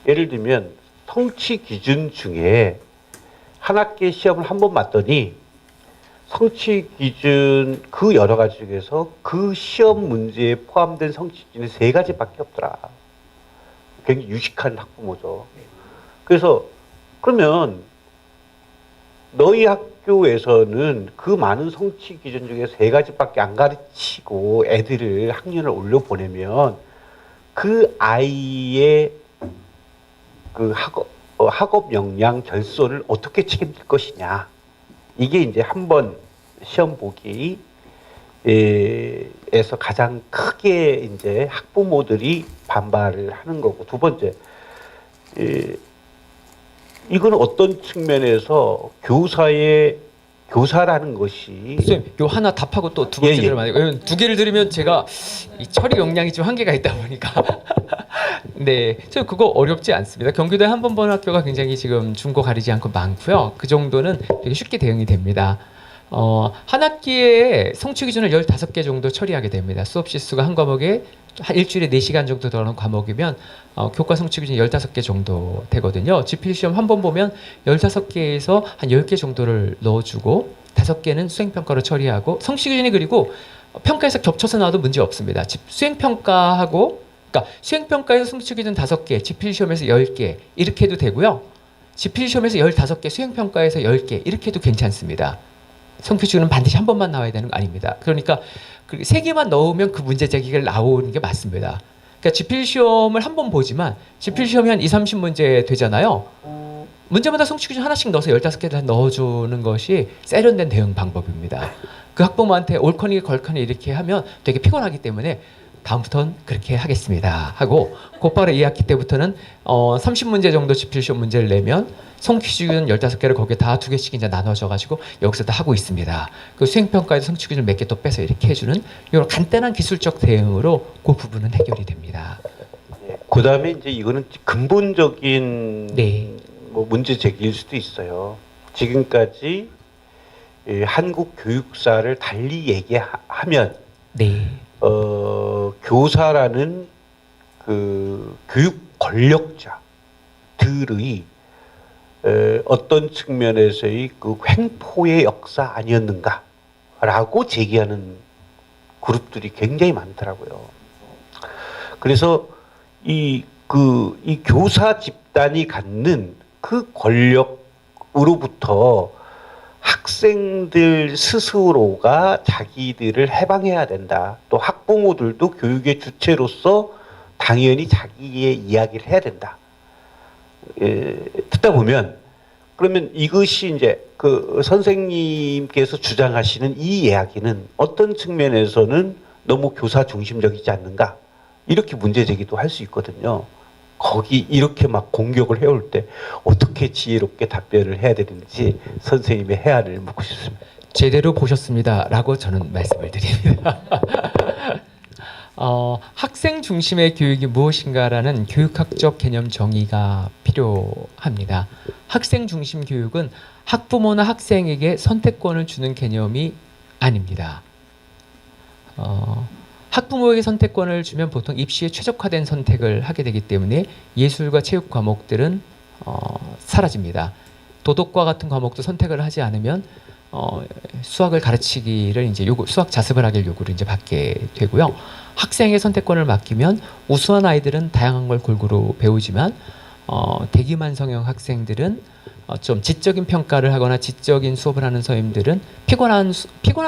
예를 들면 성취 기준 중에 한 학기 시험을 한 번 봤더니 성취 기준 그 여러 가지 중에서 그 시험 문제에 포함된 성취 기준이 3가지밖에 없더라. 굉장히 유식한 학부모죠. 그래서 그러면 너희 학교에서는 그 많은 성취 기준 중에 3가지밖에 안 가르치고 애들을 학년을 올려보내면 그 아이의 그 학업 역량 결손을 어떻게 책임질 것이냐. 이게 이제 한번 시험 보기 에서 가장 크게 이제 학부모들이 반발을 하는 거고, 두 번째, 이건 어떤 측면에서 교사라는 것이, 선생님, 요 하나 답하고 또 두 번째를 말해요. 두 개를 들으면 제가 이 처리 역량이 좀 한계가 있다 보니까 네, 저 그거 어렵지 않습니다. 경기도에 한 번 본 학교가 굉장히 지금 중고 가리지 않고 많고요. 그 정도는 되게 쉽게 대응이 됩니다. 한 학기에 성취 기준을 15개 정도 처리하게 됩니다. 수업 시수가 한 과목에 한 일주일에 4시간 정도 들어가는 과목이면 교과 성취 기준이 15개 정도 되거든요. 지필 시험 한 번 보면 15개에서 한 10개 정도를 넣어주고 5개는 수행평가로 처리하고, 성취 기준이 그리고 평가에서 겹쳐서 나와도 문제 없습니다. 수행평가하고, 그러니까 수행평가에서 성취 기준 5개, 지필 시험에서 10개 이렇게 해도 되고요. 지필 시험에서 15개, 수행평가에서 10개 이렇게 해도 괜찮습니다. 성취 기준은 반드시 한 번만 나와야 되는 거 아닙니다. 그러니까 3개만 넣으면 그 문제 제기가 나오는 게 맞습니다. 그러니까 지필 시험을 한 번 보지만 지필 시험이 한 20-30문제 되잖아요. 문제마다 성취 기준 하나씩 넣어서 15개를 넣어주는 것이 세련된 대응 방법입니다. 그 학부모한테 옳거니 걸거니 이렇게 하면 되게 피곤하기 때문에 다음부터는 그렇게 하겠습니다 하고, 곧바로 2학기 때부터는 30문제 정도 지필시험 문제를 내면 성취 기준 15개를 거기에 다 2개씩 이제 나눠져 가지고 여기서 다 하고 있습니다. 그 수행평가에서 성취 기준 몇 개 또 빼서 이렇게 해주는 이런 간단한 기술적 대응으로 그 부분은 해결이 됩니다. 그 다음에 이제 이거는 근본적인 네. 뭐 문제 제기일 수도 있어요. 지금까지 한국 교육사를 달리 얘기하면 네. 교사라는 그 교육 권력자들의 어떤 측면에서의 그 횡포의 역사 아니었는가라고 제기하는 그룹들이 굉장히 많더라고요. 그래서 이 교사 집단이 갖는 그 권력으로부터 학생들 스스로가 자기들을 해방해야 된다. 또 학부모들도 교육의 주체로서 당연히 자기의 이야기를 해야 된다. 듣다 보면 그러면 이것이 이제 그 선생님께서 주장하시는 이 이야기는 어떤 측면에서는 너무 교사 중심적이지 않는가? 이렇게 문제 제기도 할 수 있거든요. 거기 이렇게 막 공격을 해올 때 어떻게 지혜롭게 답변을 해야 되는지 선생님의 해안을 묻고 싶습니다. 제대로 보셨습니다라고 저는 말씀을 드립니다. 학생 중심의 교육이 무엇인가라는 교육학적 개념 정의가 필요합니다. 학생 중심 교육은 학부모나 학생에게 선택권을 주는 개념이 아닙니다. 학부모에게 선택권을 주면 보통 입시에 최적화된 선택을 하게 되기 때문에 예술과 체육 과목들은 사라집니다. 도덕과 같은 과목도 선택을 하지 않으면 수학을 가르치기를 이제 수학 자습을 하길 요구를 이제 받게 되고요. 학생의 선택권을 맡기면 우수한 아이들은 다양한 걸 골고루 배우지만 대기만성형 학생들은 좀 지적인 평가를 하거나 지적인 수업을 하는 선생님들은 피곤한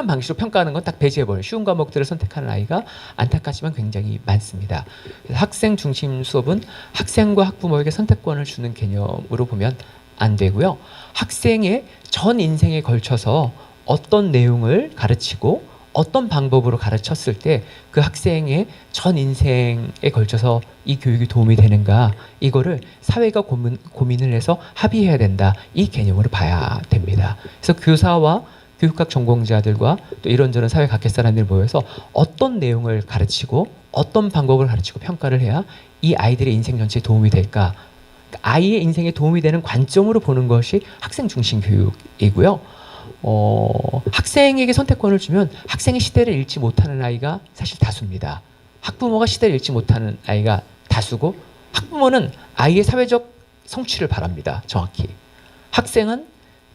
방식으로 평가하는 건 딱 배제해버려요. 쉬운 과목들을 선택하는 아이가 안타깝지만 굉장히 많습니다. 그래서 학생 중심 수업은 학생과 학부모에게 선택권을 주는 개념으로 보면 안 되고요. 학생의 전 인생에 걸쳐서 어떤 내용을 가르치고 어떤 방법으로 가르쳤을 때 그 학생의 전 인생에 걸쳐서 이 교육이 도움이 되는가, 이거를 사회가 고민을 해서 합의해야 된다, 이 개념으로 봐야 됩니다. 그래서 교사와 교육학 전공자들과 또 이런저런 사회 각계 사람들이 모여서 어떤 내용을 가르치고 어떤 방법을 가르치고 평가를 해야 이 아이들의 인생 전체에 도움이 될까, 아이의 인생에 도움이 되는 관점으로 보는 것이 학생 중심 교육이고요. 학생에게 선택권을 주면 학생의 시대를 읽지 못하는 아이가 사실 다수입니다. 학부모가 시대를 읽지 못하는 아이가 다수고, 학부모는 아이의 사회적 성취를 바랍니다. 정확히. 학생은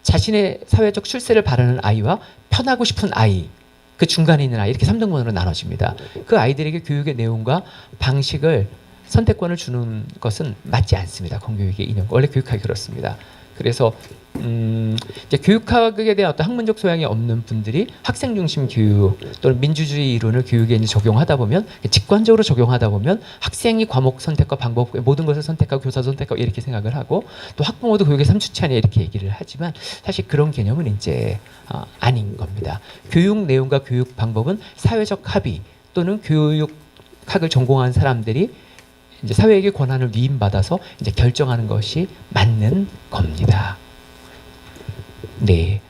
자신의 사회적 출세를 바라는 아이와 편하고 싶은 아이, 그 중간에 있는 아이, 이렇게 3등분으로 나눠집니다. 그 아이들에게 교육의 내용과 방식을 선택권을 주는 것은 맞지 않습니다. 공교육의 이념. 원래 교육학이 그렇습니다. 그래서 이제 교육학에 대한 어떤 학문적 소양이 없는 분들이 학생 중심 교육 또는 민주주의 이론을 교육에 이제 적용하다 보면, 직관적으로 적용하다 보면 학생이 과목 선택과 방법, 모든 것을 선택하고 교사 선택하고 이렇게 생각을 하고, 또 학부모도 교육의 3주체 아니야 이렇게 얘기를 하지만 사실 그런 개념은 이제 아닌 겁니다. 교육 내용과 교육 방법은 사회적 합의 또는 교육학을 전공한 사람들이 이제 사회에게 권한을 위임받아서 이제 결정하는 것이 맞는 겁니다. 네,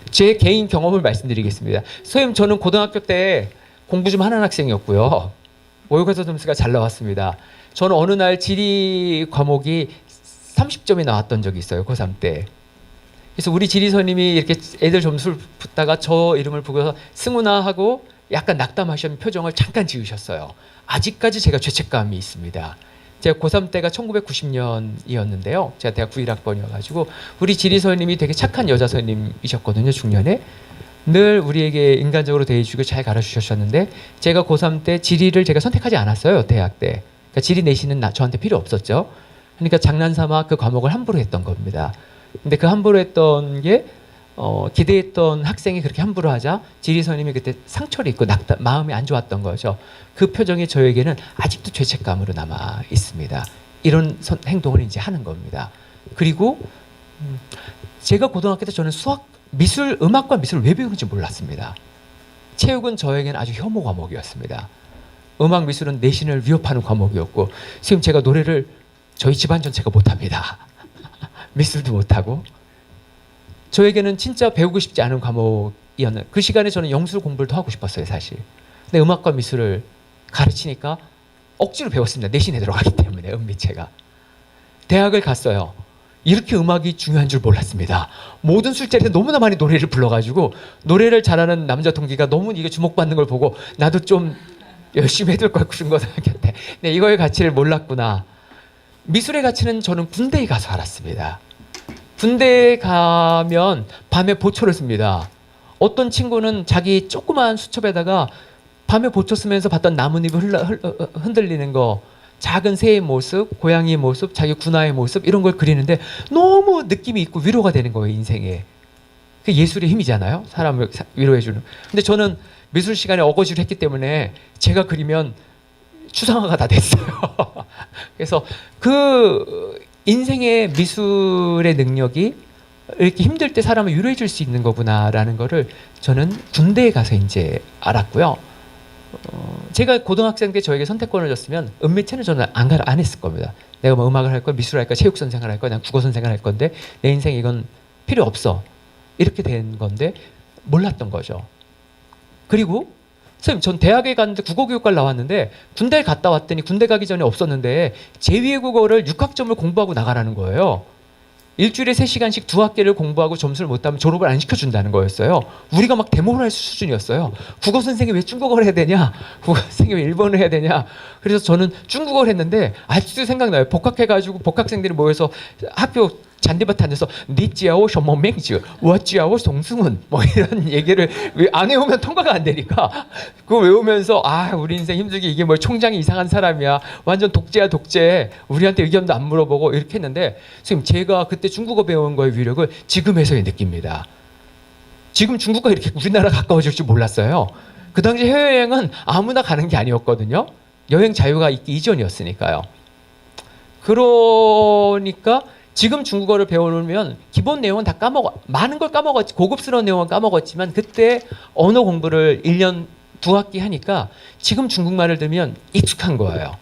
제 개인 경험을 말씀드리겠습니다. 선생님, 저는 고등학교 때 공부 좀 하는 학생이었고요. 모의고사 점수가 잘 나왔습니다. 저는 어느 날 지리 과목이 30점이 나왔던 적이 있어요, 고3 때. 그래서 우리 지리 선생님이 이렇게 애들 점수를 붙다가 저 이름을 보고서 승훈아 하고 약간 낙담하신 표정을 잠깐 지으셨어요. 아직까지 제가 죄책감이 있습니다. 제가 고3 때가 1990년이었는데요. 제가 대학 91학번이어가지고 우리 지리 선생님이 되게 착한 여자 선생님이셨거든요. 중년에. 늘 우리에게 인간적으로 대해주고 잘 가르치셨는데, 제가 고3 때 지리를 제가 선택하지 않았어요. 대학 때. 그러니까 지리 내신은 저한테 필요 없었죠. 그러니까 장난삼아 그 과목을 함부로 했던 겁니다. 근데 그 함부로 했던 게 기대했던 학생이 그렇게 함부로 하자 지리 선생님이 그때 상처를 입고 마음이 안 좋았던 거죠. 그 표정이 저에게는 아직도 죄책감으로 남아 있습니다. 이런 행동을 이제 하는 겁니다. 그리고 제가 고등학교 때 저는 음악과 미술을 왜 배우는지 몰랐습니다. 체육은 저에게는 아주 혐오 과목이었습니다. 음악 미술은 내신을 위협하는 과목이었고, 지금 제가 노래를 저희 집안 전체가 못합니다. 미술도 못하고. 저에게는 진짜 배우고 싶지 않은 과목이었는, 그 시간에 저는 영술 공부를 더 하고 싶었어요, 사실. 근데 음악과 미술을 가르치니까 억지로 배웠습니다. 내신에 들어가기 때문에, 음미체가. 대학을 갔어요. 이렇게 음악이 중요한 줄 몰랐습니다. 모든 술자리에서 너무나 많이 노래를 불러가지고, 노래를 잘하는 남자 동기가 너무 이게 주목받는 걸 보고 나도 좀 열심히 해둘 걸 그런 거 생각했는데, 네, 이거의 가치를 몰랐구나. 미술의 가치는 저는 군대에 가서 알았습니다. 군대에 가면 밤에 보초를 씁니다. 어떤 친구는 자기 조그만 수첩에다가 밤에 보초 쓰면서 봤던 나뭇잎을 흔들리는 거, 작은 새의 모습, 고양이의 모습, 자기 군화의 모습, 이런 걸 그리는데 너무 느낌이 있고 위로가 되는 거예요, 인생에. 그 예술의 힘이잖아요, 사람을 위로해주는. 근데 저는 미술 시간에 어거지를 했기 때문에 제가 그리면 추상화가 다 됐어요. 그래서 그 인생의 미술의 능력이 이렇게 힘들 때 사람을 위로해 줄 수 있는 거구나라는 거를 저는 군대에 가서 이제 알았고요. 제가 고등학생 때 저에게 선택권을 줬으면 은미체는 저는 안 했을 겁니다. 내가 뭐 음악을 할 거야, 미술을 할 거야, 체육 선생을 할 거야, 난 국어 선생을 할 건데 내 인생 이건 필요 없어. 이렇게 된 건데 몰랐던 거죠. 그리고 선생님, 전 대학에 갔는데 국어교육과를 나왔는데 군대를 갔다 왔더니 군대 가기 전에 없었는데 제2외 국어를 6학점을 공부하고 나가라는 거예요. 일주일에 3시간씩 2학기를 공부하고 점수를 못 따면 졸업을 안 시켜준다는 거였어요. 우리가 막 데모를 할 수준이었어요. 국어 선생님이 왜 중국어를 해야 되냐? 국어 선생님이 왜 일본어를 해야 되냐? 그래서 저는 중국어를 했는데 아직도 생각나요. 복학해가지고 복학생들이 모여서 학교 잔디밭에 앉아서 니지아오 셔머맹지 워지아오 송승훈 뭐 이런 얘기를 안 외우면 통과가 안 되니까 그거 외우면서 아 우리 인생 힘들게 이게 뭐 총장이 이상한 사람이야 완전 독재야 독재 우리한테 의견도 안 물어보고 이렇게 했는데 선생님 제가 그때 중국어 배운 거의 위력을 지금에서야 느낍니다. 지금 중국과 이렇게 우리나라 가까워질 줄 몰랐어요. 그 당시 해외여행은 아무나 가는 게 아니었거든요. 여행 자유가 있기 이전이었으니까요. 그러니까 지금 중국어를 배워놓으면 기본 내용은 다 많은 걸 까먹었지, 고급스러운 내용은 까먹었지만 그때 언어 공부를 1년 2학기 하니까 지금 중국말을 들으면 익숙한 거예요.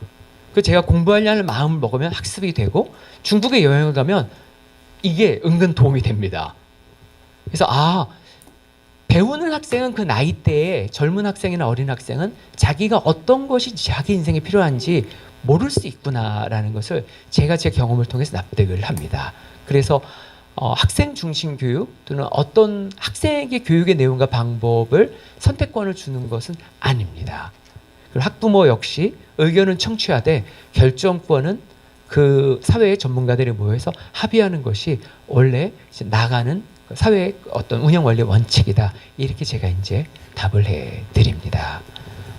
그 제가 공부하려는 마음을 먹으면 학습이 되고 중국에 여행을 가면 이게 은근 도움이 됩니다. 그래서 배우는 학생은 그 나이대에 젊은 학생이나 어린 학생은 자기가 어떤 것이 자기 인생에 필요한지 모를 수 있구나라는 것을 제가 제 경험을 통해서 납득을 합니다. 그래서 학생 중심 교육 또는 어떤 학생에게 교육의 내용과 방법을 선택권을 주는 것은 아닙니다. 그리고 학부모 역시 의견은 청취하되 결정권은 그 사회의 전문가들이 모여서 합의하는 것이 원래 이제 나가는 사회의 어떤 운영 원리 원칙이다. 이렇게 제가 이제 답을 해 드립니다.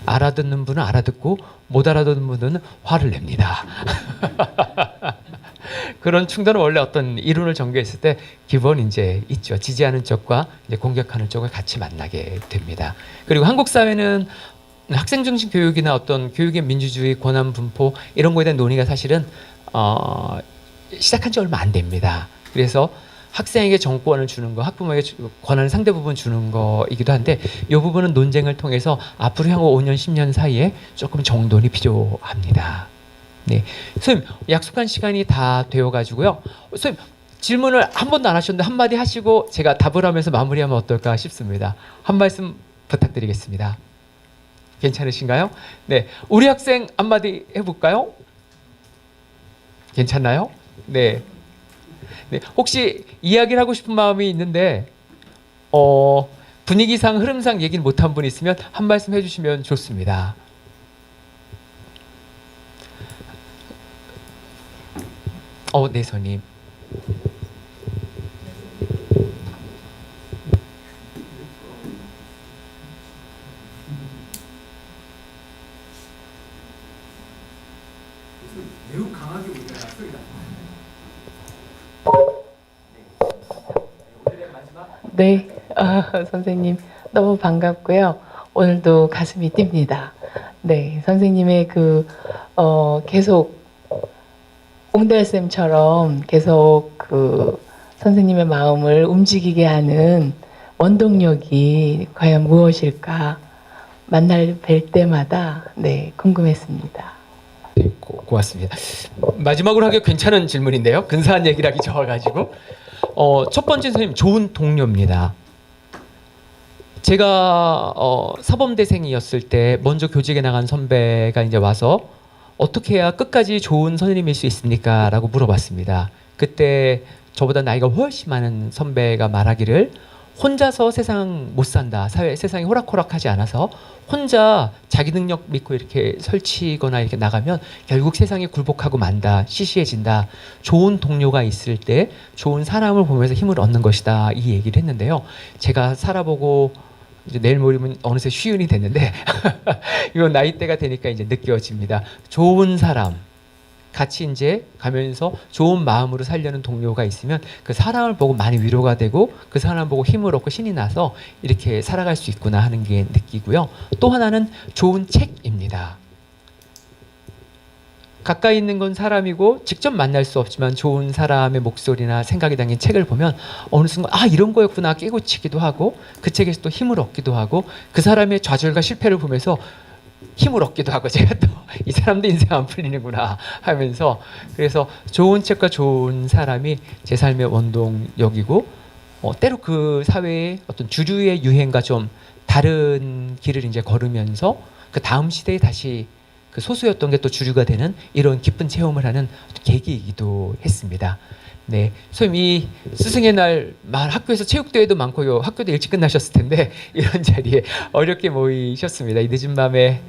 알아듣는 분은 알아듣고 못 알아듣는 분은 화를 냅니다. 그런 충돌은 원래 어떤 이론을 전개했을 때 기본 이제 있죠. 지지하는 쪽과 이제 공격하는 쪽을 같이 만나게 됩니다. 그리고 한국 사회는 학생 중심 교육이나 어떤 교육의 민주주의, 권한 분포 이런 거에 대한 논의가 사실은 시작한 지 얼마 안 됩니다. 그래서 학생에게 정권을 주는 거, 학부모에게 권한을 상대 부분 주는 거이기도 한데 이 부분은 논쟁을 통해서 앞으로 향후 5년, 10년 사이에 조금 정돈이 필요합니다. 네, 선생님 약속한 시간이 다 되어가지고요. 선생님 질문을 한 번도 안 하셨는데 한마디 하시고 제가 답을 하면서 마무리하면 어떨까 싶습니다. 한 말씀 부탁드리겠습니다. 괜찮으신가요? 네, 우리 학생 한마디 해볼까요? 괜찮나요? 네. 네, 혹시 이야기를 하고 싶은 마음이 있는데 분위기상 흐름상 얘기는 못한 분 있으면 한 말씀 해주시면 좋습니다. 네, 선임. 매우 강하게 우리가 소리가 네, 선생님 너무 반갑고요. 오늘도 가슴이 뜁니다. 네, 선생님의 계속 옹달샘처럼 계속 선생님의 마음을 움직이게 하는 원동력이 과연 무엇일까 뵐 때마다 궁금했습니다. 네, 고맙습니다. 마지막으로 하기 괜찮은 질문인데요. 근사한 얘기를 하기 좋아가지고 첫 번째 선생님 좋은 동료입니다. 제가 사범대생이었을 때 먼저 교직에 나간 선배가 이제 와서 어떻게 해야 끝까지 좋은 선생님일 수 있습니까? 라고 물어봤습니다. 그때 저보다 나이가 훨씬 많은 선배가 말하기를 혼자서 세상 못 산다. 세상이 호락호락하지 않아서 혼자 자기 능력 믿고 이렇게 설치거나 이렇게 나가면 결국 세상이 굴복하고 만다. 시시해진다. 좋은 동료가 있을 때 좋은 사람을 보면서 힘을 얻는 것이다. 이 얘기를 했는데요. 제가 살아보고 이제 내일 모레면 어느새 쉬운이 됐는데 이건 나이대가 되니까 이제 느껴집니다. 좋은 사람 같이 이제 가면서 좋은 마음으로 살려는 동료가 있으면 그 사람을 보고 많이 위로가 되고 그 사람을 보고 힘을 얻고 신이 나서 이렇게 살아갈 수 있구나 하는 게 느끼고요. 또 하나는 좋은 책입니다. 가까이 있는 건 사람이고 직접 만날 수 없지만 좋은 사람의 목소리나 생각이 담긴 책을 보면 어느 순간 아 이런 거였구나 깨우치기도 하고 그 책에서 또 힘을 얻기도 하고 그 사람의 좌절과 실패를 보면서 힘을 얻기도 하고 제가 또 이 사람도 인생 안 풀리는구나 하면서 그래서 좋은 책과 좋은 사람이 제 삶의 원동력이고 때로 그 사회의 어떤 주류의 유행과 좀 다른 길을 이제 걸으면서 그 다음 시대에 다시 그 소수였던 게 또 주류가 되는 이런 기쁜 체험을 하는 계기이기도 했습니다. 네, 소위 이 스승의 날 학교에서 체육대회도 많고요. 학교도 일찍 끝나셨을 텐데 이런 자리에 어렵게 모이셨습니다. 이 늦은 밤에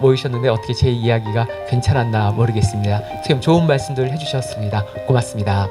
모이셨는데 어떻게 제 이야기가 괜찮았나 모르겠습니다. 선생님 좋은 말씀들 해주셨습니다. 고맙습니다.